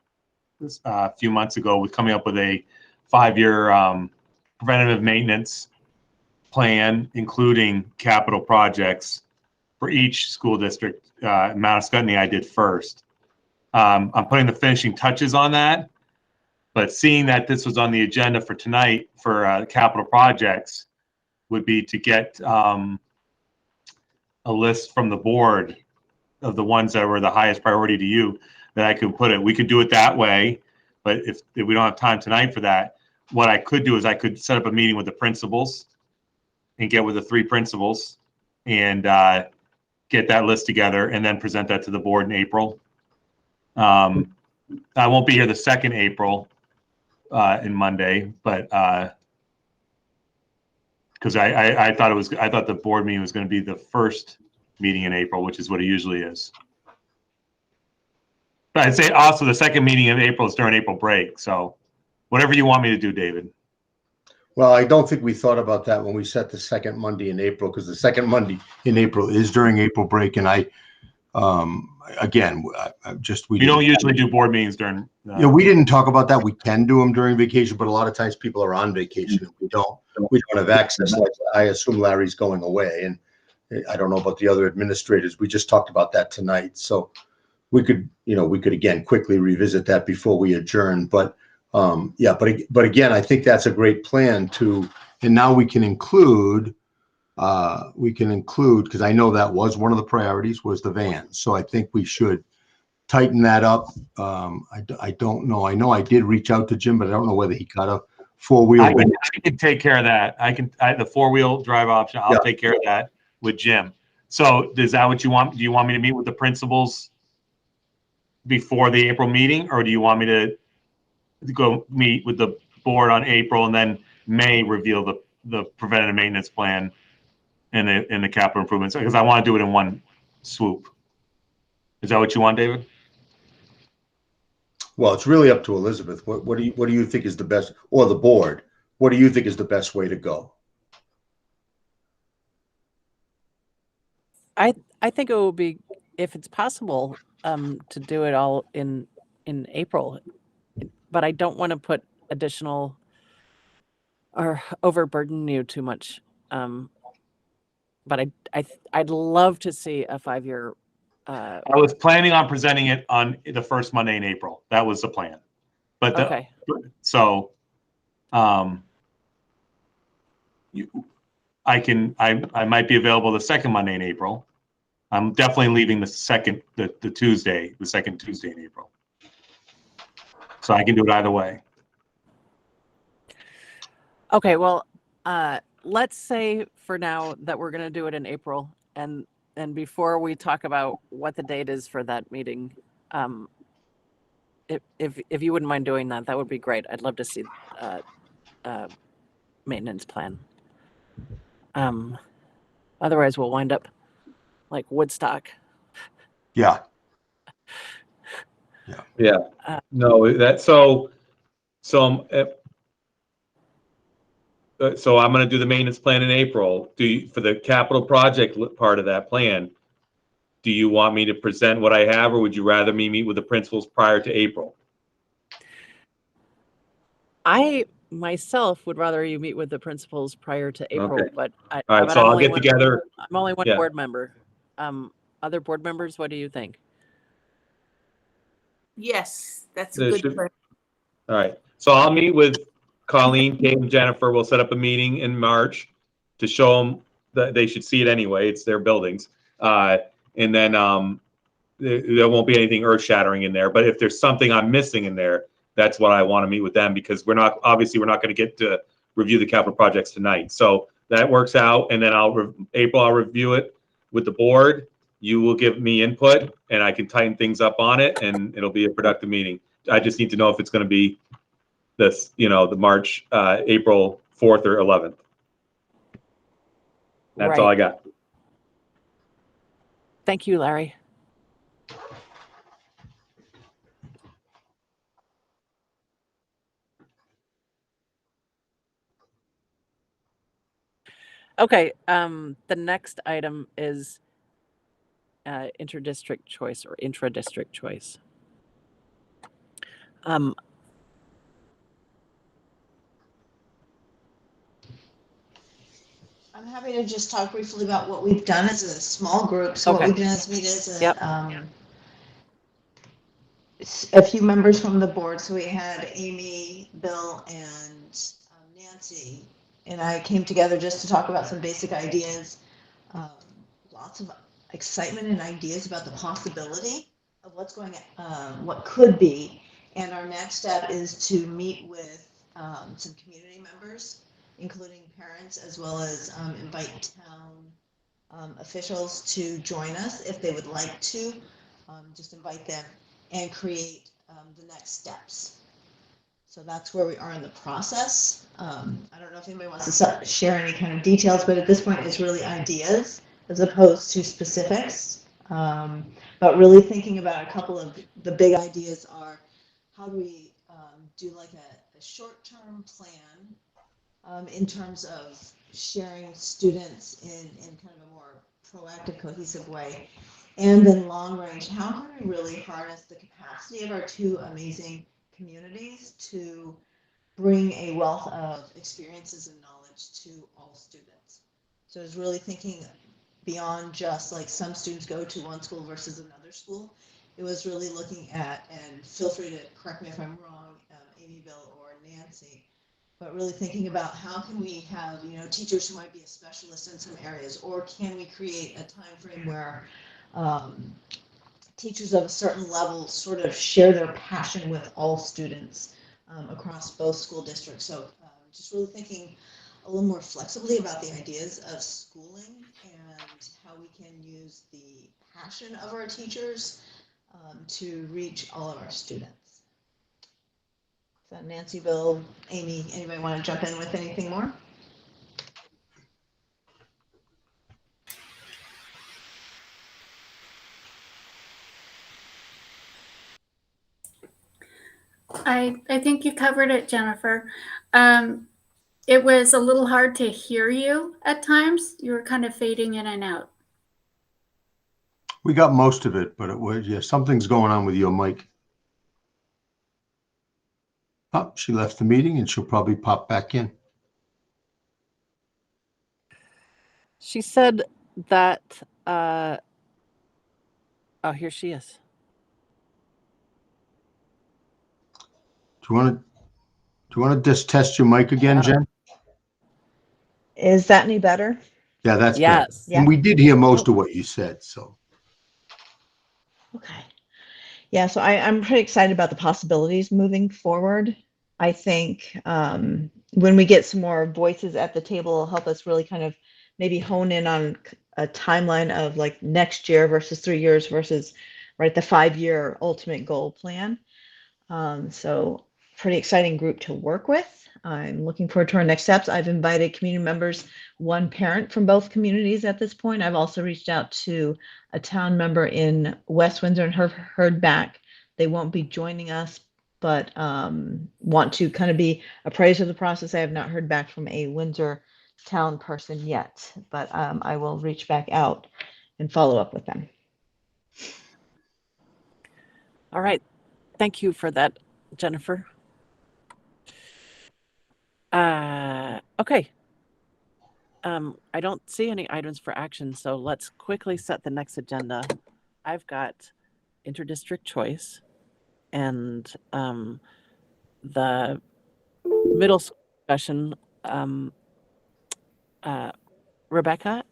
a few months ago with coming up with a 5-year preventative maintenance plan, including capital projects for each school district. Mount Scottney I did first. I'm putting the finishing touches on that. But seeing that this was on the agenda for tonight for capital projects would be to get a list from the board of the ones that were the highest priority to you that I could put it. We could do it that way, but if we don't have time tonight for that, what I could do is I could set up a meeting with the principals and get with the 3 principals and get that list together and then present that to the board in April. I won't be here the 2nd April. In Monday, but because I thought the board meeting was going to be the first meeting in April, which is what it usually is. But I'd say also the second meeting in April is during April break. So whatever you want me to do, David. Well, I don't think we thought about that when we set the second Monday in April, because the second Monday in April is during April break, and we don't usually do board meetings during. Yeah, we didn't talk about that. We can do them during vacation, but a lot of times people are on vacation and we don't have access. Like I assume Larry's going away, and I don't know about the other administrators. We just talked about that tonight, so we could again quickly revisit that before we adjourn. But but again, I think that's a great plan and now we can include because I know that was one of the priorities was the van. So I think we should tighten that up. I don't know. I know I did reach out to Jim, but I don't know whether he got a 4-wheel. I can take care of that. The 4-wheel drive option. I'll take care of that with Jim. So is that what you want? Do you want me to meet with the principals before the April meeting, or do you want me to go meet with the board on April and then May reveal the preventative maintenance plan and the capital improvements? Because I want to do it in one swoop. Is that what you want, David? Well, it's really up to Elizabeth. What do you think is the best, or the board? What do you think is the best way to go? I think it will be, if it's possible, to do it all in April, but I don't want to put additional or overburden you too much. But I'd love to see a 5-year. I was planning on presenting it on the first Monday in April. That was the plan. But okay. I might be available the second Monday in April. I'm definitely leaving the second Tuesday in April. So I can do it either way. Okay, well, let's say for now that we're going to do it in April, and before we talk about what the date is for that meeting, if you wouldn't mind doing that, that would be great. I'd love to see maintenance plan. Otherwise, we'll wind up like Woodstock. Yeah. Yeah. No, that so I'm going to do the maintenance plan in April. For the capital project part of that plan, do you want me to present what I have, or would you rather me meet with the principals prior to April? I myself would rather you meet with the principals prior to April, Okay. but All right, so I'll get together. I'm only one Yeah. board member. Other board members, what do you think? Yes, that's a good plan. All right. So I'll meet with Colleen, Kate, and Jennifer. We'll set up a meeting in March to show them that they should see it anyway. It's their buildings. And then there won't be anything earth shattering in there. But if there's something I'm missing in there, that's what I want to meet with them, because we're not going to get to review the capital projects tonight. So that works out. And then I'll review it with the board. You will give me input and I can tighten things up on it, and it'll be a productive meeting. I just need to know if it's going to be this, the March, April 4th or 11th. That's Right. all I got. Thank you, Larry. Okay, the next item is interdistrict choice or intra-district choice. I'm happy to just talk briefly about what we've done as a small group. So Okay. what we've done is meet as a few members from the board. So we had Amy, Bill, and Nancy, and I came together just to talk about some basic ideas. Lots of excitement and ideas about the possibility of what's going on, what could be. And our next step is to meet with some community members, including parents, as well as invite town officials to join us if they would like to. Just invite them and create the next steps. So that's where we are in the process. I don't know if anybody wants to share any kind of details, but at this point it's really ideas as opposed to specifics. But really thinking about a couple of the big ideas are, how do we do like a short-term plan in terms of sharing students in kind of a more proactive, cohesive way. And then long range, how can we really harness the capacity of our two amazing communities to bring a wealth of experiences and knowledge to all students? So it's really thinking beyond just like some students go to one school versus another school. It was really looking at, and feel free to correct me if I'm wrong, Amy, Bill, or Nancy, but really thinking about how can we have, teachers who might be a specialist in some areas, or can we create a time frame where teachers of a certain level sort of share their passion with all students across both school districts. So just really thinking a little more flexibly about the ideas of schooling and how we can use the passion of our teachers to reach all of our students. So Nancy, Bill, Amy, anybody want to jump in with anything more? I think you covered it, Jennifer. It was a little hard to hear you at times. You were kind of fading in and out. We got most of it, but it was, something's going on with your mic. Oh, she left the meeting and she'll probably pop back in. She said that, oh, here she is. Do you want to just test your mic again, Jen? Is that any better? Yeah, that's better. Yes. Yeah. And we did hear most of what you said, so. Okay. Yeah, so I'm pretty excited about the possibilities moving forward. I think when we get some more voices at the table, it'll help us really kind of maybe hone in on a timeline of like next year versus 3 years versus right the 5-year ultimate goal plan. So pretty exciting group to work with. I'm looking forward to our next steps. I've invited community members, one parent from both communities at this point. I've also reached out to a town member in West Windsor and heard back. They won't be joining us, but want to kind of be appraised of the process. I have not heard back from a Windsor town person yet, but I will reach back out and follow up with them. All right. Thank you for that, Jennifer. Okay. I don't see any items for action, so let's quickly set the next agenda. I've got interdistrict choice and the middle school discussion. Rebecca?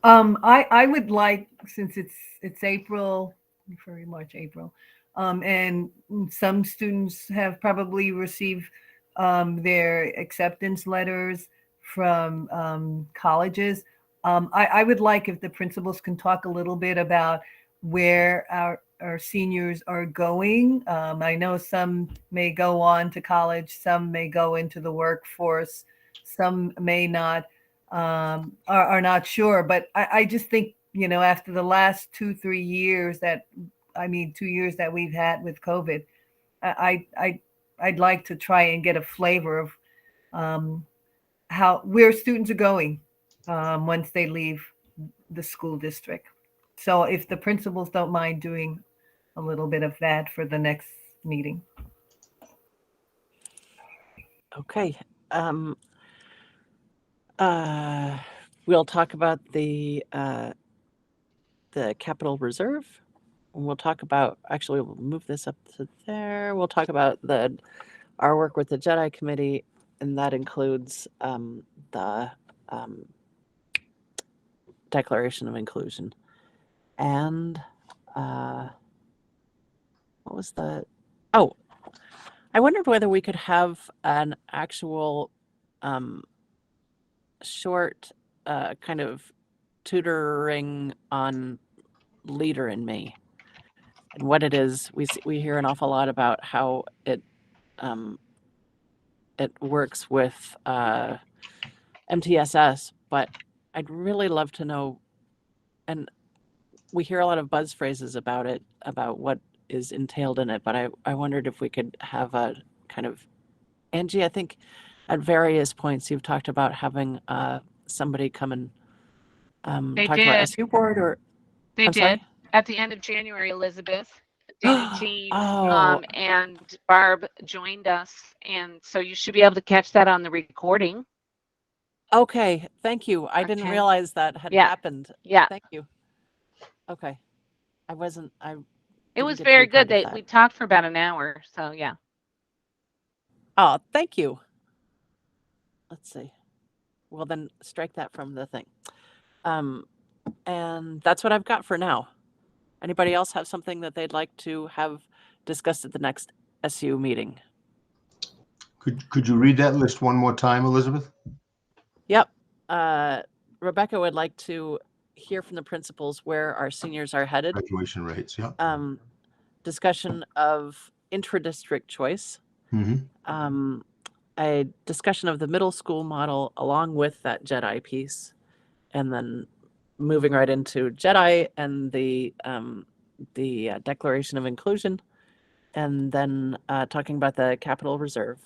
I would like, since it's April, February, March, April, and some students have probably received their acceptance letters from colleges. I would like if the principals can talk a little bit about where our seniors are going. I know some may go on to college, some may go into the workforce, some may not. Are not sure, but I just think, after the last 2-3 years 2 years that we've had with COVID, I'd like to try and get a flavor of where students are going once they leave the school district. So if the principals don't mind doing a little bit of that for the next meeting. Okay. We'll talk about the capital reserve. We'll talk about, actually, we'll move this up to there. We'll talk about our work with the Jedi Committee, and that includes the Declaration of Inclusion. And what was the, oh, I wondered whether we could have an actual short kind of tutoring on Leader in Me and what it is. We hear an awful lot about how it works with MTSS, but I'd really love to know, and we hear a lot of buzz phrases about it, about what is entailed in it, but I wondered if we could have a kind of, Angie, I think at various points you've talked about having somebody come and talk to our SU board, or They I'm did sorry? at the end of January. Elizabeth, David Jean, Oh. and Barb joined us, and so you should be able to catch that on the recording. Okay, thank you. I didn't Okay. realize that had Yeah. happened. Yeah. Thank you. Okay. It was didn't get to very be part good. of that. We talked for about an hour, so yeah. Oh, thank you. Let's see. Well, then strike that from the thing. And that's what I've got for now. Anybody else have something that they'd like to have discussed at the next SU meeting? Could you read that list one more time, Elizabeth? Yep. Rebecca would like to hear from the principals where our seniors are headed. Graduation rates, yeah. Discussion of intra-district choice. Mm-hmm. A discussion of the middle school model along with that Jedi piece, and then moving right into Jedi and the Declaration of Inclusion, and then talking about the capital reserve.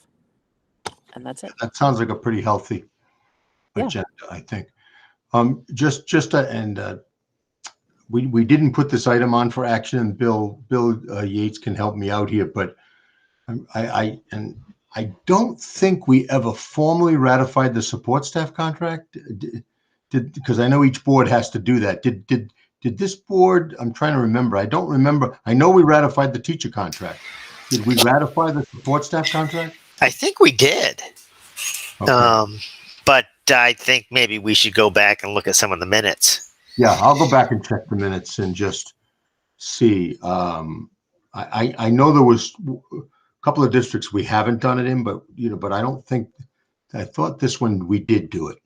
And that's it. That sounds like a pretty healthy agenda, I think. We didn't put this item on for action, and Bill Yates can help me out here, but I don't think we ever formally ratified the support staff contract. Because I know each board has to do that. Did this board? I'm trying to remember. I don't remember. I know we ratified the teacher contract. Did we ratify the support staff contract? I think we did. Okay. I think maybe we should go back and look at some of the minutes. Yeah, I'll go back and check the minutes and just see. I know there was a couple of districts we haven't done it in, but but I don't think, I thought this one we did do it.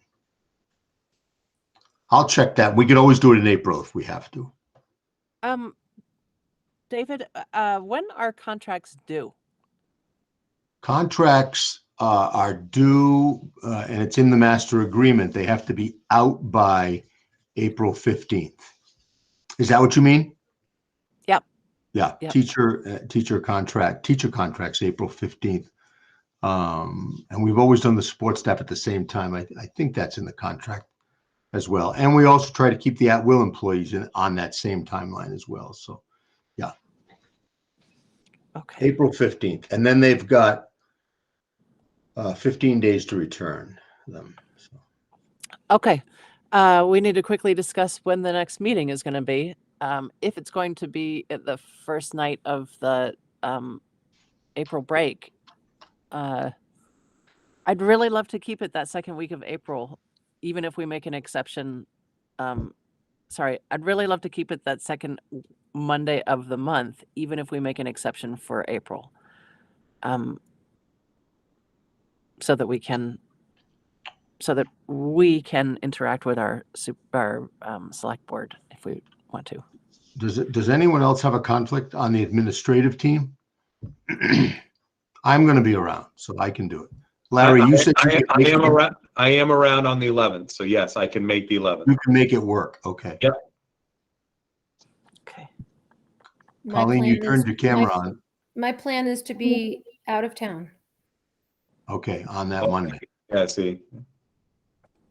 I'll check that. We could always do it in April if we have to. David, when are contracts due? Contracts are due, and it's in the master agreement. They have to be out by April 15th. Is that what you mean? Yep. Yeah, Yep. teacher contracts, April 15th. And we've always done the support staff at the same time. I think that's in the contract as well. And we also try to keep the at-will employees on that same timeline as well. So, yeah. Okay. April 15th. And then they've got 15 days to return them. So. Okay. We need to quickly discuss when the next meeting is going to be. If it's going to be at the first night of the April break, I'd really love to keep it that second week of April, even if we make an exception. I'd really love to keep it that second Monday of the month, even if we make an exception for April. So that we can interact with our select board if we want to. Does anyone else have a conflict on the administrative team? I'm going to be around, so I can do it. Larry, you said I am around. I am around on the 11th, so yes, I can make the 11th. You can make it work. Okay. Yep. Okay. Colleen, you turned your camera on. My plan is to be out of town. Okay, on that Monday. Yeah, see.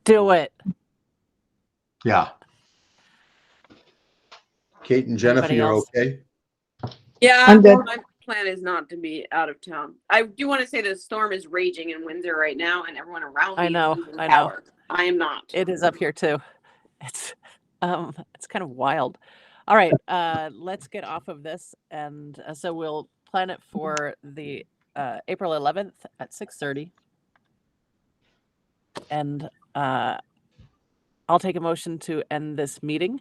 Do it. Yeah. Kate and Jennifer, Anybody you're else? okay? Yeah, I'm good. my plan is not to be out of town. I do want to say the storm is raging in Windsor right now, and everyone around me I know. is losing I know. power. I am not. It is up here too. It's kind of wild. All right, let's get off of this, and so we'll plan it for the April 11th at 6:30, and I'll take a motion to end this meeting.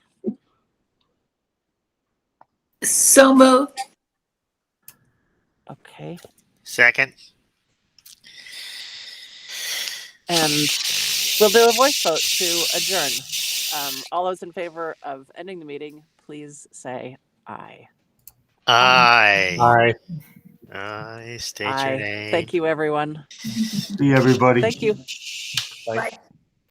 So moved. Okay, Second. and we'll do a voice vote to adjourn. All those in favor of ending the meeting, please say aye. Aye. Aye. Aye. State your Aye. name. Thank you, everyone. See everybody. Thank you. Bye. Bye.